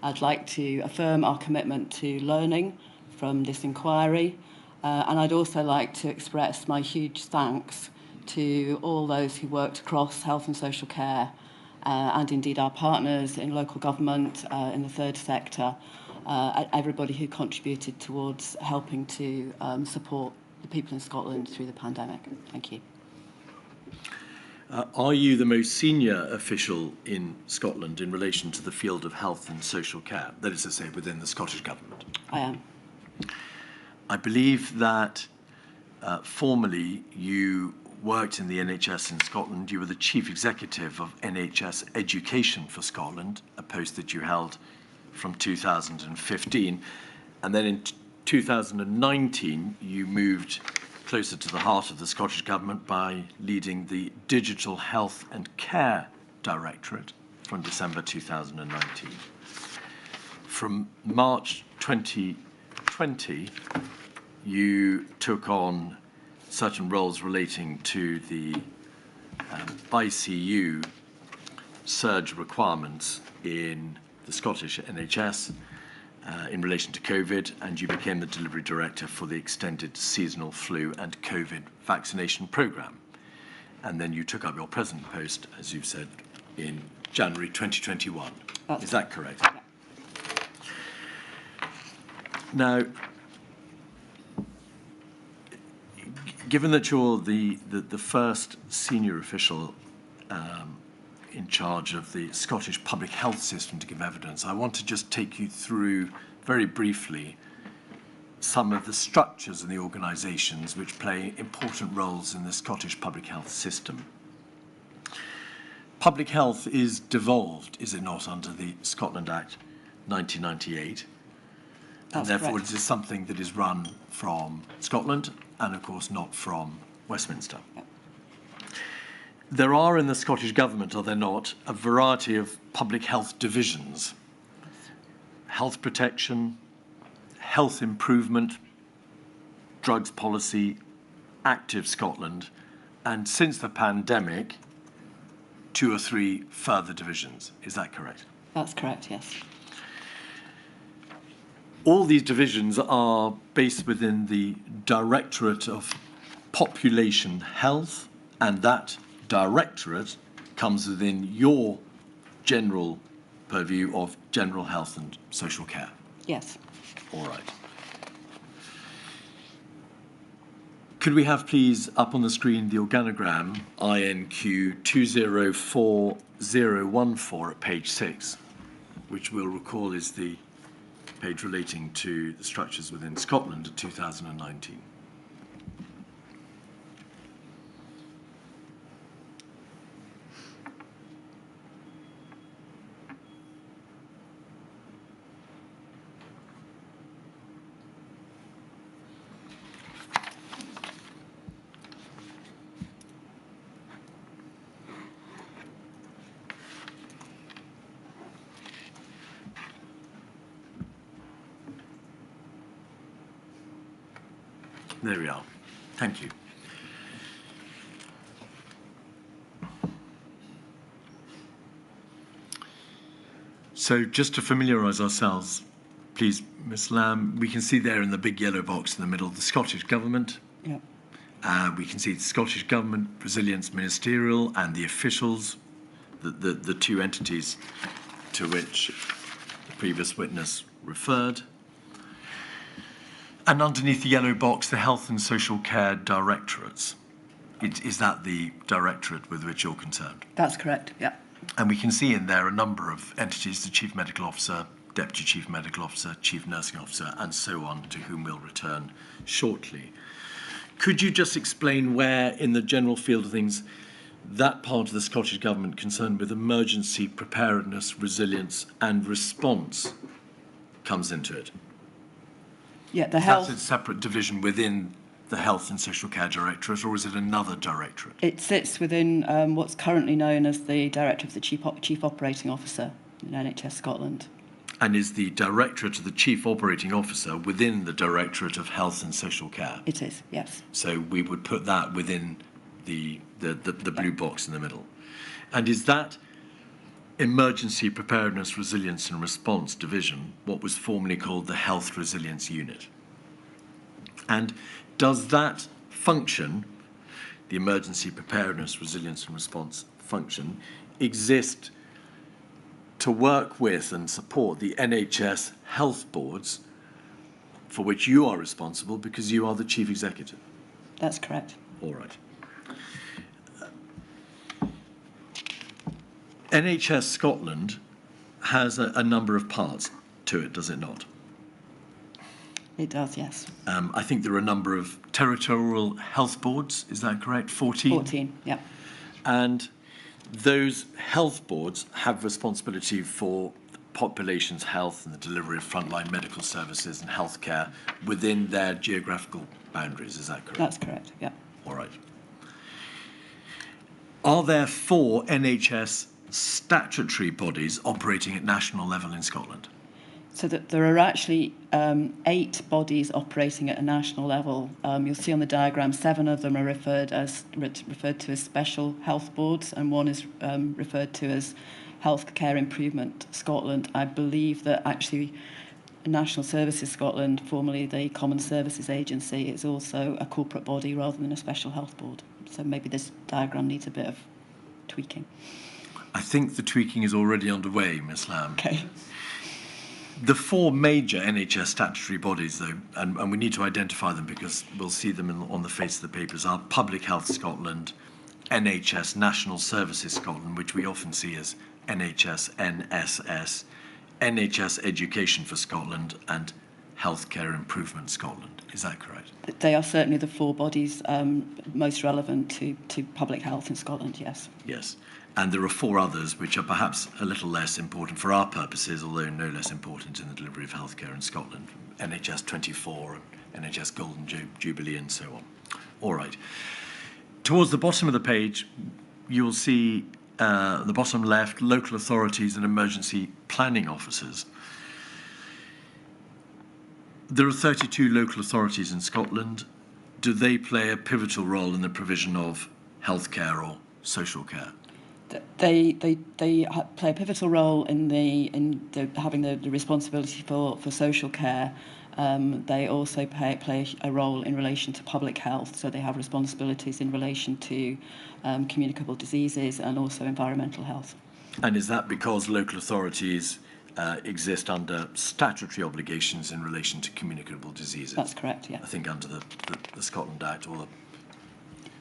I'd like to affirm our commitment to learning from this inquiry, and I'd also like to express my huge thanks to all those who worked across health and social care, and indeed our partners in local government, in the third sector, everybody who contributed towards helping to support the people in Scotland through the pandemic. Thank you. Are you the most senior official in Scotland in relation to the field of health and social care? That is to say, within the Scottish Government. I am. I believe that formerly you worked in the NHS in Scotland. You were the Chief Executive of NHS Education for Scotland, a post that you held from 2015. And then in 2019, you moved closer to the heart of the Scottish Government by leading the Digital Health and Care Directorate from December 2019. From March 2020, you took on certain roles relating to the ICU surge requirements in the Scottish NHS in relation to COVID, and you became the delivery director for the extended seasonal flu and COVID vaccination programme. And then you took up your present post, as you've said, in January 2021. Is that correct? Yeah. Now, given that you're the first senior official in charge of the Scottish public health system to give evidence, I want to just take you through very briefly some of the structures and the organisations which play important roles in the Scottish public health system. Public health is devolved, is it not, under the Scotland Act 1998? And therefore it is something that is run from Scotland and, of course, not from Westminster. Yep. There are in the Scottish Government, are there not, a variety of public health divisions. Health protection, health improvement, drugs policy, active Scotland, and since the pandemic, 2 or 3 further divisions. Is that correct? That's correct, yes. All these divisions are based within the Directorate of Population Health, and that Directorate comes within your general purview of general health and social care. Yes. All right. Could we have, please, up on the screen the organogram INQ 204014 at page 6, which we'll recall is the page relating to the structures within Scotland 2019. There we are. Thank you. So just to familiarise ourselves, please, Ms Lamb, we can see there in the big yellow box in the middle the Scottish Government. Yep. We can see the Scottish Government, Resilience Ministerial, and the officials, the 2 entities to which the previous witness referred. And underneath the yellow box, the Health and Social Care Directorates. Is that the directorate with which you're concerned? That's correct, yeah. And we can see in there a number of entities, the Chief Medical Officer, Deputy Chief Medical Officer, Chief Nursing Officer, and so on, to whom we'll return shortly. Could you just explain where, in the general field of things, that part of the Scottish Government concerned with emergency preparedness, resilience, and response comes into it? Yeah, the health. That's a separate division within the Health and Social Care Directorate, or is it another directorate? It sits within what's currently known as the Director of the Chief Operating Officer in NHS Scotland. And is the Directorate of the Chief Operating Officer within the Directorate of Health and Social Care? It is, yes. So we would put that within the blue box in the middle. And is that Emergency Preparedness, Resilience and Response Division what was formerly called the Health Resilience Unit? And does that function the Emergency Preparedness, Resilience and Response function, exist to work with and support the NHS health boards, for which you are responsible because you are the chief executive. That's correct. All right. NHS Scotland has a number of parts to it, does it not? It does, yes. I think there are a number of territorial health boards, is that correct? 14? 14, yeah. And those health boards have responsibility for the population's health and the delivery of frontline medical services and healthcare within their geographical boundaries, is that correct? That's correct, yeah. All right. Are there 4 NHS statutory bodies operating at national level in Scotland? So that there are actually 8 bodies operating at a national level. You'll see on the diagram 7 of them are referred to as special health boards, and 1 is referred to as Healthcare Improvement Scotland. I believe that actually National Services Scotland, formerly the Common Services Agency, is also a corporate body rather than a special health board. So maybe this diagram needs a bit of tweaking. I think the tweaking is already underway, Ms. Lamb. Okay. The 4 major NHS statutory bodies, though, and we need to identify them because we'll see them on the face of the papers, are Public Health Scotland, NHS National Services Scotland, which we often see as NHS NSS, NHS Education for Scotland, and Healthcare Improvement Scotland. Is that correct? They are certainly the 4 bodies most relevant to public health in Scotland, yes. Yes. And there are 4 others which are perhaps a little less important for our purposes, although no less important in the delivery of healthcare in Scotland. NHS 24 and NHS Golden Jubilee and so on. All right. Towards the bottom of the page, you'll see the bottom left, local authorities and emergency planning officers. There are 32 local authorities in Scotland. Do they play a pivotal role in the provision of healthcare or social care? They play a pivotal role in having the responsibility for social care. They also play a role in relation to public health, so they have responsibilities in relation to communicable diseases and also environmental health. And is that because local authorities exist under statutory obligations in relation to communicable diseases? That's correct, yeah. I think under the Scotland Act or the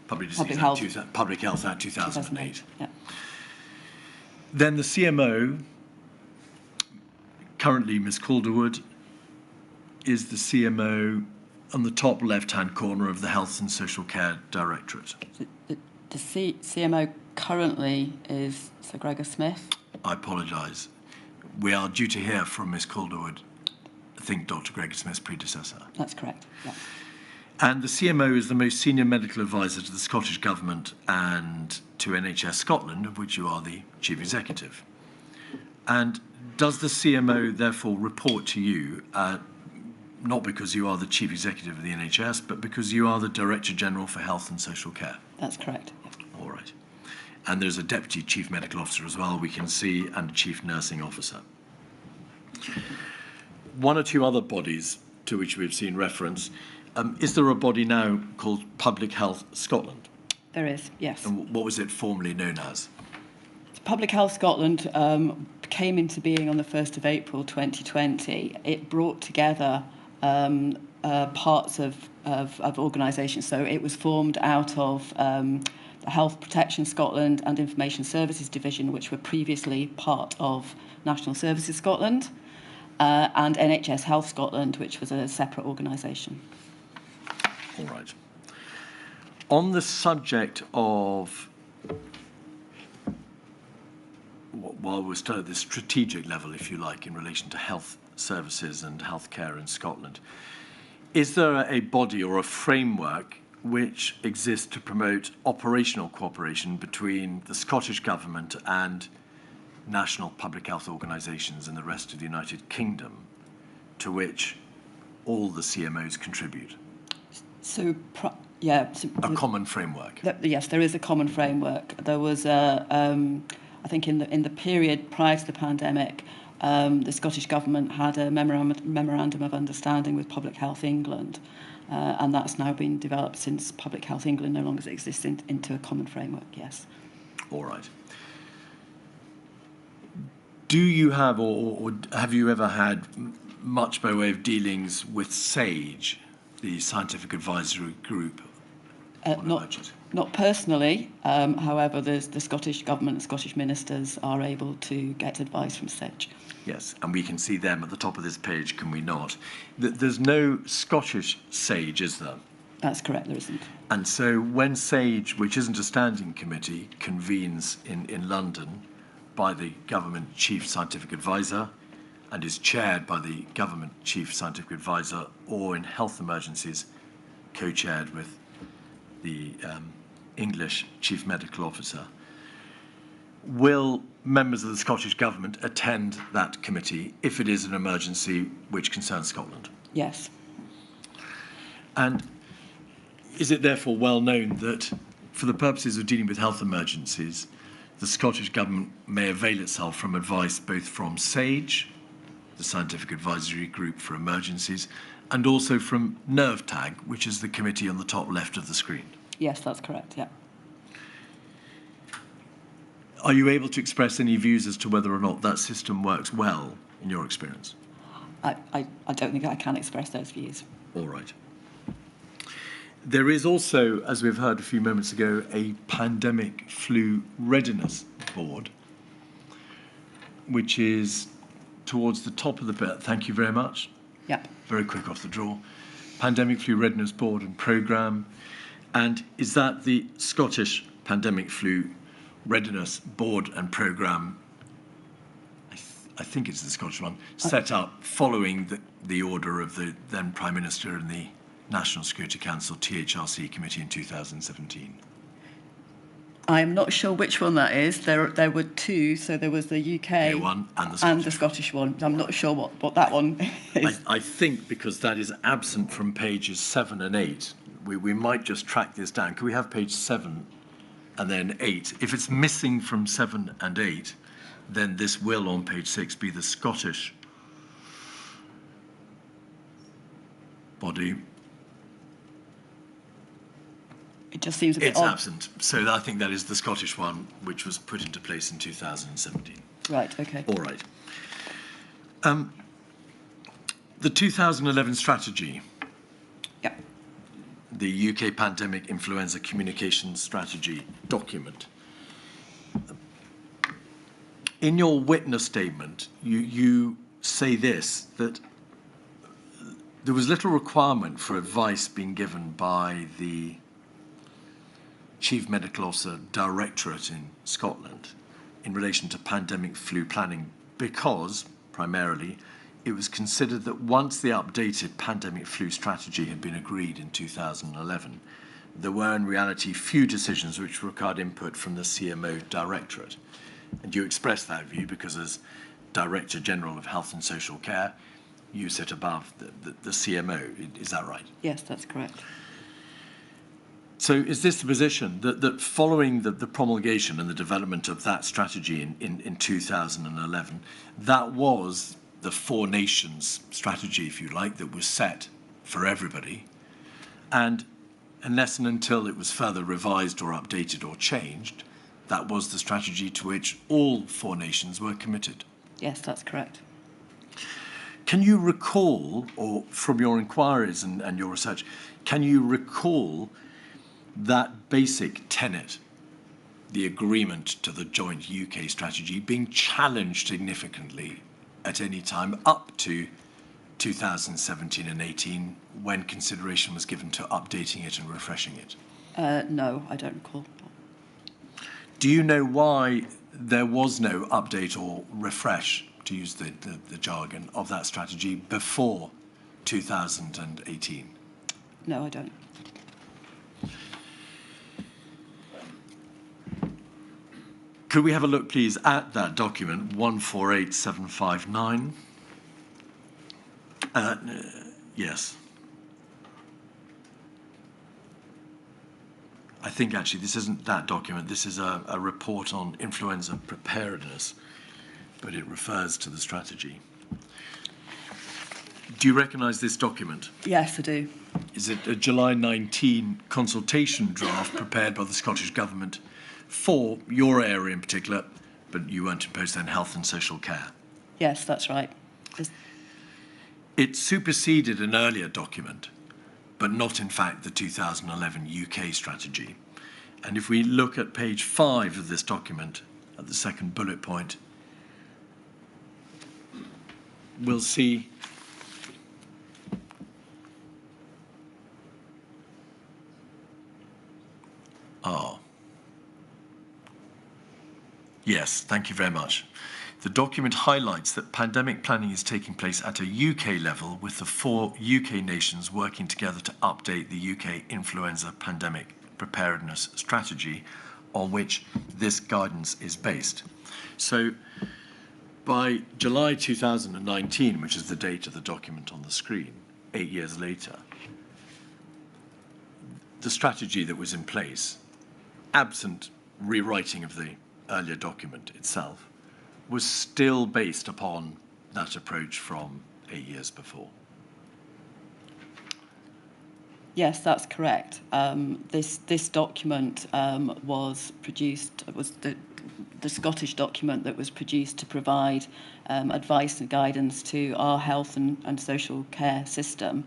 Public Health Act 2008. Yeah. Then the CMO, currently Ms Calderwood, is the CMO on the top left-hand corner of the Health and Social Care Directorate. The CMO currently is Sir Gregor Smith. I apologise. We are due to hear from Ms Calderwood, I think Dr Gregor Smith's predecessor. That's correct, yeah. And the CMO is the most senior medical advisor to the Scottish Government and to NHS Scotland, of which you are the chief executive. And does the CMO therefore report to you, not because you are the chief executive of the NHS, but because you are the Director General for Health and Social Care? That's correct, yeah. All right. And there's a Deputy Chief Medical Officer as well, we can see, and a Chief Nursing Officer. 1 or 2 other bodies to which we've seen reference. Is there a body now called Public Health Scotland? There is, yes. And what was it formerly known as? Public Health Scotland came into being on the 1st of April 2020. It brought together parts of organisations. So it was formed out of the Health Protection Scotland and Information Services Division, which were previously part of National Services Scotland, and NHS Health Scotland, which was a separate organisation. All right. On the subject of, while we're still at the strategic level, if you like, in relation to health services and healthcare in Scotland, is there a body or a framework which exists to promote operational cooperation between the Scottish Government and national public health organisations in the rest of the United Kingdom, to which all the CMOs contribute? So, a common framework. Yes, there is a common framework. There was I think in the period prior to the pandemic, the Scottish Government had a memorandum of understanding with Public Health England, and that's now been developed since Public Health England no longer exists into a common framework, yes. All right. Do you have, or have you ever had much by way of dealings with SAGE, the Scientific Advisory Group? Not personally, however, the Scottish Government and Scottish ministers are able to get advice from SAGE. Yes, and we can see them at the top of this page, can we not? There's no Scottish SAGE, is there? That's correct, there isn't. And so when SAGE, which isn't a standing committee, convenes in London by the Government Chief Scientific Advisor and is chaired by the Government Chief Scientific Advisor, or in health emergencies, co-chaired with the English Chief Medical Officer, will members of the Scottish Government attend that committee if it is an emergency which concerns Scotland? Yes. And is it therefore well known that for the purposes of dealing with health emergencies, the Scottish Government may avail itself from advice both from SAGE, the Scientific Advisory Group for Emergencies, and also from NERVTAG, which is the committee on the top left of the screen? Yes, that's correct, yeah. Are you able to express any views as to whether or not that system works well in your experience? I don't think I can express those views. All right. There is also, as we've heard a few moments ago, a pandemic flu readiness board, which is towards the top of the bit. Thank you very much. Yep. Very quick off the draw. Pandemic flu readiness board and programme. And is that the Scottish pandemic flu readiness board and programme? I think it's the Scottish one, set up following the order of the then Prime Minister and the National Security Council THRC committee in 2017. I'm not sure which one that is. There were two, so there was the UK one and the Scottish one. I'm not sure what that one is. I think because that is absent from pages 7 and 8, we might just track this down. Can we have page 7 and then 8? If it's missing from 7 and 8, then this will, on page 6, be the Scottish body. It just seems a bit It's odd. absent. So I think that is the Scottish one, which was put into place in 2017. Right, okay. All right. The 2011 strategy, Yeah. the UK Pandemic Influenza Communications Strategy document. In your witness statement, you say this, that there was little requirement for advice being given by the Chief Medical Officer Directorate in Scotland in relation to pandemic flu planning because, primarily, it was considered that once the updated pandemic flu strategy had been agreed in 2011, there were in reality few decisions which required input from the CMO Directorate. And you express that view because as Director General of Health and Social Care, you sit above the CMO. Is that right? Yes, that's correct. So is this the position that following the promulgation and the development of that strategy in 2011, that was the Four Nations strategy, if you like, that was set for everybody, and unless and until it was further revised or updated or changed, that was the strategy to which all Four Nations were committed? Yes, that's correct. Can you recall, or from your inquiries and your research, can you recall that basic tenet, the agreement to the joint UK strategy, being challenged significantly at any time up to 2017 and 18 when consideration was given to updating it and refreshing it? No, I don't recall. Do you know why there was no update or refresh, to use the jargon, of that strategy before 2018? No, I don't. Could we have a look, please, at that document, 148759? Yes. I think, actually, this isn't that document. This is a report on influenza preparedness, but it refers to the strategy. Do you recognise this document? Yes, I do. Is it a July 19 consultation draft prepared by the Scottish Government for your area in particular, but you weren't imposed then, health and social care? Yes, that's right. It superseded an earlier document, but not in fact the 2011 UK strategy. And if we look at page 5 of this document, at the second bullet point, we'll see yes, thank you very much. The document highlights that pandemic planning is taking place at a UK level, with the 4 UK nations working together to update the UK influenza pandemic preparedness strategy, on which this guidance is based. So by July 2019, which is the date of the document on the screen, 8 years later, the strategy that was in place, absent rewriting of the earlier document itself, was still based upon that approach from 8 years before. Yes, that's correct. This document was produced, was the Scottish document that was produced to provide advice and guidance to our health and social care system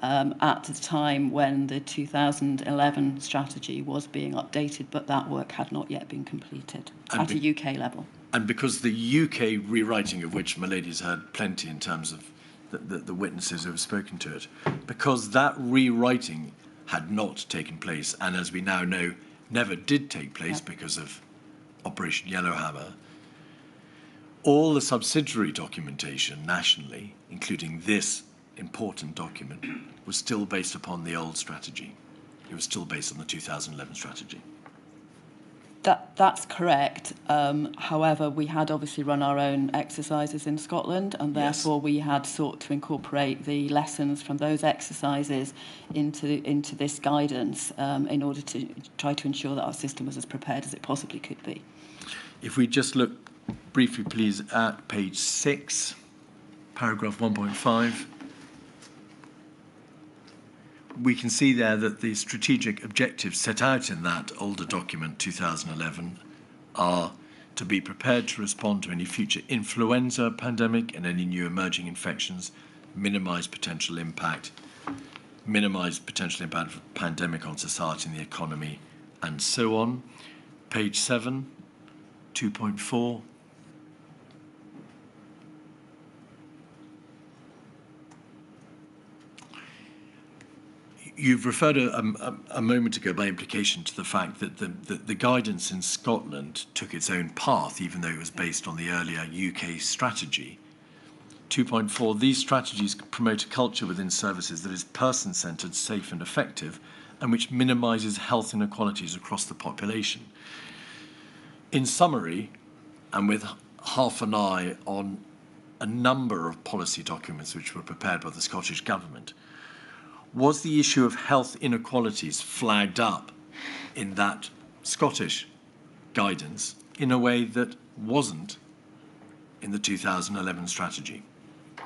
at the time when the 2011 strategy was being updated, but that work had not yet been completed at a UK level. And because the UK rewriting, of which Milady's heard plenty in terms of the witnesses who have spoken to it, because that rewriting had not taken place, and as we now know, never did take place because of Operation Yellowhammer, all the subsidiary documentation nationally, including this important document, was still based upon the old strategy. It was still based on the 2011 strategy. That's correct. However, we had obviously run our own exercises in Scotland, and therefore we had sought to incorporate the lessons from those exercises into this guidance in order to try to ensure that our system was as prepared as it possibly could be. If we just look briefly, please, at page 6, paragraph 1.5. We can see there that the strategic objectives set out in that older document, 2011, are to be prepared to respond to any future influenza pandemic and any new emerging infections, minimise potential impact of pandemic on society and the economy, and so on. Page 7, 2.4. You've referred a moment ago by implication to the fact that the guidance in Scotland took its own path, even though it was based on the earlier UK strategy. 2.4, these strategies promote a culture within services that is person-centred, safe and effective, and which minimises health inequalities across the population. In summary, and with half an eye on a number of policy documents which were prepared by the Scottish Government, was the issue of health inequalities flagged up in that Scottish guidance in a way that wasn't in the 2011 strategy?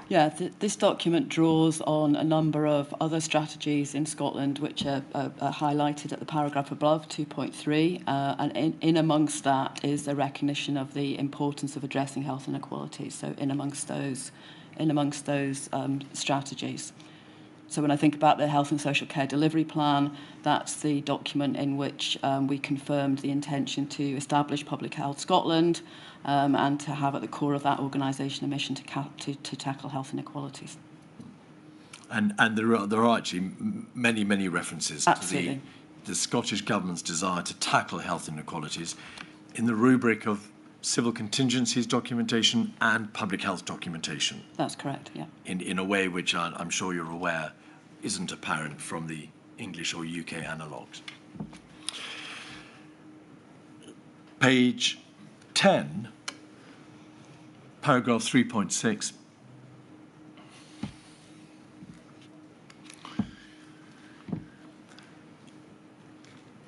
Yeah, this document draws on a number of other strategies in Scotland which are highlighted at the paragraph above, 2.3, and in amongst that is a recognition of the importance of addressing health inequalities, so in amongst those strategies. So when I think about the Health and Social Care Delivery Plan, that's the document in which we confirmed the intention to establish Public Health Scotland and to have at the core of that organisation a mission to tackle health inequalities. And there are actually many references Absolutely. to the Scottish Government's desire to tackle health inequalities in the rubric of civil contingencies documentation and public health documentation. That's correct, yeah. In a way which I'm sure you're aware isn't apparent from the English or UK analogues. Page 10, paragraph 3.6.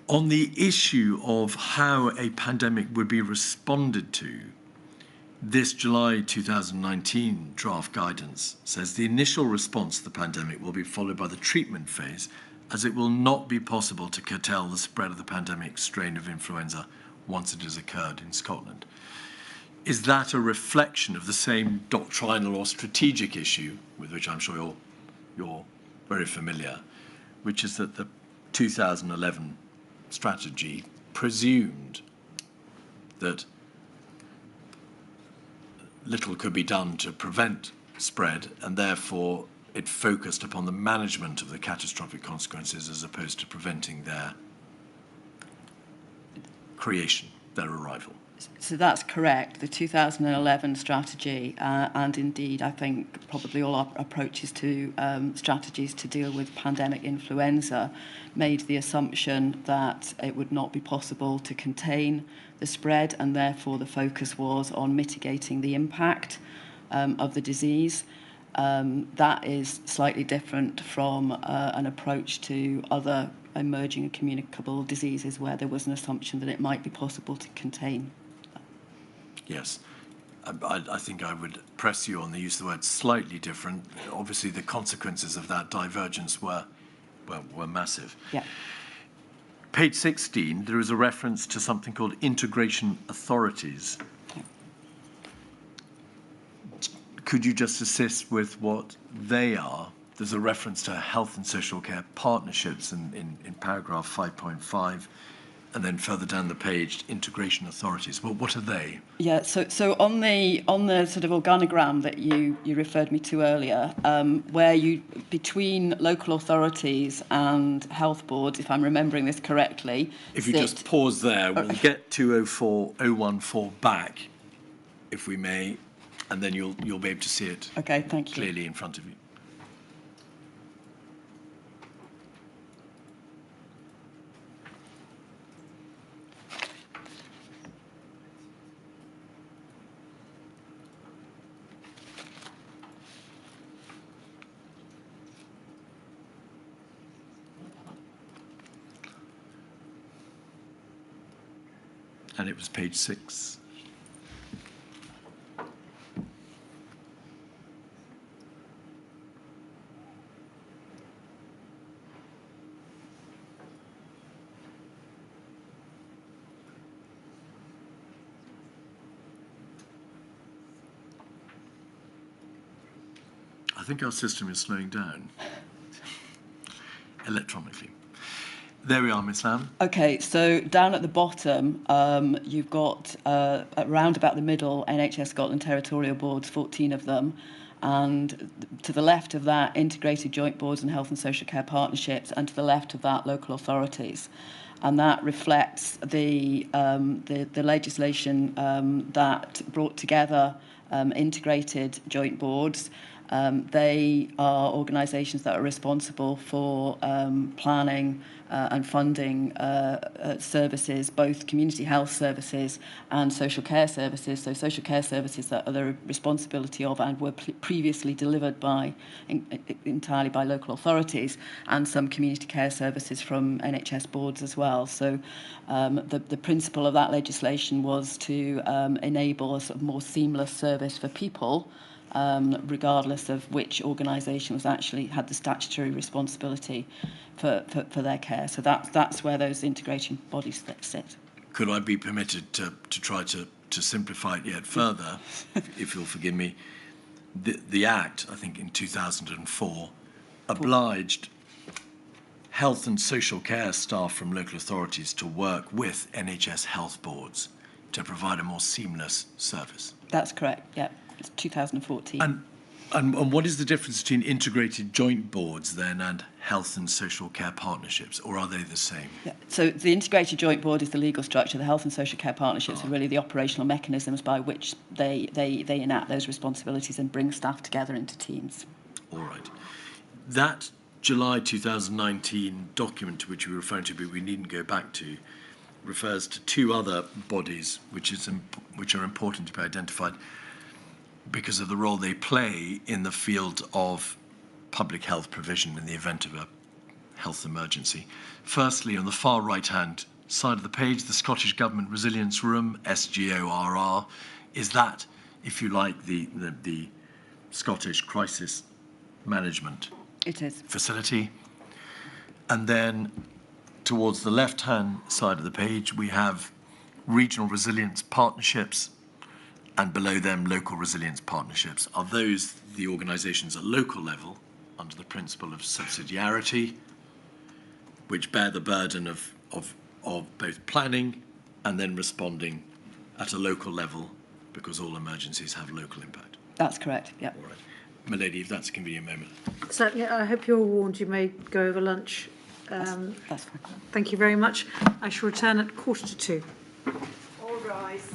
On the issue of how a pandemic would be responded to, This July 2019 draft guidance says the initial response to the pandemic will be followed by the treatment phase, as it will not be possible to curtail the spread of the pandemic strain of influenza once it has occurred in Scotland. Is that a reflection of the same doctrinal or strategic issue with which I'm sure you're very familiar, which is that the 2011 strategy presumed that little could be done to prevent spread, and therefore it focused upon the management of the catastrophic consequences as opposed to preventing their creation, their arrival? So that's correct. The 2011 strategy, and indeed I think probably all our approaches to strategies to deal with pandemic influenza, made the assumption that it would not be possible to contain the spread, and therefore the focus was on mitigating the impact of the disease. That is slightly different from an approach to other emerging and communicable diseases where there was an assumption that it might be possible to contain. Yes. I think I would press you on the use of the word slightly different. Obviously, the consequences of that divergence were massive. Yeah. Page 16, there is a reference to something called integration authorities. Yeah. Could you just assist with what they are? There's a reference to health and social care partnerships in paragraph 5.5. And then further down the page, integration authorities. Well, what are they? Yeah, so on the sort of organogram that you referred me to earlier, where you between local authorities and health boards, if I'm remembering this correctly. If you just pause there, we'll get 204014 back, if we may, and then you'll be able to see it. Okay, thank you. Clearly in front of you. And it was page 6. I think our system is slowing down electronically. There we are, Ms. Lamb. Okay, so down at the bottom, you've got around about the middle NHS Scotland territorial boards, 14 of them, and to the left of that, integrated joint boards and health and social care partnerships, and to the left of that, local authorities. And that reflects the legislation that brought together integrated joint boards. They are organisations that are responsible for planning and funding services, both community health services and social care services. So social care services that are the responsibility of and were previously delivered by entirely by local authorities, and some community care services from NHS boards as well. So the principle of that legislation was to enable a sort of more seamless service for people, regardless of which organisation was actually had the statutory responsibility for their care. So that's where those integration bodies sit. Could I be permitted to try to simplify it yet further, if you'll forgive me? The Act, I think in 2004, obliged health and social care staff from local authorities to work with NHS health boards to provide a more seamless service. That's correct, yeah. It's 2014. And what is the difference between integrated joint boards then and health and social care partnerships, or are they the same? Yeah. So the integrated joint board is the legal structure. The health and social care partnerships are really the operational mechanisms by which they enact those responsibilities and bring staff together into teams. All right. That July 2019 document to which you were referring to, but we needn't go back to, refers to two other bodies which are important to be identified because of the role they play in the field of public health provision in the event of a health emergency. Firstly, on the far right-hand side of the page, the Scottish Government Resilience Room, SGORR. Is that if you like, the Scottish crisis management It is. facility. And then towards the left-hand side of the page, we have regional resilience partnerships, and below them, local resilience partnerships. Are those the organisations at local level under the principle of subsidiarity, which bear the burden of both planning and then responding at a local level, because all emergencies have local impact? That's correct, yeah. All right. My lady, if that's a convenient moment. Certainly, I hope you're warned you may go over lunch. That's fine. Thank you very much. I shall return at 1:45. All rise.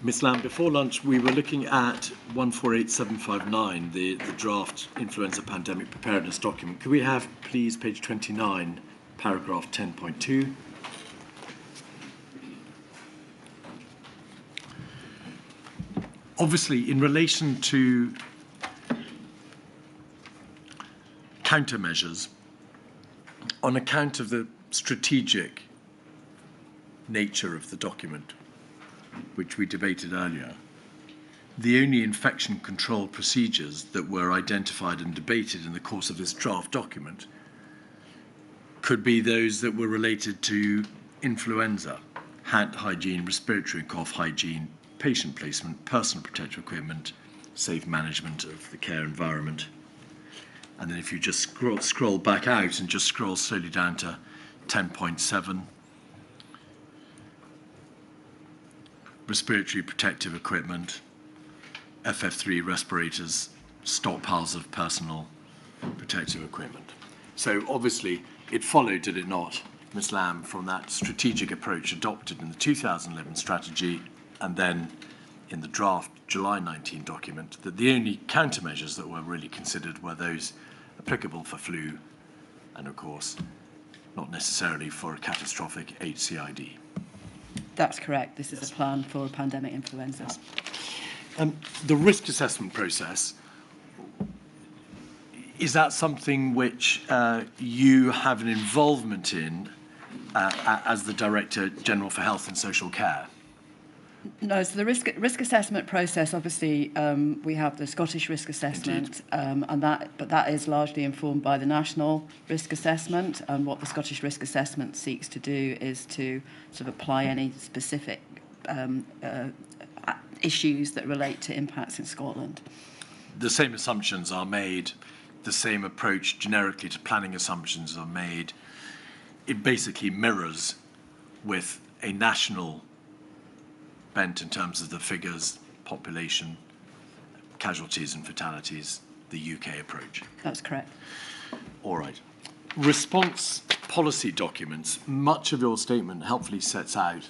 Ms Lamb, before lunch we were looking at 148759, the draft influenza pandemic preparedness document. Could we have, please, page 29, paragraph 10.2? Obviously, in relation to countermeasures, on account of the strategic nature of the document, which we debated earlier, the only infection control procedures that were identified and debated in the course of this draft document could be those that were related to influenza, hand hygiene, respiratory and cough hygiene, patient placement, personal protective equipment, safe management of the care environment. And then if you just scroll back out and just scroll slowly down to 10.7, respiratory protective equipment, FF3 respirators, stockpiles of personal protective equipment. So obviously it followed, did it not, Ms Lamb, from that strategic approach adopted in the 2011 strategy and then in the draft July 19 document, that the only countermeasures that were really considered were those applicable for flu and, of course, not necessarily for a catastrophic HCID. That's correct. This is a plan for pandemic influenza. The risk assessment process, is that something which you have an involvement in as the Director General for Health and Social Care? No, so the risk assessment process, obviously, we have the Scottish risk assessment, but that is largely informed by the national risk assessment. And what the Scottish risk assessment seeks to do is to sort of apply any specific issues that relate to impacts in Scotland. The same assumptions are made, the same approach generically to planning assumptions are made. It basically mirrors with a national bent in terms of the figures, population, casualties and fatalities, the UK approach. That's correct. All right. Response policy documents, much of your statement helpfully sets out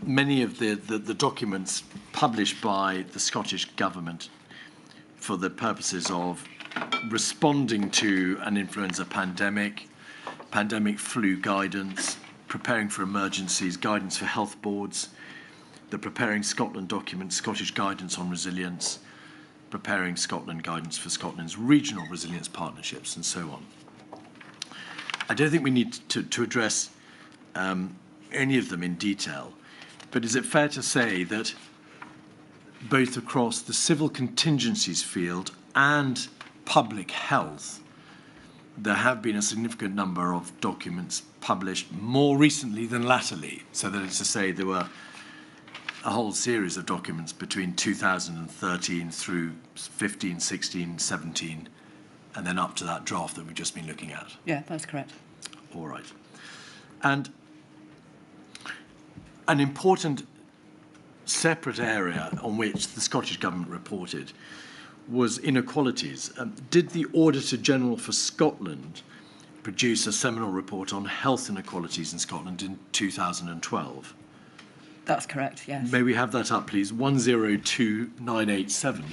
many of the documents published by the Scottish Government for the purposes of responding to an influenza pandemic, pandemic flu guidance, preparing for emergencies, guidance for health boards, the Preparing Scotland document, Scottish guidance on resilience, preparing Scotland guidance for Scotland's regional resilience partnerships, and so on. I don't think we need to address any of them in detail, but is it fair to say that both across the civil contingencies field and public health, there have been a significant number of documents published more recently than latterly, so that is to say there were a whole series of documents between 2013 through 15, 16, 17, and then up to that draft that we've just been looking at. Yeah, that's correct. All right. And an important separate area on which the Scottish Government reported was inequalities. Did the Auditor General for Scotland produce a seminal report on health inequalities in Scotland in 2012? That's correct, yes. May we have that up, please? 102987.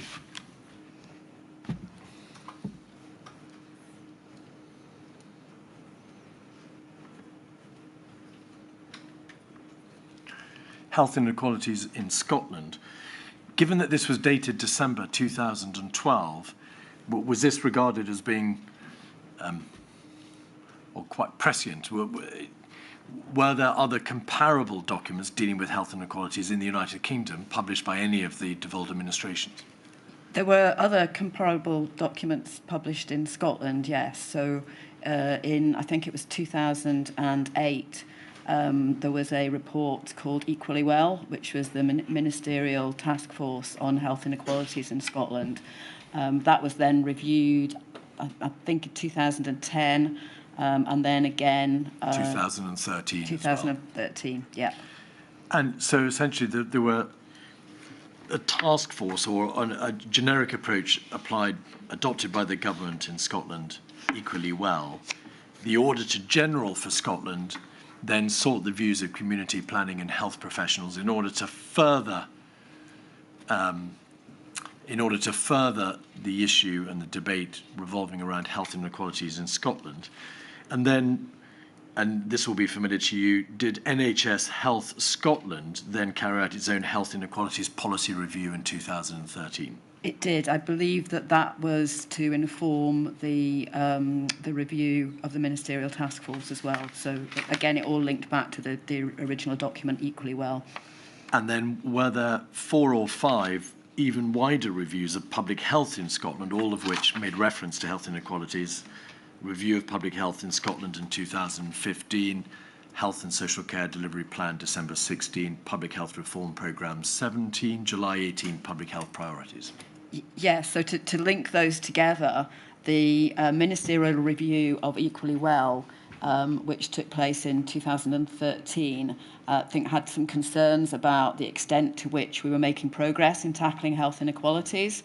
Health inequalities in Scotland. Given that this was dated December 2012, was this regarded as being or quite prescient? Were there other comparable documents dealing with health inequalities in the United Kingdom published by any of the devolved administrations? There were other comparable documents published in Scotland, yes. So in, I think it was 2008, there was a report called Equally Well, which was the Ministerial Task Force on Health Inequalities in Scotland. That was then reviewed, I think, in 2010, and then again... 2013 2013, as well. Yeah. And so essentially there were a task force or a generic approach adopted by the government in Scotland equally well. The Auditor General for Scotland then sought the views of community planning and health professionals in order to further the issue and the debate revolving around health inequalities in Scotland. And then, and this will be familiar to you, did NHS Health Scotland then carry out its own health inequalities policy review in 2013? It did. I believe that was to inform the review of the ministerial task force as well. So again, it all linked back to the original document equally well. And then were there 4 or 5 even wider reviews of public health in Scotland, all of which made reference to health inequalities? Review of public health in Scotland in 2015, Health and Social Care Delivery Plan December 16, Public Health Reform Programme 17, July 18, Public Health Priorities. Yes, so to link those together, the ministerial review of Equally Well, which took place in 2013, I think had some concerns about the extent to which we were making progress in tackling health inequalities.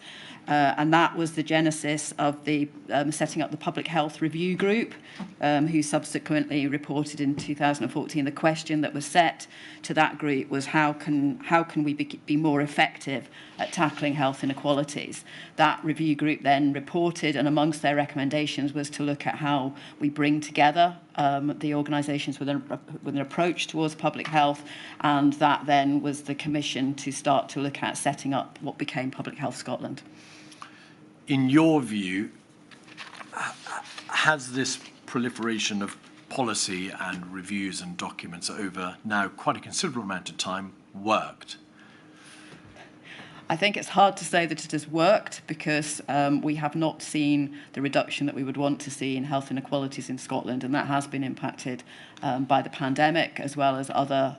And that was the genesis of the setting up the Public Health Review Group, who subsequently reported in 2014. The question that was set to that group was how can we be more effective at tackling health inequalities? That review group then reported, and amongst their recommendations was to look at how we bring together the organisations with an approach towards public health, and that then was the commission to start to look at setting up what became Public Health Scotland. In your view, has this proliferation of policy and reviews and documents over now quite a considerable amount of time worked? I think it's hard to say that it has worked because we have not seen the reduction that we would want to see in health inequalities in Scotland, and that has been impacted by the pandemic as well as other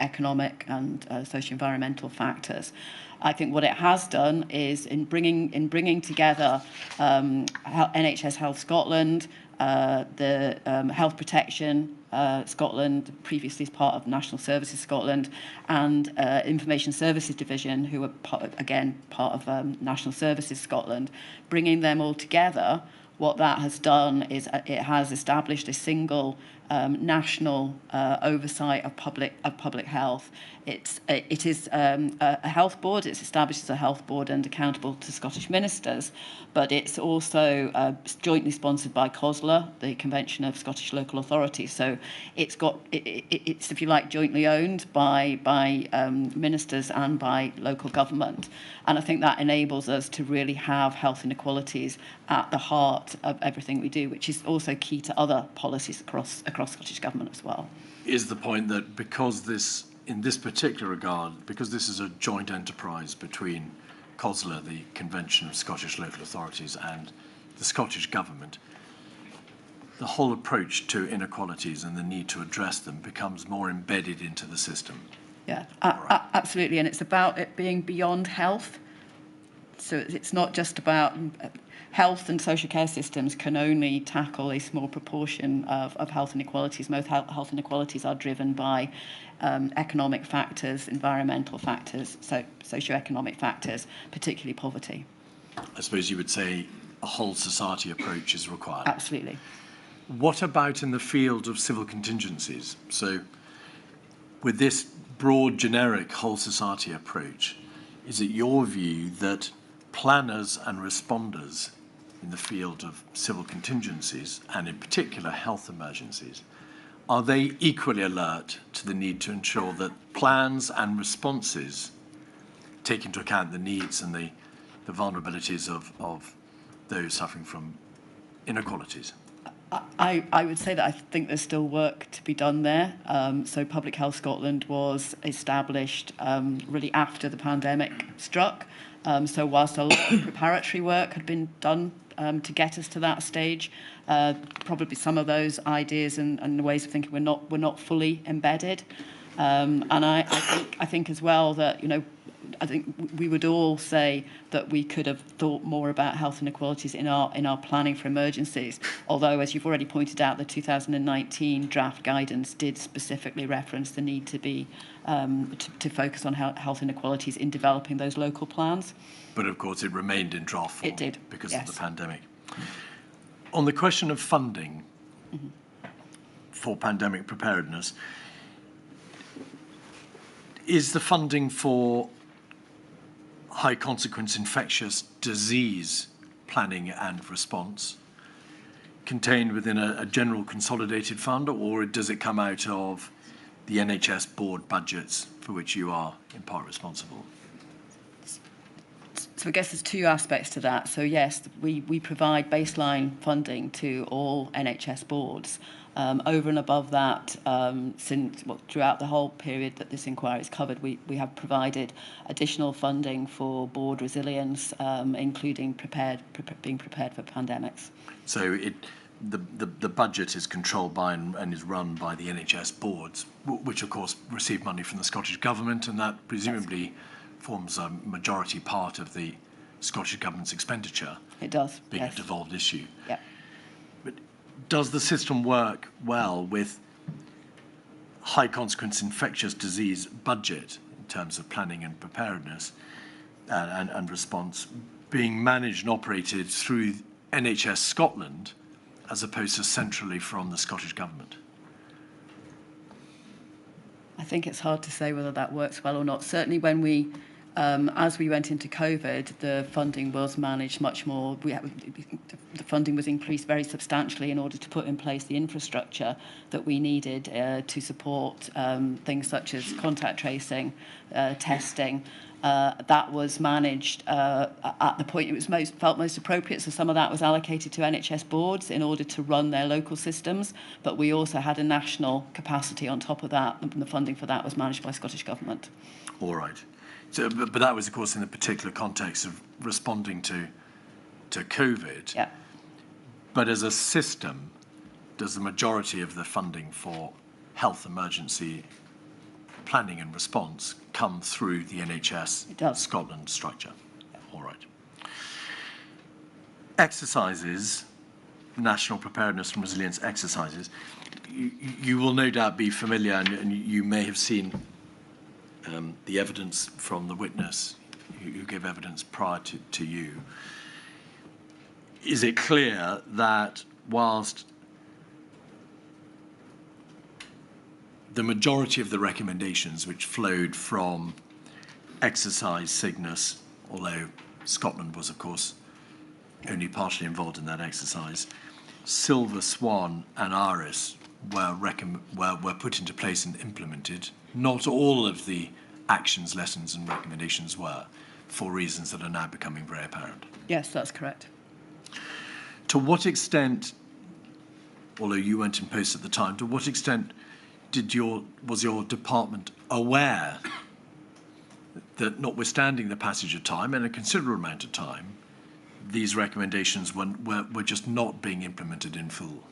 economic and socio-environmental factors. I think what it has done is in bringing together NHS Health Scotland, the Health Protection Scotland, previously as part of National Services Scotland, and Information Services Division, who are part of National Services Scotland, bringing them all together. What that has done is it has established a single national oversight of public health. It is a health board. It's established as a health board and accountable to Scottish ministers, but it's also jointly sponsored by COSLA, the Convention of Scottish Local Authorities. So it's if you like, jointly owned by ministers and by local government. And I think that enables us to really have health inequalities at the heart of everything we do, which is also key to other policies across Scottish Government as well. Is the point that because this, in this particular regard, because this is a joint enterprise between COSLA, the Convention of Scottish Local Authorities, and the Scottish Government, the whole approach to inequalities and the need to address them becomes more embedded into the system? Yeah, absolutely, and it's about it being beyond health. So it's not just about health, and social care systems can only tackle a small proportion of health inequalities. Most health inequalities are driven by economic factors, environmental factors, socioeconomic factors, particularly poverty. I suppose you would say a whole society approach is required. Absolutely. What about in the field of civil contingencies? So with this broad, generic whole society approach, is it your view that planners and responders in the field of civil contingencies, and in particular health emergencies, are they equally alert to the need to ensure that plans and responses take into account the needs and the vulnerabilities of those suffering from inequalities? I would say that I think there's still work to be done there. So Public Health Scotland was established really after the pandemic struck. So whilst a lot of preparatory work had been done to get us to that stage, probably some of those ideas and ways of thinking were not fully embedded. And I think as well that, you know, I think we would all say that we could have thought more about health inequalities in our planning for emergencies. Although, as you've already pointed out, the 2019 draft guidance did specifically reference the need to be to focus on health inequalities in developing those local plans. But of course, it remained in draft form. It did, because yes. of the pandemic. On the question of funding, for pandemic preparedness. Is the funding for high consequence infectious disease planning and response contained within a general consolidated fund, or does it come out of the NHS board budgets for which you are in part responsible? So I guess there's two aspects to that. So yes, we provide baseline funding to all NHS boards. Over and above that, throughout the whole period that this inquiry is covered, we have provided additional funding for board resilience, including being prepared for pandemics. So the budget is controlled by and is run by the NHS boards, which of course receive money from the Scottish Government, and that presumably forms a majority part of the Scottish Government's expenditure. It does, being yes. a devolved issue. Yeah. But does the system work well with high consequence infectious disease budget in terms of planning and preparedness and response being managed and operated through NHS Scotland as opposed to centrally from the Scottish Government? I think it's hard to say whether that works well or not. Certainly when we, as we went into COVID, the funding was managed much more. The funding was increased very substantially in order to put in place the infrastructure that we needed to support things such as contact tracing, testing. That was managed at the point it was felt most appropriate. So some of that was allocated to NHS boards in order to run their local systems. But we also had a national capacity on top of that, and the funding for that was managed by Scottish Government. All right. So, but that was, of course, in the particular context of responding to COVID. Yeah. But as a system, does the majority of the funding for health emergency planning and response come through the NHS Scotland structure? All right. Exercises, national preparedness and resilience exercises, you will no doubt be familiar, and you may have seen the evidence from the witness who gave evidence prior to you. Is it clear that whilst the majority of the recommendations which flowed from exercise Cygnus, although Scotland was, of course, only partially involved in that exercise, Silver Swan and Iris were put into place and implemented? Not all of the actions, lessons and recommendations were, for reasons that are now becoming very apparent. Yes, that's correct. To what extent, although you weren't in post at the time, to what extent was your department aware that, notwithstanding the passage of time and a considerable amount of time, these recommendations were just not being implemented in full?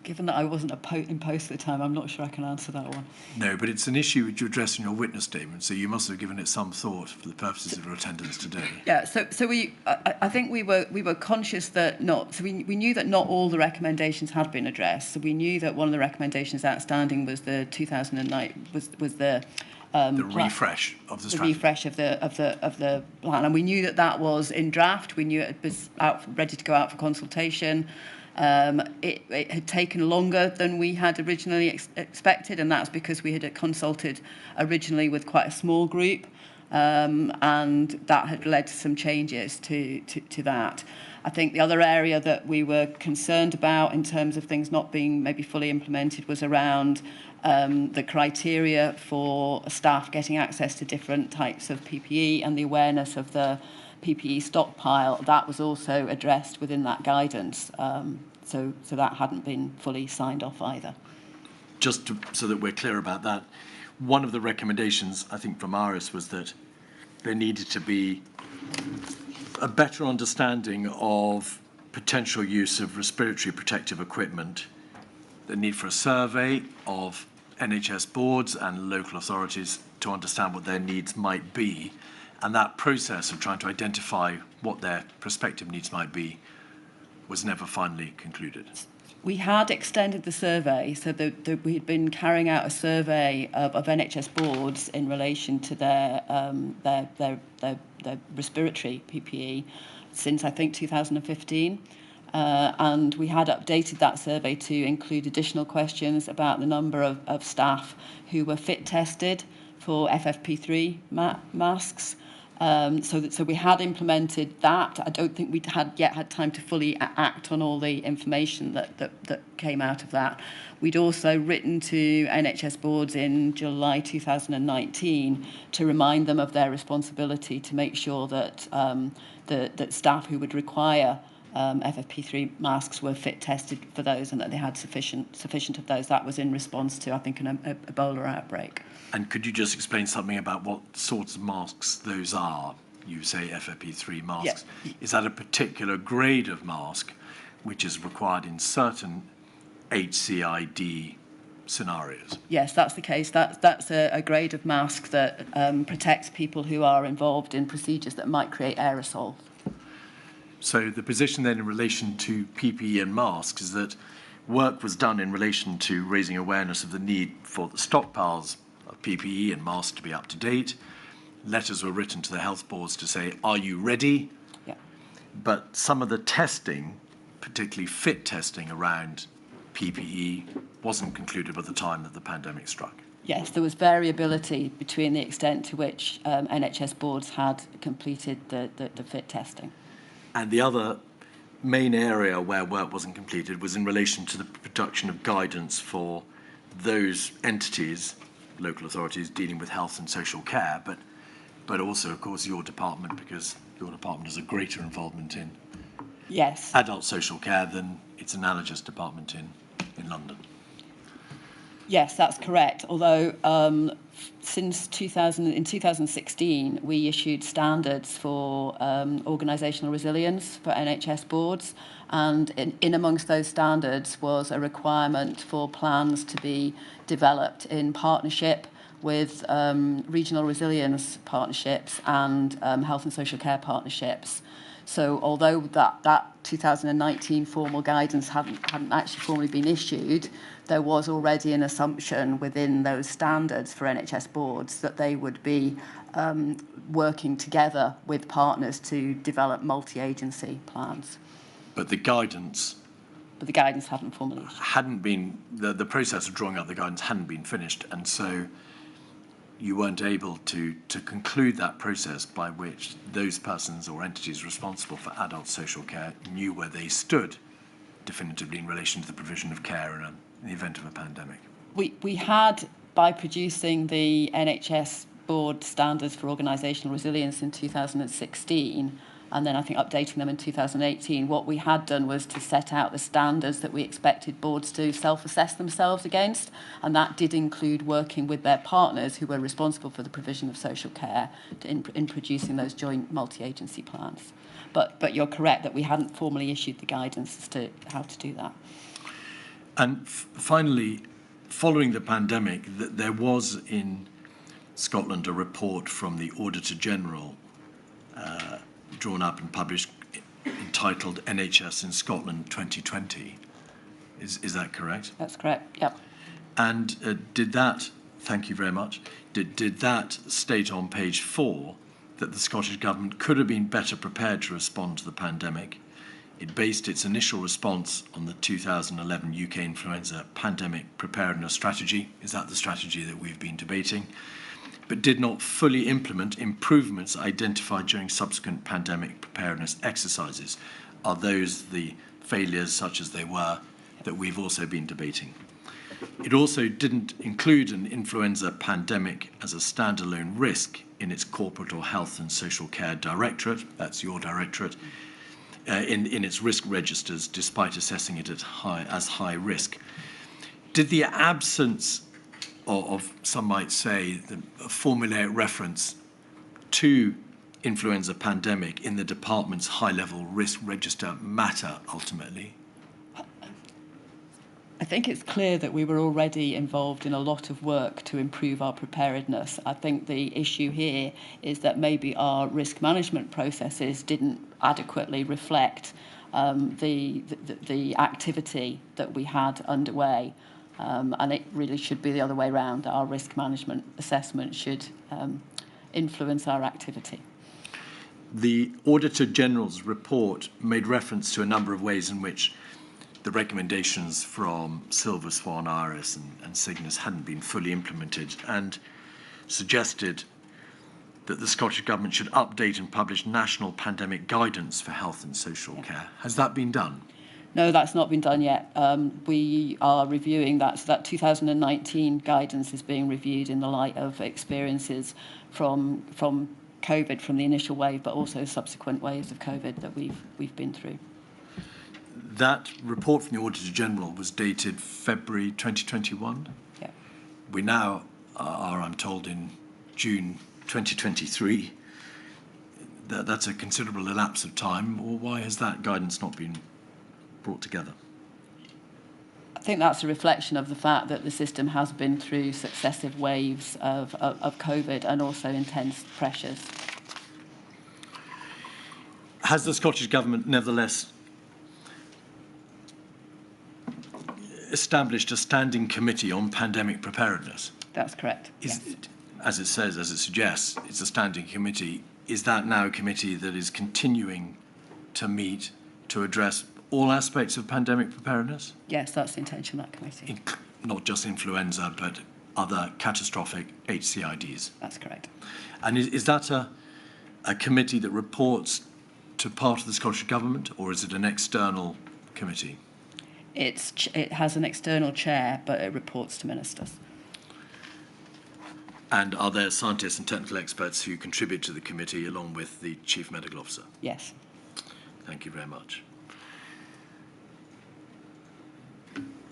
Given that I wasn't in post at the time, I'm not sure I can answer that one. No, but it's an issue which you address in your witness statement, so you must have given it some thought for the purposes of your attendance today. Yeah, so I think we were conscious that we knew that not all the recommendations had been addressed. So we knew that one of the recommendations outstanding was the 2009 was the refresh of the strategy. The refresh of the plan, and we knew that was in draft. We knew it was ready to go out for consultation. It had taken longer than we had originally expected, and that's because we had consulted originally with quite a small group, and that had led to some changes to that. I think the other area that we were concerned about in terms of things not being maybe fully implemented was around the criteria for staff getting access to different types of PPE and the awareness of the PPE stockpile. That was also addressed within that guidance. So that hadn't been fully signed off either. Just so that we're clear about that, one of the recommendations, I think, from Iris was that there needed to be a better understanding of potential use of respiratory protective equipment, the need for a survey of NHS boards and local authorities to understand what their needs might be, and that process of trying to identify what their prospective needs might be was never finally concluded. We had extended the survey, so that we had been carrying out a survey of NHS boards in relation to their respiratory PPE since, I think, 2015. and we had updated that survey to include additional questions about the number of staff who were fit tested for FFP3 masks. So we had implemented that. I don't think we'd yet had time to fully act on all the information that came out of that. We'd also written to NHS boards in July 2019 to remind them of their responsibility to make sure that that staff who would require FFP3 masks were fit tested for those, and that they had sufficient of those. That was in response to, I think, an Ebola outbreak. And could you just explain something about what sorts of masks those are? You say FFP3 masks. Yeah. Is that a particular grade of mask which is required in certain HCID scenarios? Yes, that's the case. That's a grade of mask that protects people who are involved in procedures that might create aerosol. So the position then in relation to PPE and masks is that work was done in relation to raising awareness of the need for the stockpiles of PPE and masks to be up to date. Letters were written to the health boards to say, are you ready? Yeah. But some of the testing, particularly fit testing around PPE, wasn't concluded by the time that the pandemic struck. Yes, there was variability between the extent to which NHS boards had completed the fit testing. And the other main area where work wasn't completed was in relation to the production of guidance for those entities, local authorities dealing with health and social care, but also, of course, your department, because your department has a greater involvement in Yes. adult social care than its analogous department in London. Yes, that's correct. Although since 2016, we issued standards for organisational resilience for NHS boards, and in amongst those standards was a requirement for plans to be developed in partnership with regional resilience partnerships and health and social care partnerships. So although that 2019 formal guidance hadn't actually formally been issued, there was already an assumption within those standards for NHS boards that they would be working together with partners to develop multi-agency plans. But the guidance hadn't formally issued. hadn't been, the process of drawing up the guidance hadn't been finished, and so you weren't able to conclude that process by which those persons or entities responsible for adult social care knew where they stood definitively in relation to the provision of care in the event of a pandemic. We had, by producing the NHS board standards for organisational resilience in 2016, and then I think updating them in 2018, what we had done was to set out the standards that we expected boards to self-assess themselves against, and that did include working with their partners who were responsible for the provision of social care in producing those joint multi-agency plans. But you're correct that we hadn't formally issued the guidance as to how to do that. And finally, following the pandemic, there was in Scotland a report from the Auditor General drawn up and published entitled NHS in Scotland 2020. Is that correct? That's correct, yep. And did that, thank you very much, did that state on page 4 that the Scottish Government could have been better prepared to respond to the pandemic? It based its initial response on the 2011 UK influenza pandemic preparedness strategy. Is that the strategy that we've been debating? But did not fully implement improvements identified during subsequent pandemic preparedness exercises. Are those the failures, such as they were, that we've also been debating? It also didn't include an influenza pandemic as a standalone risk in its corporate or health and social care directorate, that's your directorate, in its risk registers, despite assessing it as high risk. Did the absence of some might say, the formulaic reference to influenza pandemic in the department's high-level risk register matter ultimately? I think it's clear that we were already involved in a lot of work to improve our preparedness. I think the issue here is that maybe our risk management processes didn't adequately reflect the activity that we had underway. And it really should be the other way around. Our risk management assessment should influence our activity. The Auditor General's report made reference to a number of ways in which the recommendations from Silver Swan, Iris and Cygnus hadn't been fully implemented, and suggested that the Scottish Government should update and publish national pandemic guidance for health and social care. Has that been done? No, that's not been done yet. We are reviewing that. So that 2019 guidance is being reviewed in the light of experiences from COVID, from the initial wave, but also subsequent waves of COVID that we've been through. That report from the Auditor General was dated February 2021. Yeah. We now are, I'm told, in June 2023. That's a considerable elapse of time. Or why has that guidance not been brought together? I think that's a reflection of the fact that the system has been through successive waves of COVID and also intense pressures. Has the Scottish Government nevertheless established a standing committee on pandemic preparedness? That's correct. Is Yes. it, as it says, as it suggests, it's a standing committee. Is that now a committee that is continuing to meet to address all aspects of pandemic preparedness? Yes, that's the intention of that committee. Not just influenza, but other catastrophic HCIDs? That's correct. And is that a committee that reports to part of the Scottish Government, or is it an external committee? It has an external chair, but it reports to ministers. And are there scientists and technical experts who contribute to the committee along with the Chief Medical Officer? Yes. Thank you very much.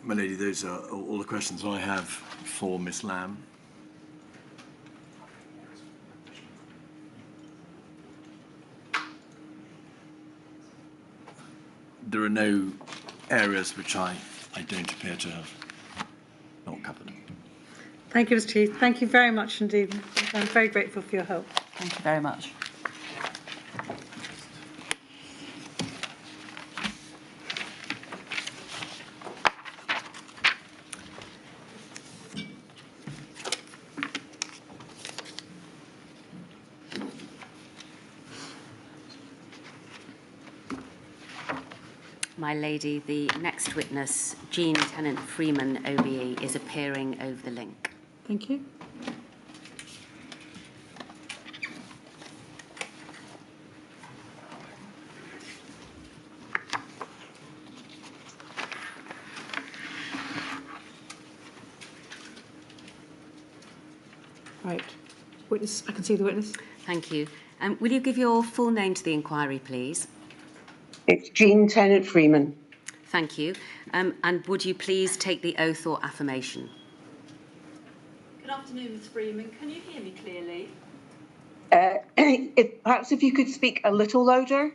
My lady, those are all the questions I have for Miss Lamb. There are no areas which I don't appear to have not covered. Thank you, Mr. Chief. Thank you very much indeed. I'm very grateful for your help. Thank you very much. My lady, the next witness, Jeanne Freeman, OBE, is appearing over the link. Thank you. Right. Witness, I can see the witness. Thank you. Will you give your full name to the inquiry, please? It's Jeanne Freeman. Thank you. And would you please take the oath or affirmation? Good afternoon, Ms. Freeman. Can you hear me clearly? Perhaps if you could speak a little louder.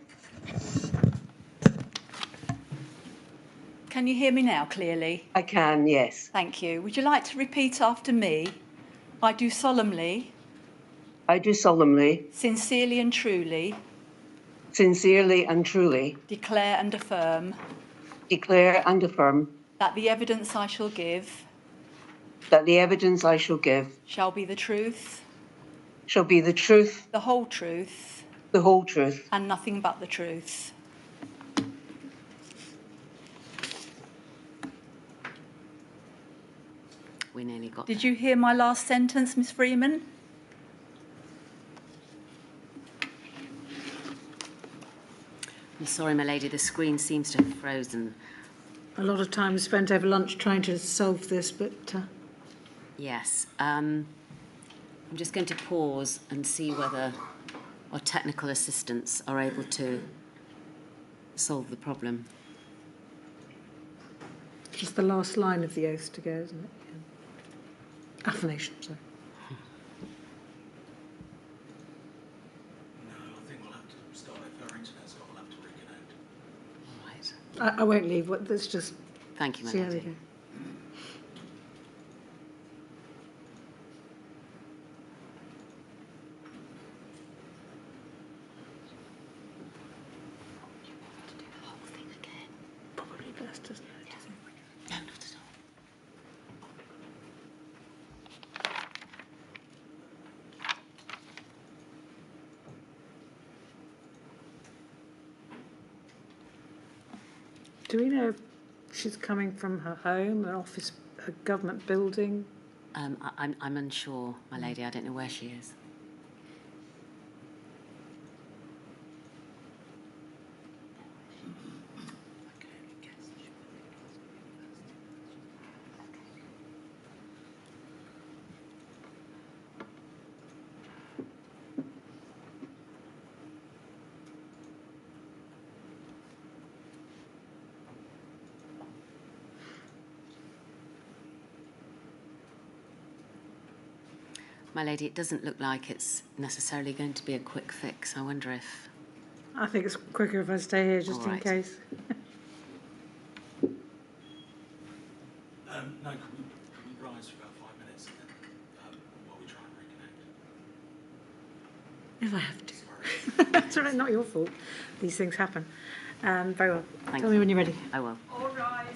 Can you hear me now clearly? I can, yes. Thank you. Would you like to repeat after me? I do solemnly, sincerely and truly, declare and affirm that the evidence I shall give shall be the truth, the whole truth, and nothing but the truth. We nearly got Did you hear my last sentence, Ms. Freeman? I'm sorry, my lady, the screen seems to have frozen. A lot of time spent over lunch trying to solve this, but... Yes. I'm just going to pause and see whether our technical assistants are able to solve the problem. Just the last line of the oath to go, isn't it? Yeah. Affirmation, sorry. No, I think we'll have to start if our internet's got, we'll have to reconnect. All right. I won't leave. Let's just Thank you, my see how they lady. go. Probably best, isn't it? No, not at all. Do we know if she's coming from her home, an office, a government building? I'm unsure, my lady. I don't know where she is. My lady, it doesn't look like it's necessarily going to be a quick fix. I wonder if... I think it's quicker if I stay here just All in right. case. No, can we rise for about 5 minutes and then, while we try and reconnect? If I have to. That's all right, not your fault. These things happen. Very well. Thank Tell you. me when you're ready. I will. All rise.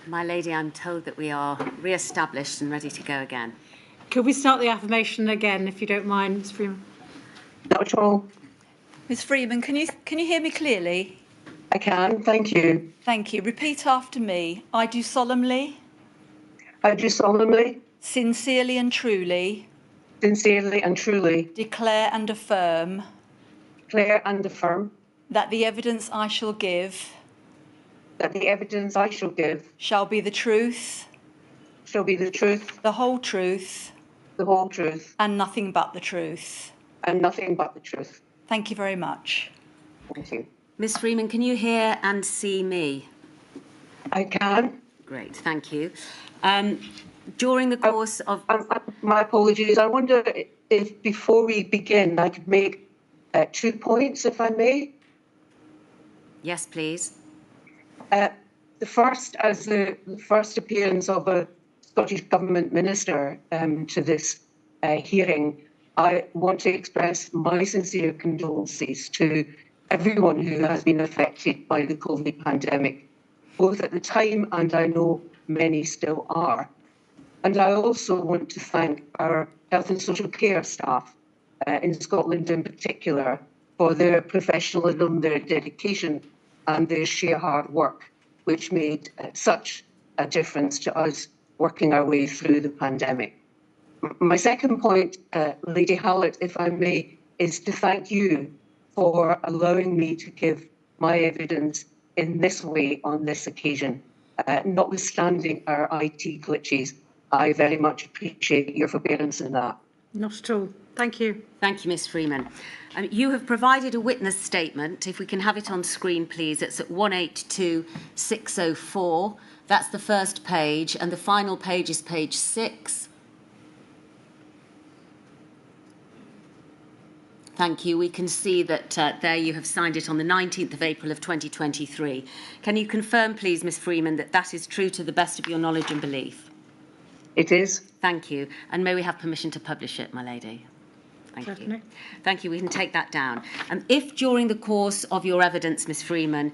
My lady, I'm told that we are re-established and ready to go again. Could we start the affirmation again, if you don't mind, Ms Freeman? Not at all. Ms Freeman, can you hear me clearly? I can, thank you. Thank you. Repeat after me. I do solemnly, I do solemnly, sincerely and truly sincerely and truly declare and affirm declare and affirm that the evidence I shall give that the evidence I shall give shall be the truth, shall be the truth, the whole truth, the whole truth, and nothing but the truth. and nothing but the truth. Thank you very much. Thank you. Ms Freeman, can you hear and see me? I can. Great, thank you. During the course of... My apologies. I wonder if before we begin, I could make 2 points, if I may. Yes, please. The first, as the first appearance of a Scottish Government minister to this hearing, I want to express my sincere condolences to everyone who has been affected by the COVID pandemic, both at the time and I know many still are. And I also want to thank our health and social care staff in Scotland in particular for their professionalism, their dedication and their sheer hard work, which made such a difference to us working our way through the pandemic. My second point, Lady Hallett, if I may, is to thank you for allowing me to give my evidence in this way on this occasion. Notwithstanding our IT glitches, I very much appreciate your forbearance in that. Not at all. Thank you. Thank you, Ms Freeman. You have provided a witness statement. If we can have it on screen, please. It's at 182604. That's the first page, and the final page is page 6. Thank you. We can see that there you have signed it on the 19th of April of 2023. Can you confirm, please, Ms Freeman, that that is true to the best of your knowledge and belief? It is. Thank you. And may we have permission to publish it, my lady? Thank Certainly. you. Thank you. We can take that down. If during the course of your evidence, Ms Freeman,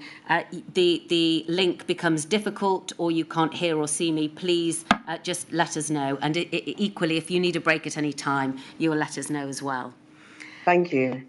the link becomes difficult or you can't hear or see me, please just let us know. And equally, if you need a break at any time, you will let us know as well. Thank you.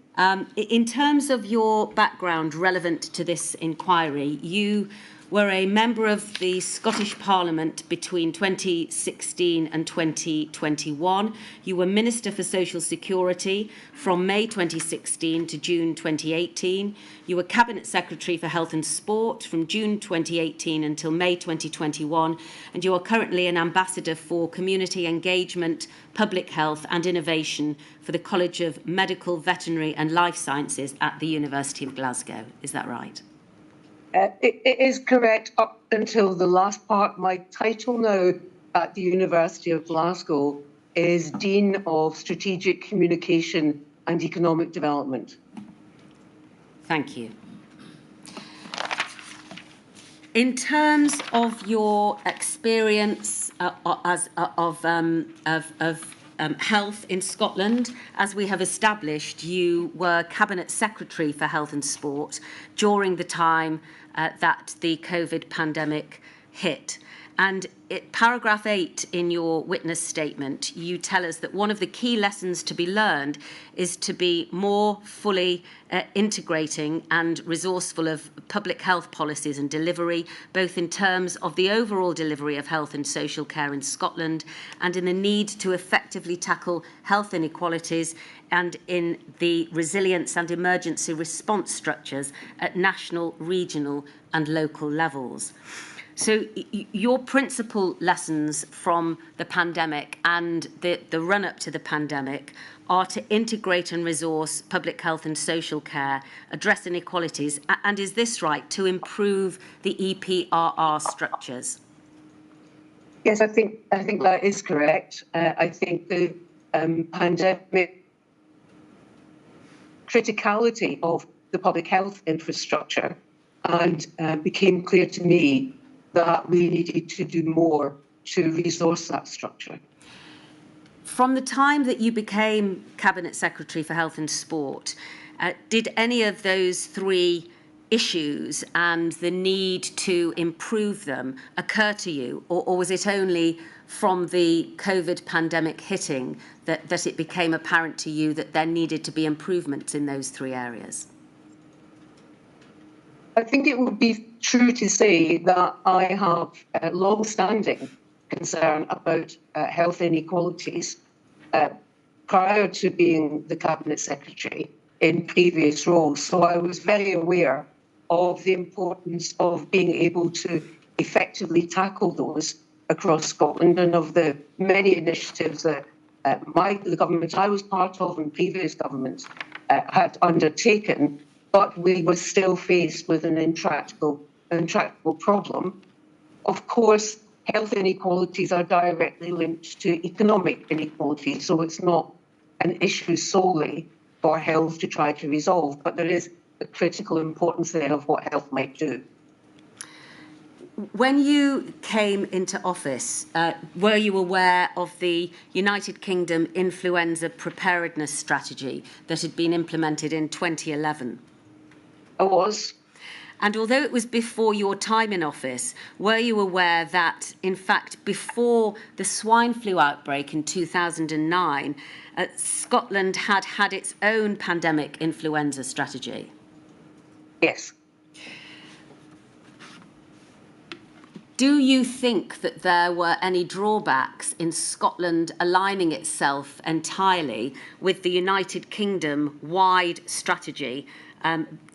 In terms of your background relevant to this inquiry, you were a member of the Scottish Parliament between 2016 and 2021. You were Minister for Social Security from May 2016 to June 2018. You were Cabinet Secretary for Health and Sport from June 2018 until May 2021. And you are currently an Ambassador for Community Engagement, Public Health and Innovation for the College of Medical, Veterinary and Life Sciences at the University of Glasgow. Is that right? It is correct up until the last part. My title now at the University of Glasgow is Dean of Strategic Communication and Economic Development. Thank you. In terms of your experience of health in Scotland, as we have established, you were Cabinet Secretary for Health and Sport during the time that the COVID pandemic hit. And paragraph 8 in your witness statement, you tell us that one of the key lessons to be learned is to be more fully integrating and resourceful of public health policies and delivery, both in terms of the overall delivery of health and social care in Scotland and in the need to effectively tackle health inequalities and in the resilience and emergency response structures at national, regional and local levels. So your principal lessons from the pandemic and the run-up to the pandemic are to integrate and resource public health and social care, address inequalities, and is this right, to improve the EPRR structures? Yes, I think that is correct. I think the pandemic criticality of the public health infrastructure and became clear to me that we needed to do more to resource that structure. From the time that you became Cabinet Secretary for Health and Sport, did any of those three issues and the need to improve them occur to you, or was it only from the COVID pandemic hitting that it became apparent to you that there needed to be improvements in those three areas? I think it would be true to say that I have a long-standing concern about health inequalities prior to being the Cabinet Secretary in previous roles. So I was very aware of the importance of being able to effectively tackle those across Scotland, and of the many initiatives that the government I was part of and previous governments had undertaken, but we were still faced with an intractable problem. Of course, health inequalities are directly linked to economic inequalities, so it's not an issue solely for health to try to resolve, but there is a critical importance there of what health might do. When you came into office, were you aware of the United Kingdom influenza preparedness strategy that had been implemented in 2011? I was. And although it was before your time in office, were you aware that, in fact, before the swine flu outbreak in 2009, Scotland had had its own pandemic influenza strategy? Yes. Do you think that there were any drawbacks in Scotland aligning itself entirely with the United Kingdom-wide strategy,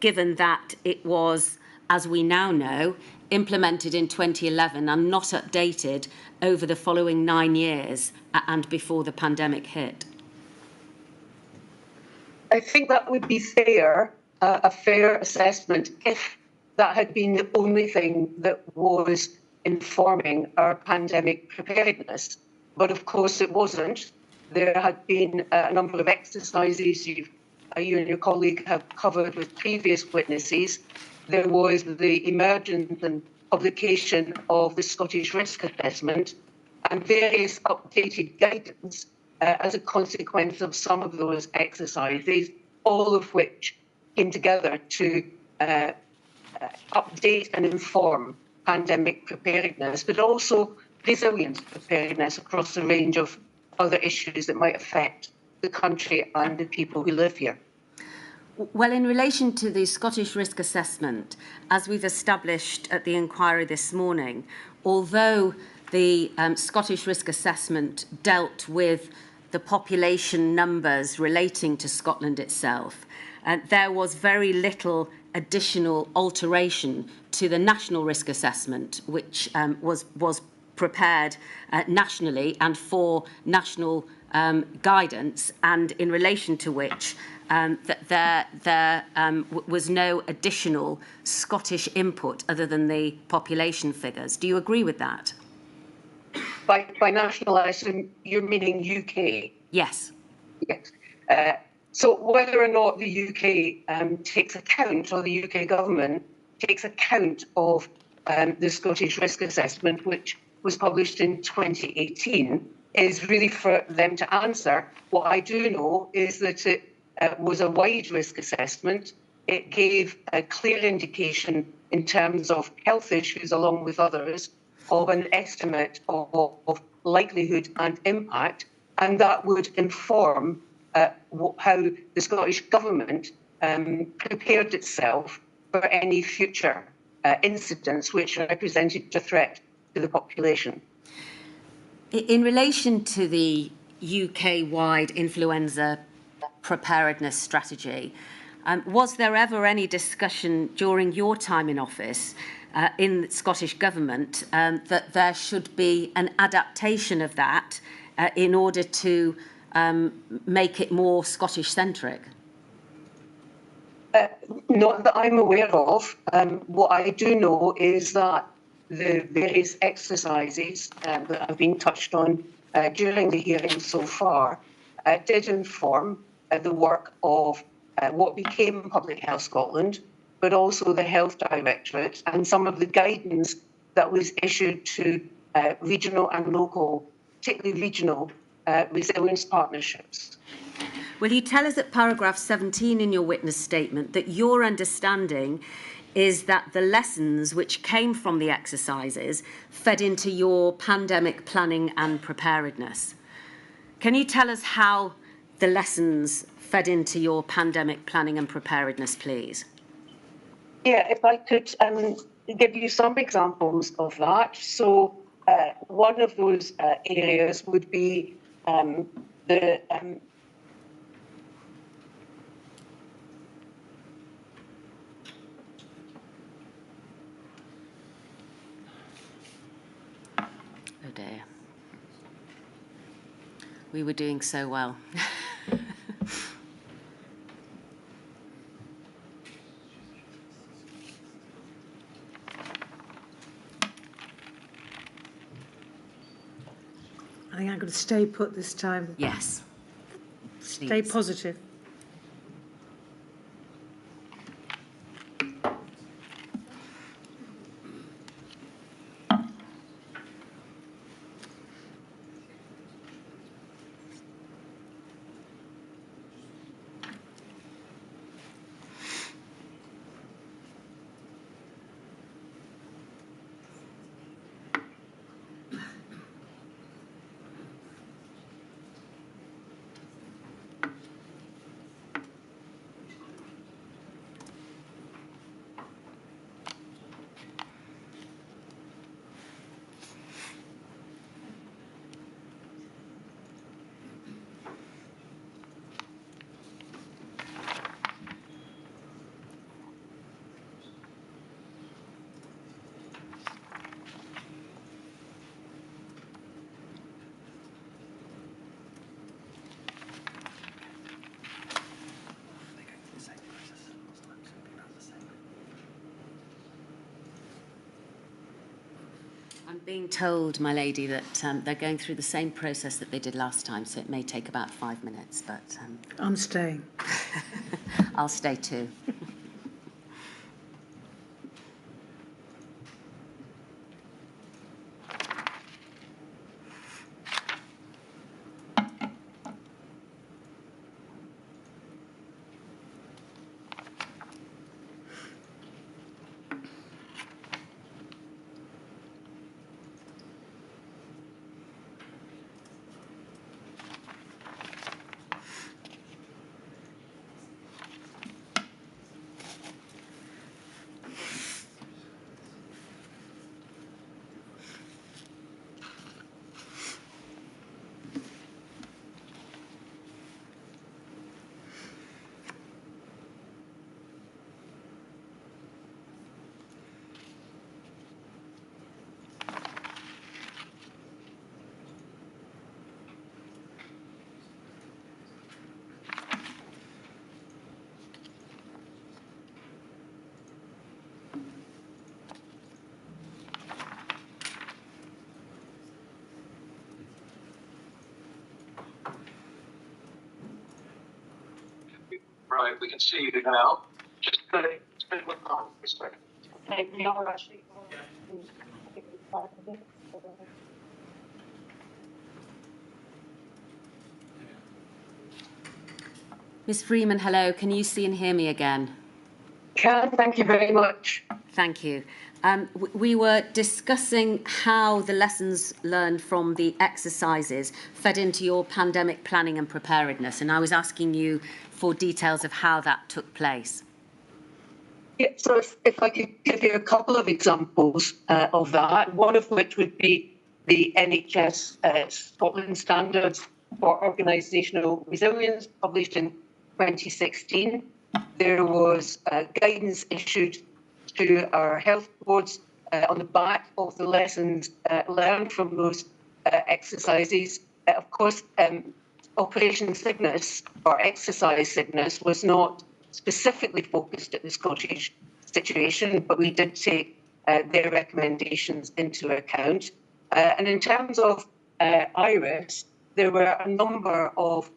given that it was, as we now know, implemented in 2011 and not updated over the following 9 years and before the pandemic hit? I think that would be fair, a fair assessment, if that had been the only thing that was informing our pandemic preparedness. But of course it wasn't. There had been a number of exercises you and your colleague have covered with previous witnesses. There was the emergence and publication of the Scottish Risk Assessment and various updated guidance as a consequence of some of those exercises, all of which came together to update and inform pandemic preparedness, but also resilience preparedness across a range of other issues that might affect the country and the people who live here. Well, in relation to the Scottish Risk Assessment, as we've established at the inquiry this morning, although the Scottish Risk Assessment dealt with the population numbers relating to Scotland itself, there was very little additional alteration to the National Risk Assessment, which was prepared nationally and for national guidance, and in relation to which there was no additional Scottish input other than the population figures. Do you agree with that? By national, I assume you're meaning UK? Yes. Yes. So whether or not the UK takes account, or the UK government takes account of the Scottish Risk Assessment, which was published in 2018, is really for them to answer. What I do know is that it was a wide risk assessment. It gave a clear indication in terms of health issues, along with others, of an estimate of likelihood and impact, and that would inform how the Scottish Government prepared itself for any future incidents which represented a threat to the population. In relation to the UK-wide influenza preparedness strategy, was there ever any discussion during your time in office in the Scottish Government that there should be an adaptation of that in order to make it more Scottish-centric? Not that I'm aware of. What I do know is that the various exercises that have been touched on during the hearing so far did inform the work of what became Public Health Scotland, but also the Health Directorate, and some of the guidance that was issued to regional and local, particularly regional, resilience partnerships. Will you tell us at paragraph 17 in your witness statement that your understanding is that the lessons which came from the exercises fed into your pandemic planning and preparedness. Can you tell us how the lessons fed into your pandemic planning and preparedness, please? Yeah, if I could give you some examples of that. So one of those areas would be the Oh dear. We were doing so well. I think I'm going to stay put this time. Yes. Stay Please. positive. I'm being told, my lady, that they're going through the same process that they did last time, so it may take about 5 minutes, but I'm staying. I'll stay too. Right, we can see you now. Just spend one time for a second. we are actually. Ms. Freeman, hello. Can you see and hear me again? Can, thank you very much. Thank you. We were discussing how the lessons learned from the exercises fed into your pandemic planning and preparedness, and I was asking you for details of how that took place. Yeah, so if I could give you a couple of examples of that, one of which would be the NHS Scotland Standards for Organisational Resilience, published in 2016. There was guidance issued to our health boards on the back of the lessons learned from those exercises. Of course, Operation Cygnus, or exercise Cygnus, was not specifically focused at the Scottish situation, but we did take their recommendations into account. And in terms of IRIS, there were a number of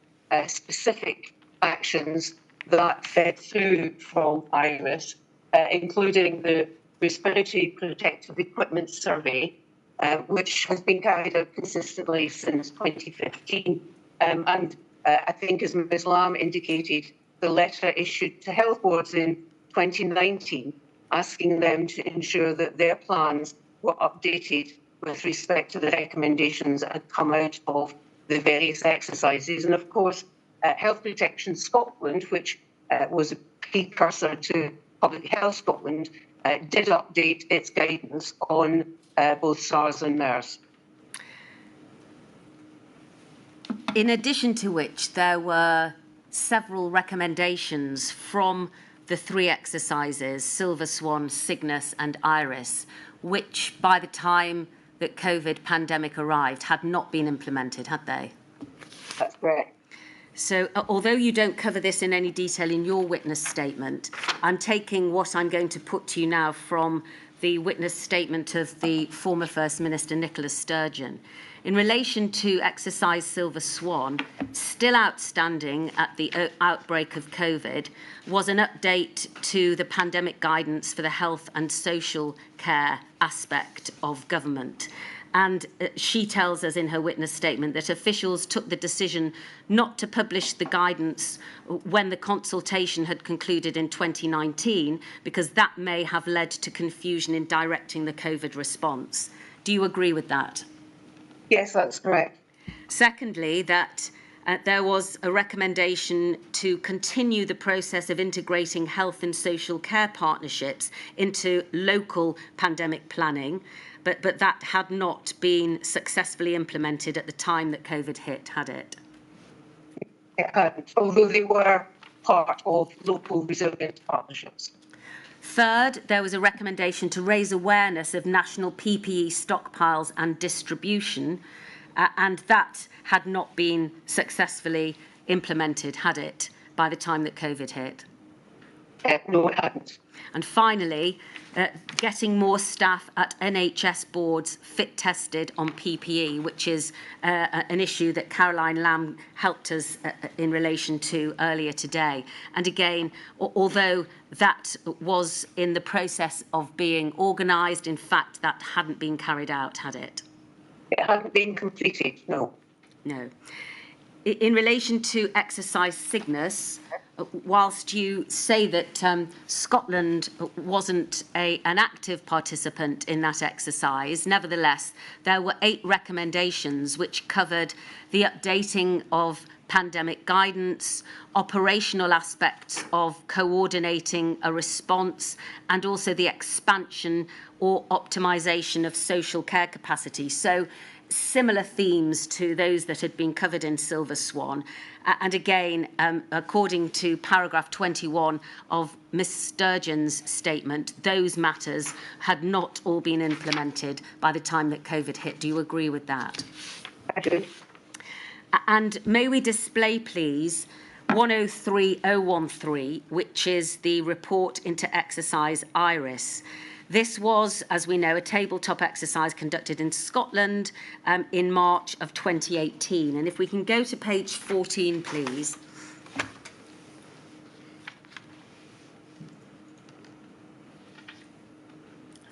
specific actions that fed through from IRIS, including the Respiratory Protective Equipment Survey, which has been carried out consistently since 2015. And I think, as Ms Lamb indicated, the letter issued to health boards in 2019 asking them to ensure that their plans were updated with respect to the recommendations that had come out of the various exercises. And of course, Health Protection Scotland, which was a precursor to Public Health Scotland, did update its guidance on both SARS and MERS. In addition to which, there were several recommendations from the three exercises, Silver Swan, Cygnus and Iris, which by the time that COVID pandemic arrived had not been implemented, had they? That's correct. So although you don't cover this in any detail in your witness statement, I'm taking what I'm going to put to you now from the witness statement of the former First Minister Nicola Sturgeon. In relation to exercise Silver Swan, still outstanding at the outbreak of COVID was an update to the pandemic guidance for the health and social care aspect of government. And she tells us in her witness statement that officials took the decision not to publish the guidance when the consultation had concluded in 2019, because that may have led to confusion in directing the COVID response. Do you agree with that? Yes, that's correct. Secondly, that there was a recommendation to continue the process of integrating health and social care partnerships into local pandemic planning, but that had not been successfully implemented at the time that COVID hit, had it? It hadn't, although they were part of local resilient partnerships. Third, there was a recommendation to raise awareness of national PPE stockpiles and distribution, and that had not been successfully implemented, had it, by the time that COVID hit? No, it hadn't. And finally, getting more staff at NHS boards fit tested on PPE, which is an issue that Caroline Lamb helped us in relation to earlier today. And again, although that was in the process of being organised, in fact, that hadn't been carried out, had it? It hadn't been completed, no. No. In relation to exercise Cygnus, whilst you say that Scotland wasn't an active participant in that exercise, nevertheless, there were 8 recommendations which covered the updating of pandemic guidance, operational aspects of coordinating a response, and also the expansion or optimisation of social care capacity. So similar themes to those that had been covered in Silver Swan. And again, according to paragraph 21 of Ms Sturgeon's statement, those matters had not all been implemented by the time that COVID hit. Do you agree with that? I do. And may we display, please, 103013, which is the report into exercise Iris. This was, as we know, a tabletop exercise conducted in Scotland in March of 2018. And if we can go to page 14, please.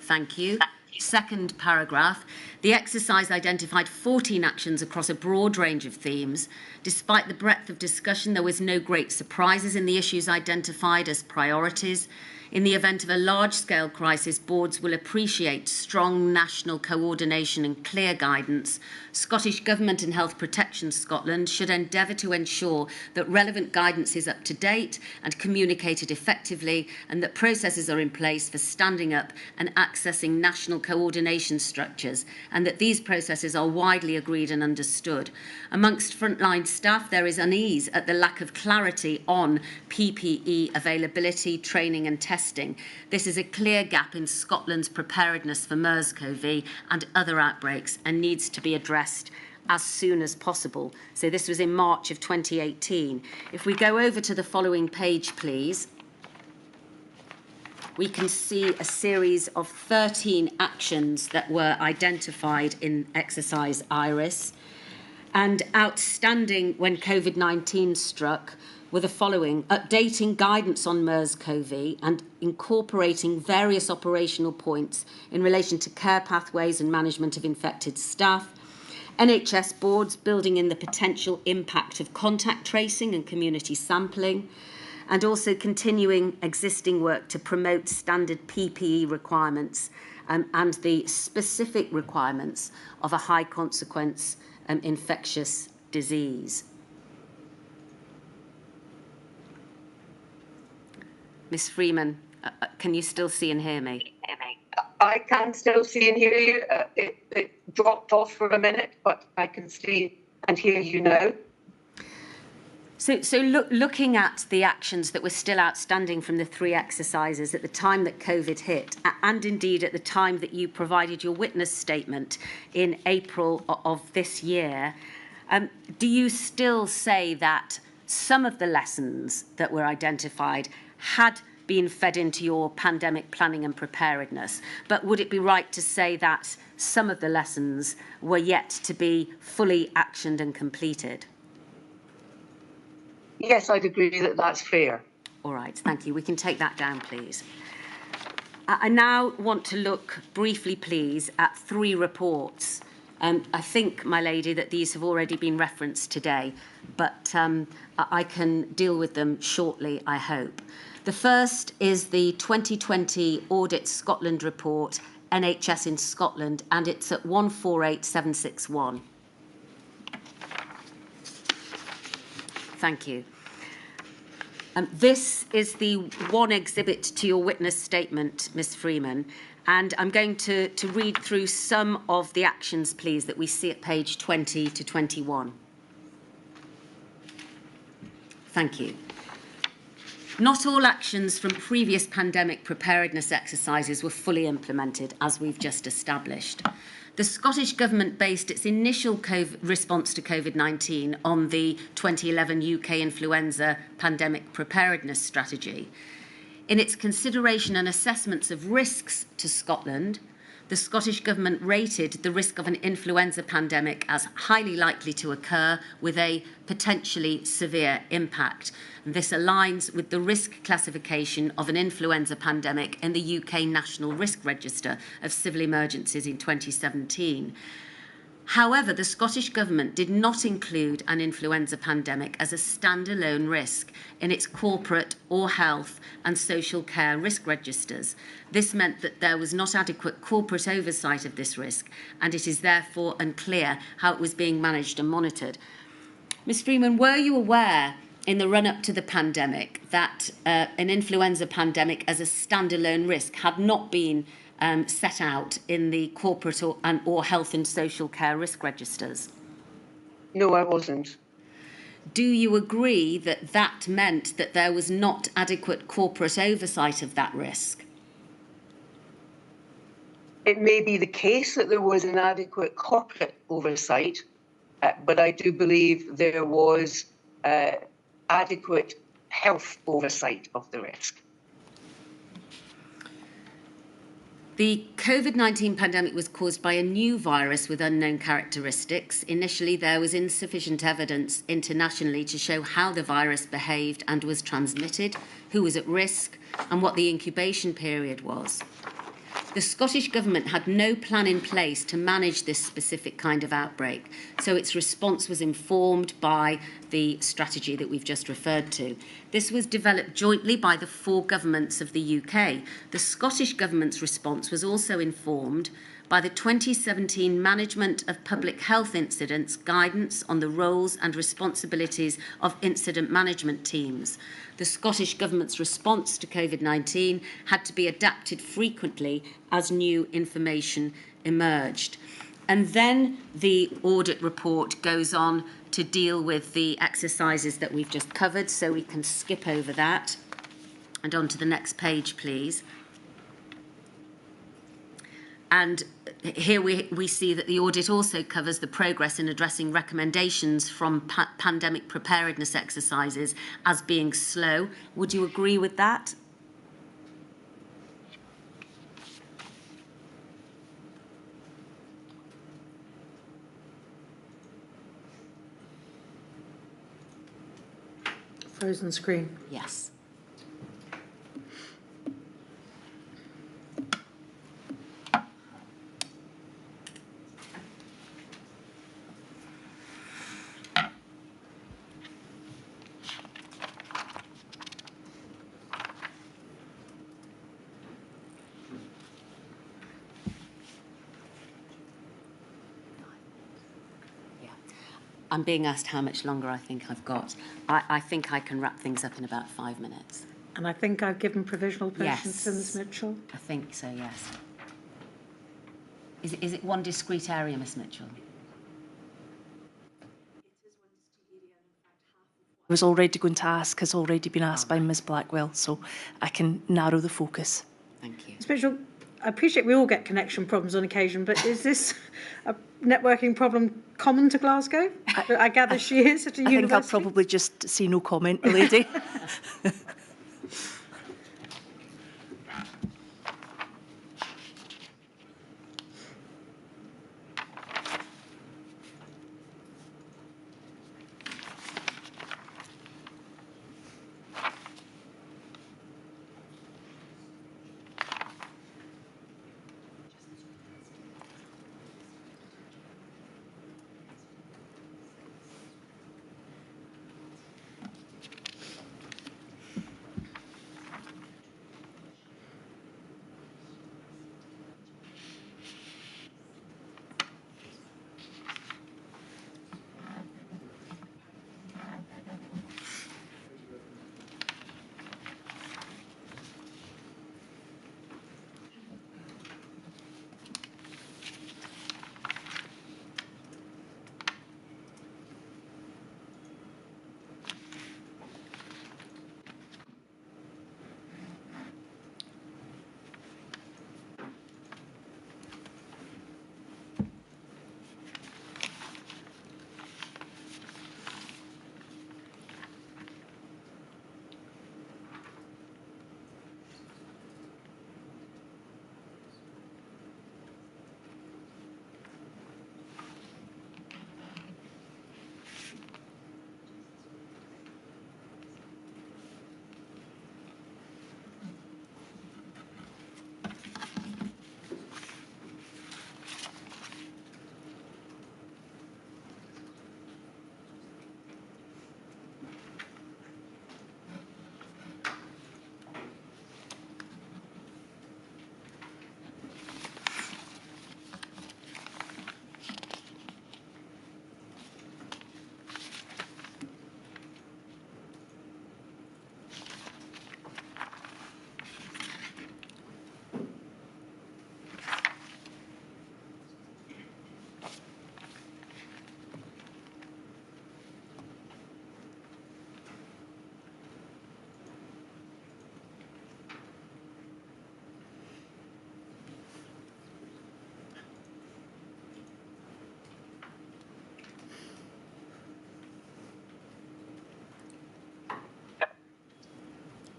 Thank you. Second paragraph. The exercise identified 14 actions across a broad range of themes. Despite the breadth of discussion, there was no great surprises in the issues identified as priorities. In the event of a large-scale crisis, boards will appreciate strong national coordination and clear guidance. Scottish Government and Health Protection Scotland should endeavour to ensure that relevant guidance is up to date and communicated effectively, and that processes are in place for standing up and accessing national coordination structures, and that these processes are widely agreed and understood. Amongst frontline staff, there is unease at the lack of clarity on PPE availability, training and testing. This is a clear gap in Scotland's preparedness for MERS-CoV and other outbreaks and needs to be addressed as soon as possible. So this was in March of 2018. If we go over to the following page, please, we can see a series of 13 actions that were identified in exercise Iris. And outstanding when COVID-19 struck were the following: updating guidance on MERS-CoV and incorporating various operational points in relation to care pathways and management of infected staff, NHS boards building in the potential impact of contact tracing and community sampling, and also continuing existing work to promote standard PPE requirements and the specific requirements of a high consequence infectious disease. Ms. Freeman, can you still see and hear me? I can still see and hear you. It dropped off for a minute, but I can see and hear you now. So looking at the actions that were still outstanding from the 3 exercises at the time that COVID hit, and indeed at the time that you provided your witness statement in April of this year, do you still say that some of the lessons that were identified had been fed into your pandemic planning and preparedness, but would it be right to say that some of the lessons were yet to be fully actioned and completed? Yes, I'd agree that that's fair. All right, thank you. We can take that down, please. I now want to look briefly, please, at 3 reports. I think, my lady, that these have already been referenced today, but I can deal with them shortly, I hope. The first is the 2020 Audit Scotland report, NHS in Scotland, and it's at 148761. Thank you. This is the one exhibit to your witness statement, Ms. Freeman, and I'm going to read through some of the actions, please, that we see at page 20 to 21. Thank you. Not all actions from previous pandemic preparedness exercises were fully implemented, as we've just established. The Scottish Government based its initial response to Covid-19 on the 2011 UK influenza pandemic preparedness strategy. In its consideration and assessments of risks to Scotland, the Scottish Government rated the risk of an influenza pandemic as highly likely to occur with a potentially severe impact. And this aligns with the risk classification of an influenza pandemic in the UK National Risk Register of Civil Emergencies in 2017. However, the Scottish Government did not include an influenza pandemic as a standalone risk in its corporate or health and social care risk registers. This meant that there was not adequate corporate oversight of this risk, and it is therefore unclear how it was being managed and monitored. Ms. Freeman, were you aware in the run-up to the pandemic that an influenza pandemic as a standalone risk had not been set out in the corporate or health and social care risk registers? No, I wasn't. Do you agree that that meant that there was not adequate corporate oversight of that risk? It may be the case that there was inadequate corporate oversight, but I do believe there was adequate health oversight of the risk. The COVID-19 pandemic was caused by a new virus with unknown characteristics. Initially, there was insufficient evidence internationally to show how the virus behaved and was transmitted, who was at risk, and what the incubation period was. The Scottish Government had no plan in place to manage this specific kind of outbreak, so its response was informed by the strategy that we've just referred to. This was developed jointly by the 4 governments of the UK. The Scottish Government's response was also informed by the 2017 Management of Public Health Incidents Guidance on the Roles and Responsibilities of Incident Management Teams. The Scottish Government's response to COVID-19 had to be adapted frequently as new information emerged. And then the audit report goes on to deal with the exercises that we've just covered, so we can skip over that. And on to the next page, please. And here we see that the audit also covers the progress in addressing recommendations from pandemic preparedness exercises as being slow. Would you agree with that? Frozen screen. Yes. I'm being asked how much longer I think I've got. I think I can wrap things up in about 5 minutes. And I think I've given provisional permission Yes. to Ms Mitchell. I think so, yes. Is it one discrete area, Ms Mitchell? I was already going to ask has already been asked by Ms Blackwell, so I can narrow the focus. Thank you. Ms Mitchell, I appreciate we all get connection problems on occasion, but is this a networking problem common to Glasgow? I gather she is at a university. I think I'll probably just say no comment, lady.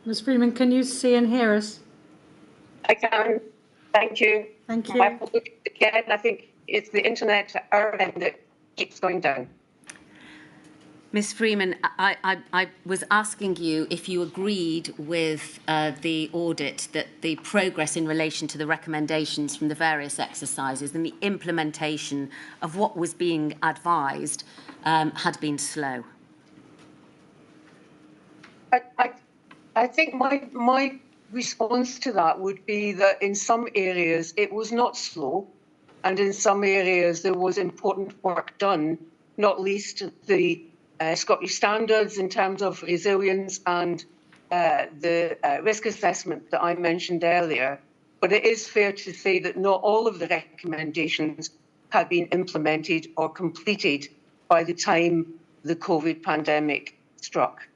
Ms Freeman, can you see and hear us? I can. Thank you. Thank you. My apologies again. I think it's the internet at our end that keeps going down. Ms Freeman, I was asking you if you agreed with the audit that the progress in relation to the recommendations from the various exercises and the implementation of what was being advised had been slow. I think my response to that would be that in some areas it was not slow, and in some areas there was important work done, not least the Scottish standards in terms of resilience and the risk assessment that I mentioned earlier. But it is fair to say that not all of the recommendations had been implemented or completed by the time the COVID pandemic struck.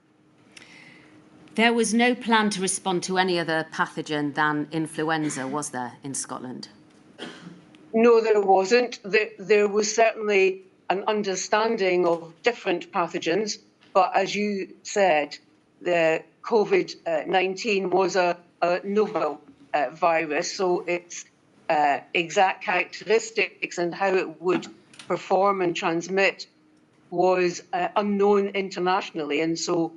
There was no plan to respond to any other pathogen than influenza, was there, in Scotland? No, there wasn't. There was certainly an understanding of different pathogens, but as you said, the COVID-19 was a novel virus, so its exact characteristics and how it would perform and transmit was unknown internationally, and so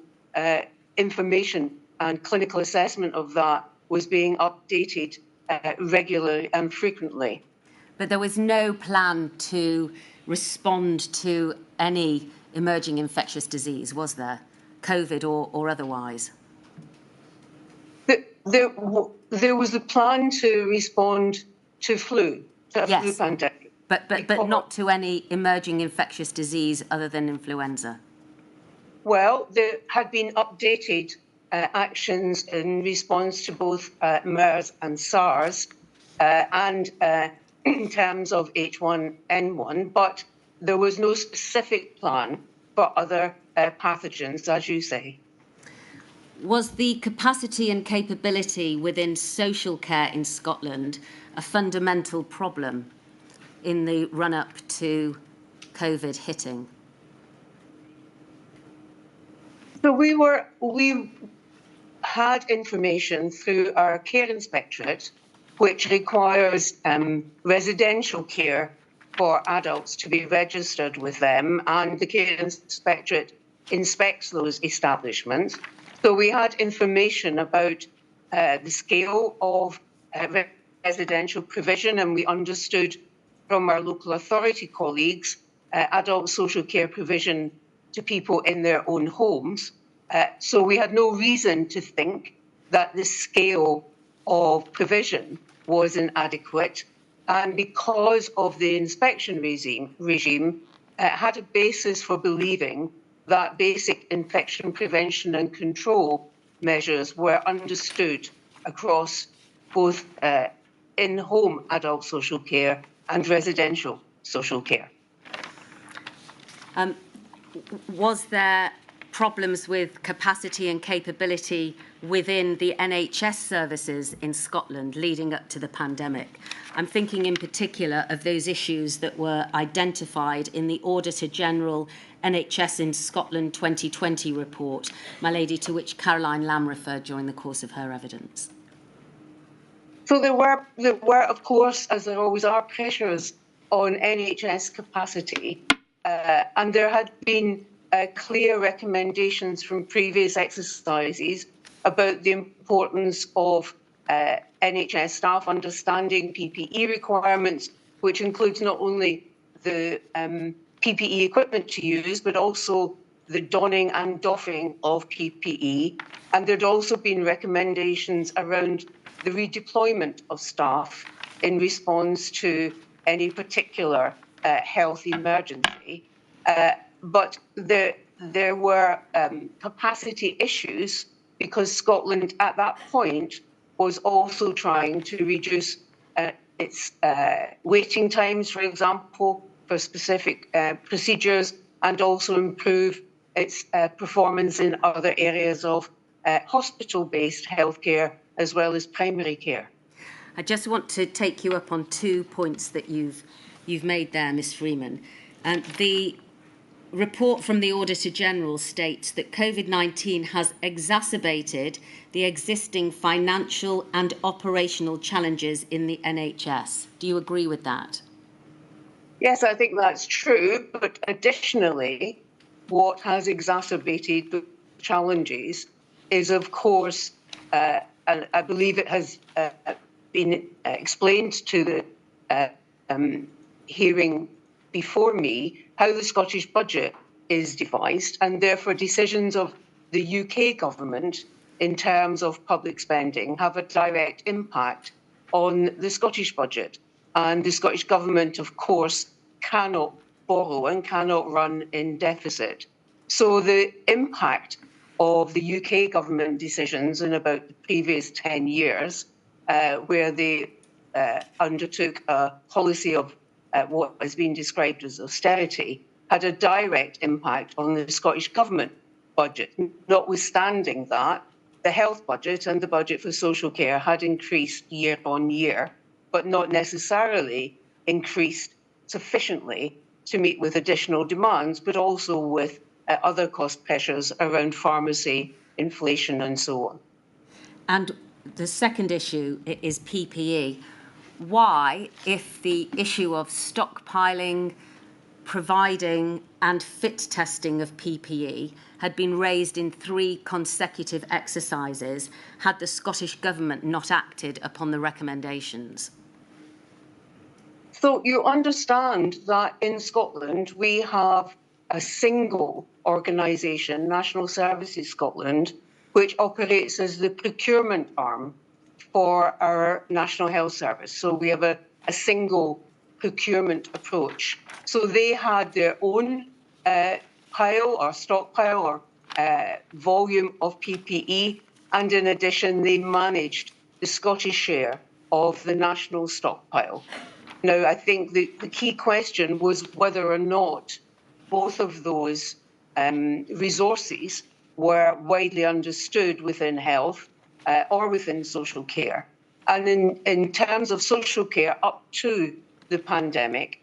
information and clinical assessment of that was being updated regularly and frequently. But there was no plan to respond to any emerging infectious disease, was there? COVID or otherwise? There was a plan to respond to flu, to a flu pandemic. But not to any emerging infectious disease other than influenza? Well, there had been updated actions in response to both MERS and SARS and in terms of H1N1, but there was no specific plan for other pathogens, as you say. Was the capacity and capability within social care in Scotland a fundamental problem in the run-up to COVID hitting? So we had information through our care inspectorate, which requires residential care for adults to be registered with them, and the care inspectorate inspects those establishments. So we had information about the scale of residential provision, and we understood from our local authority colleagues adult social care provision to people in their own homes. So we had no reason to think that the scale of provision was inadequate. And because of the inspection regime had a basis for believing that basic infection prevention and control measures were understood across both in-home adult social care and residential social care. Was there problems with capacity and capability within the NHS services in Scotland leading up to the pandemic? I'm thinking in particular of those issues that were identified in the Auditor General NHS in Scotland 2020 report, my lady, to which Caroline Lamb referred during the course of her evidence. So there were, of course, as there always are, pressures on NHS capacity, and there had been clear recommendations from previous exercises about the importance of NHS staff understanding PPE requirements, which includes not only the PPE equipment to use, but also the donning and doffing of PPE. And there'd also been recommendations around the redeployment of staff in response to any particular health emergency. But there were capacity issues because Scotland at that point was also trying to reduce its waiting times, for example, for specific procedures, and also improve its performance in other areas of hospital-based healthcare as well as primary care. I just want to take you up on 2 points that you've made there, Ms Freeman. The report from the Auditor General states that COVID-19 has exacerbated the existing financial and operational challenges in the NHS. Do you agree with that? Yes, I think that's true. But additionally, what has exacerbated the challenges is, of course, and I believe it has been explained to the hearing before me, how the Scottish budget is devised, and therefore decisions of the UK government in terms of public spending have a direct impact on the Scottish budget. And the Scottish government, of course, cannot borrow and cannot run in deficit. So the impact of the UK government decisions in about the previous 10 years, where they undertook a policy of what has been described as austerity, had a direct impact on the Scottish government budget. Notwithstanding that, the health budget and the budget for social care had increased year on year, but not necessarily increased sufficiently to meet with additional demands, but also with other cost pressures around pharmacy, inflation, and so on. And the second issue is PPE. Why, if the issue of stockpiling, providing and fit testing of PPE had been raised in 3 consecutive exercises, had the Scottish Government not acted upon the recommendations? So you understand that in Scotland we have a single organisation, National Services Scotland, which operates as the procurement arm for our National Health Service. So we have a single procurement approach. So they had their own pile or stockpile or volume of PPE, and in addition, they managed the Scottish share of the national stockpile. Now, I think the key question was whether or not both of those resources were widely understood within health or within social care. And in terms of social care up to the pandemic,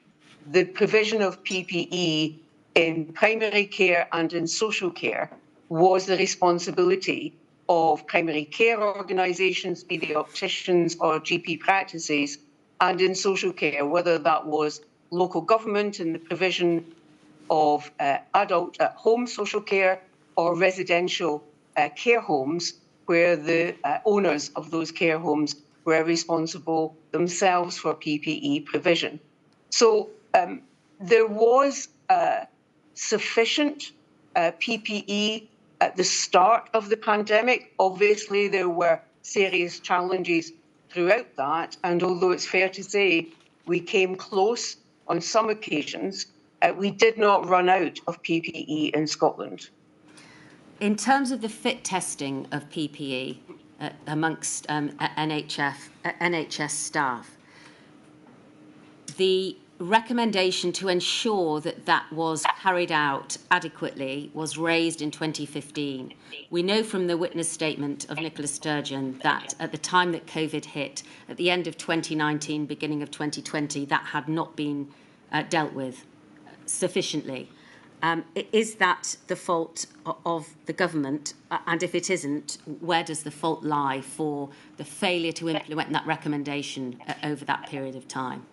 the provision of PPE in primary care and in social care was the responsibility of primary care organisations, be they opticians or GP practices, and in social care, whether that was local government in the provision of adult home social care or residential care homes, where the owners of those care homes were responsible themselves for PPE provision. So there was sufficient PPE at the start of the pandemic. Obviously, there were serious challenges throughout that, and although it's fair to say we came close on some occasions, we did not run out of PPE in Scotland. In terms of the fit testing of PPE amongst NHS staff, the recommendation to ensure that that was carried out adequately was raised in 2015. We know from the witness statement of Nicola Sturgeon that at the time that COVID hit, at the end of 2019, beginning of 2020, that had not been dealt with sufficiently. Is that the fault of the government? And if it isn't, where does the fault lie for the failure to implement that recommendation over that period of time?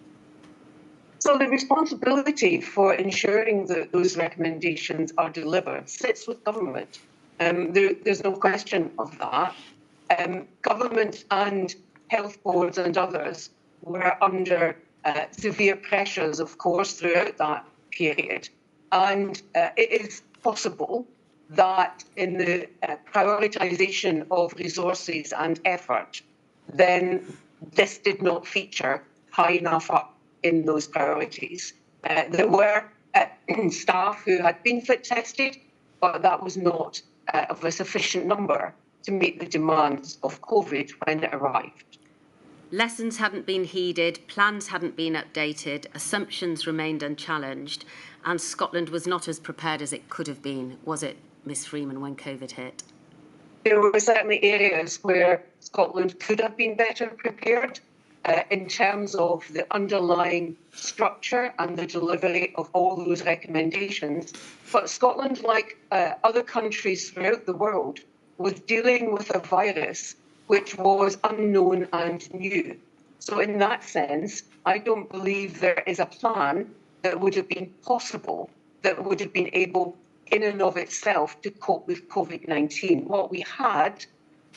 So the responsibility for ensuring that those recommendations are delivered sits with government. There's no question of that. Government and health boards and others were under severe pressures, of course, throughout that period. And it is possible that in the prioritisation of resources and effort, then this did not feature high enough up in those priorities. There were staff who had been fit tested, but that was not of a sufficient number to meet the demands of COVID when it arrived. Lessons hadn't been heeded, plans hadn't been updated, assumptions remained unchallenged, and Scotland was not as prepared as it could have been, was it, Ms Freeman, when COVID hit? There were certainly areas where Scotland could have been better prepared in terms of the underlying structure and the delivery of all those recommendations. But Scotland, like other countries throughout the world, was dealing with a virus which was unknown and new. So in that sense, I don't believe there is a plan that would have been possible, that would have been able in and of itself to cope with COVID-19. What we had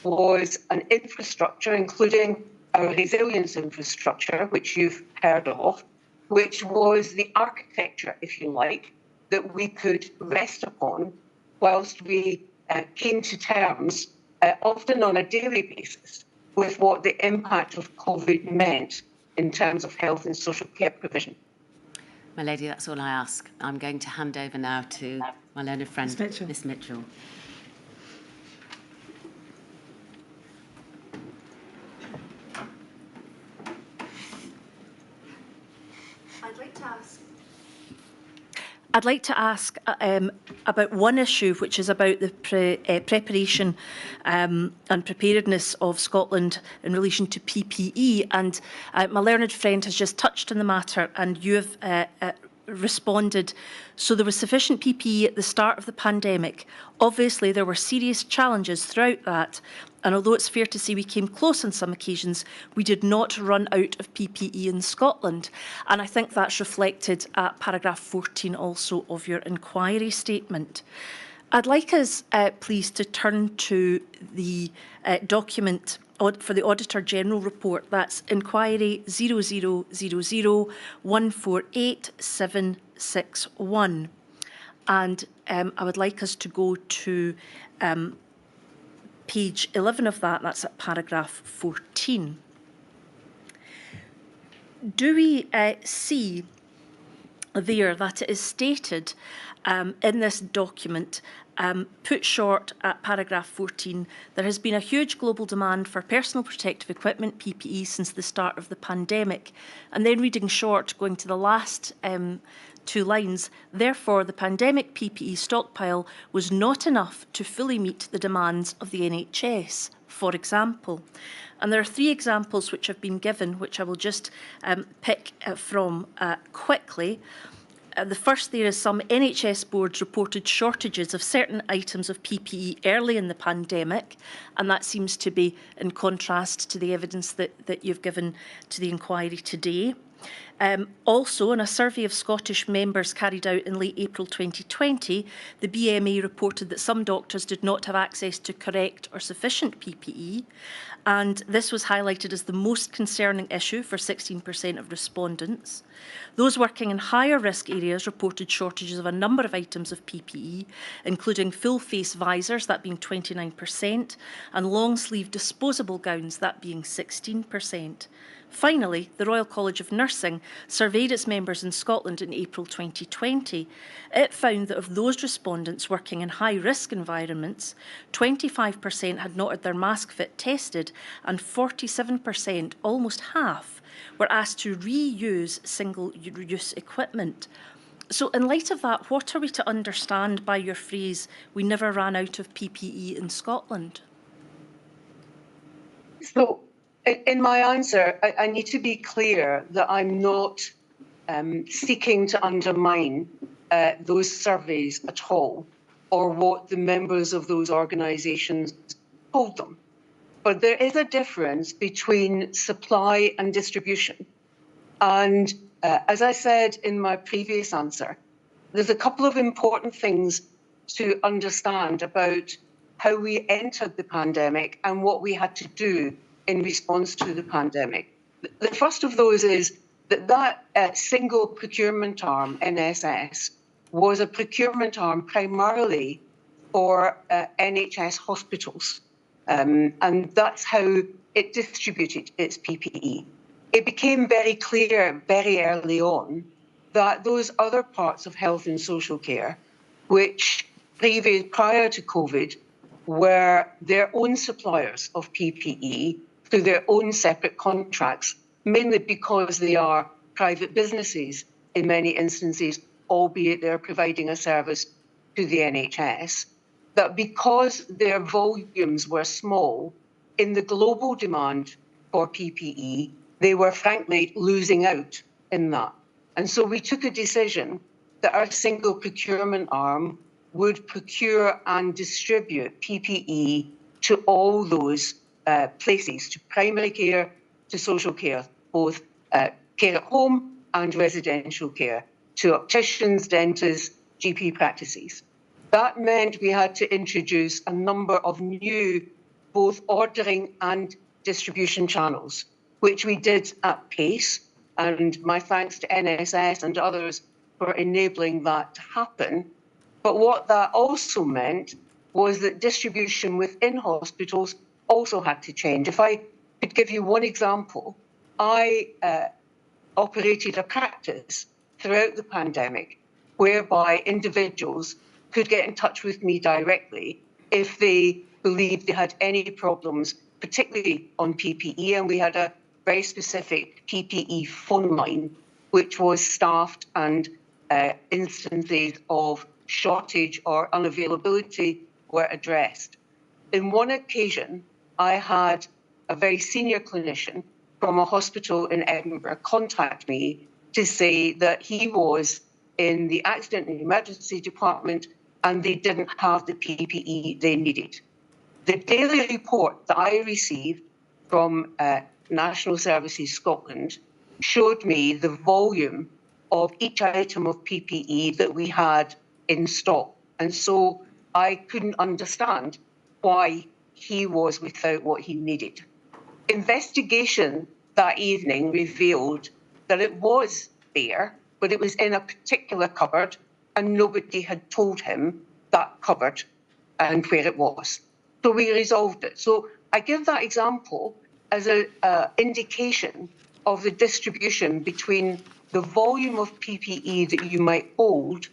was an infrastructure, including our resilience infrastructure, which you've heard of, which was the architecture, if you like, that we could rest upon whilst we came to terms, often on a daily basis, with what the impact of COVID meant in terms of health and social care provision. My lady, that's all I ask. I'm going to hand over now to my learned friend, Miss Mitchell. I'd like to ask about one issue, which is about the preparation and preparedness of Scotland in relation to PPE. And my learned friend has just touched on the matter, and you have responded. So there was sufficient PPE at the start of the pandemic. Obviously, there were serious challenges throughout that. And although it's fair to say we came close on some occasions, we did not run out of PPE in Scotland. And I think that's reflected at paragraph 14 also of your inquiry statement. I'd like us, please, to turn to the document for the Auditor General report. That's inquiry 0000148761. And I would like us to go to page 11 of that, that's at paragraph 14. do we see there that it is stated in this document, put short at paragraph 14, there has been a huge global demand for personal protective equipment, PPE, since the start of the pandemic. And then reading short, going to the last 2 lines, therefore the pandemic PPE stockpile was not enough to fully meet the demands of the NHS, for example. And there are 3 examples which have been given, which I will just pick from quickly. The first there is some NHS boards reported shortages of certain items of PPE early in the pandemic, and that seems to be in contrast to the evidence that you've given to the inquiry today. Also, in a survey of Scottish members carried out in late April 2020, the BMA reported that some doctors did not have access to correct or sufficient PPE, and this was highlighted as the most concerning issue for 16% of respondents. Those working in higher risk areas reported shortages of a number of items of PPE, including full face visors, that being 29%, and long sleeve disposable gowns, that being 16%. Finally, the Royal College of Nursing surveyed its members in Scotland in April 2020. It found that of those respondents working in high-risk environments, 25% had not had their mask fit tested, and 47%, almost half, were asked to reuse single-use equipment. So in light of that, what are we to understand by your phrase, "we never ran out of PPE in Scotland"? So, in my answer, I need to be clear that I'm not seeking to undermine those surveys at all, or what the members of those organisations told them. But there is a difference between supply and distribution. And as I said in my previous answer, there's a couple of important things to understand about how we entered the pandemic and what we had to do in response to the pandemic. The first of those is that single procurement arm, NSS, was a procurement arm primarily for NHS hospitals. And that's how it distributed its PPE. It became very clear very early on that those other parts of health and social care, which prior to COVID, were their own suppliers of PPE through their own separate contracts, mainly because they are private businesses in many instances, albeit they're providing a service to the NHS, that because their volumes were small, in the global demand for PPE, they were frankly losing out in that. And so we took a decision that our single procurement arm would procure and distribute PPE to all those places, to primary care, to social care, both care at home and residential care, to opticians, dentists, GP practices. That meant we had to introduce a number of new, both ordering and distribution channels, which we did at pace. And my thanks to NSS and others for enabling that to happen. But what that also meant was that distribution within hospitals also had to change. If I could give you one example, I operated a practice throughout the pandemic whereby individuals could get in touch with me directly if they believed they had any problems, particularly on PPE, and we had a very specific PPE phone line, which was staffed, and instances of shortage or unavailability were addressed. In one occasion, I had a very senior clinician from a hospital in Edinburgh contact me to say that he was in the accident and emergency department and they didn't have the PPE they needed. The daily report that I received from National Services Scotland showed me the volume of each item of PPE that we had in stock. And so I couldn't understand why he was without what he needed. Investigation that evening revealed that it was there, but it was in a particular cupboard and nobody had told him that cupboard and where it was. So we resolved it. So I give that example as an indication of the distribution between the volume of PPE that you might hold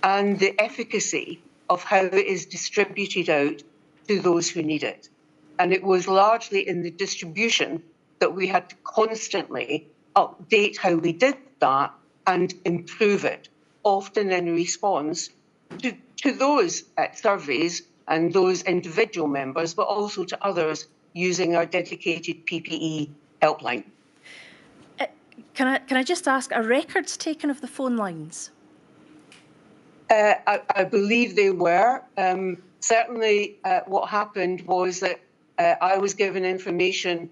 and the efficacy of how it is distributed out to those who need it. And it was largely in the distribution that we had to constantly update how we did that and improve it, often in response to those surveys and those individual members, but also to others using our dedicated PPE helpline. Can I just ask, are records taken of the phone lines? I believe they were. Certainly what happened was that I was given information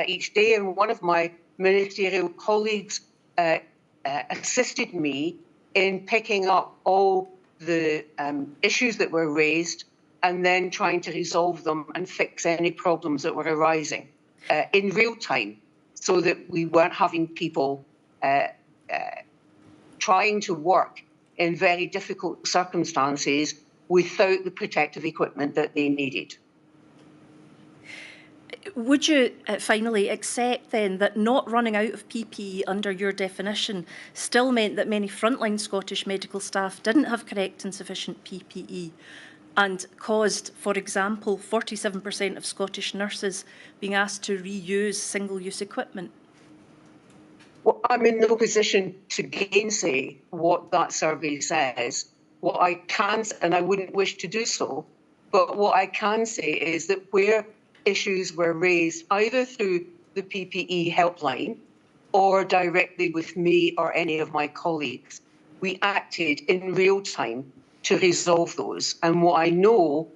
each day, and one of my ministerial colleagues assisted me in picking up all the issues that were raised and then trying to resolve them and fix any problems that were arising in real time, so that we weren't having people trying to work in very difficult circumstances without the protective equipment that they needed. Would you finally accept then that not running out of PPE under your definition still meant that many frontline Scottish medical staff didn't have correct and sufficient PPE and caused, for example, 47% of Scottish nurses being asked to reuse single-use equipment? Well, I'm in no position to gainsay what that survey says. What I can, and I wouldn't wish to do so, but what I can say is that where issues were raised either through the PPE helpline or directly with me or any of my colleagues, we acted in real time to resolve those. And what I know,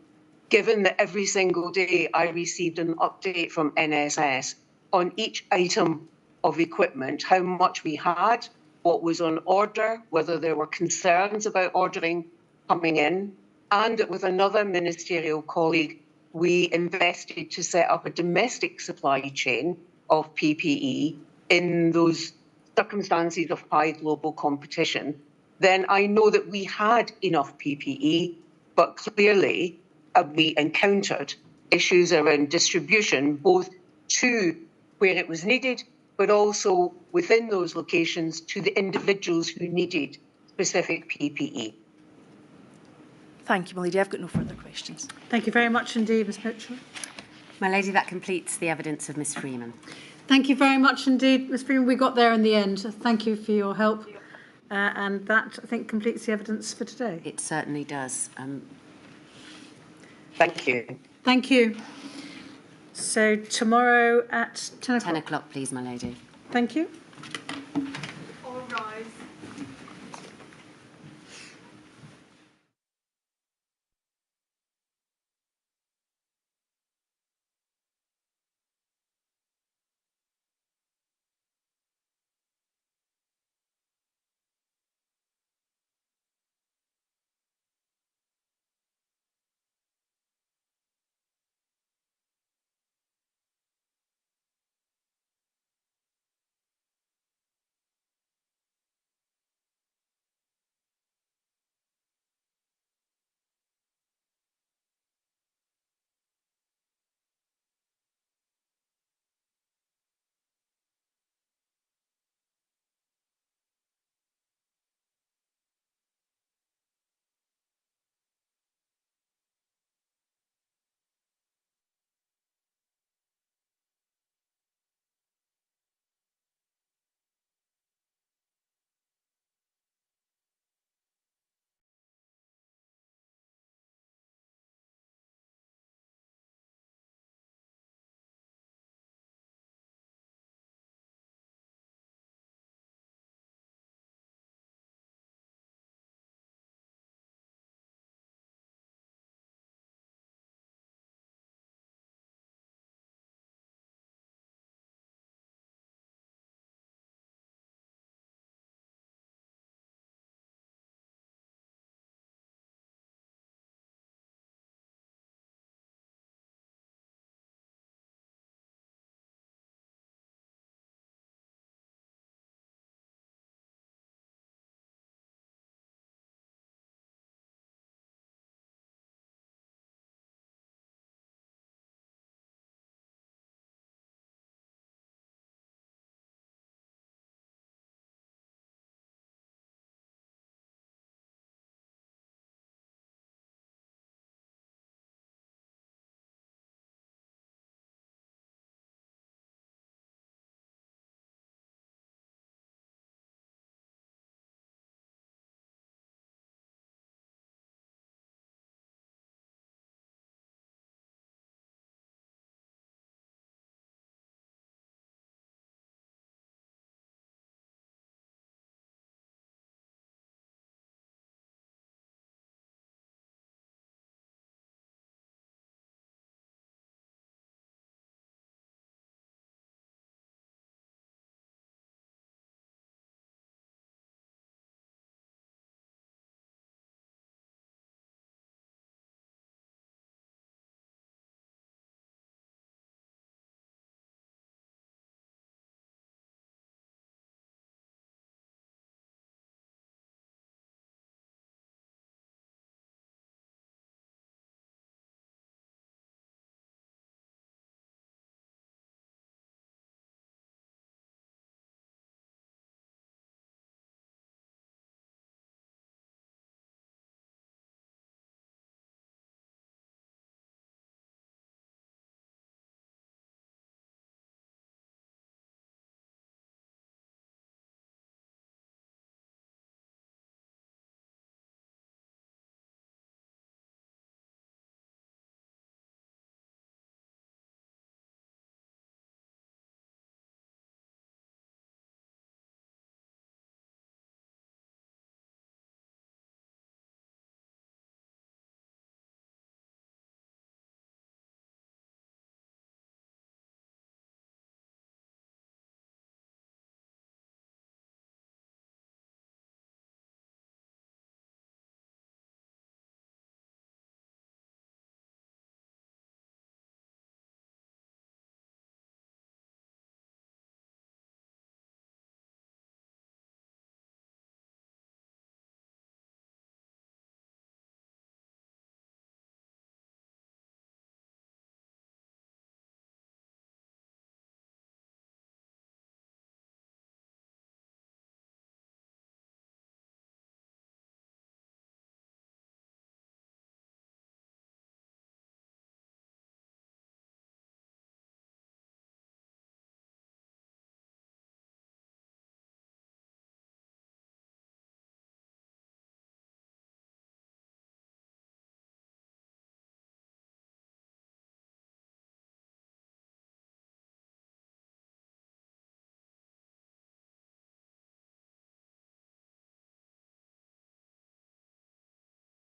given that every single day I received an update from NSS on each item of equipment, how much we had, what was on order, whether there were concerns about ordering coming in, and with another ministerial colleague, we invested to set up a domestic supply chain of PPE in those circumstances of high global competition. Then I know that we had enough PPE, but clearly we encountered issues around distribution, both to where it was needed, but also within those locations to the individuals who needed specific PPE. Thank you, my lady. I've got no further questions. Thank you very much indeed, Ms Mitchell. My lady, that completes the evidence of Ms Freeman. Thank you very much indeed, Ms Freeman. We got there in the end. Thank you for your help. And that, I think, completes the evidence for today. It certainly does. Thank you. Thank you. So tomorrow at 10 o'clock. 10 o'clock, please, my lady. Thank you.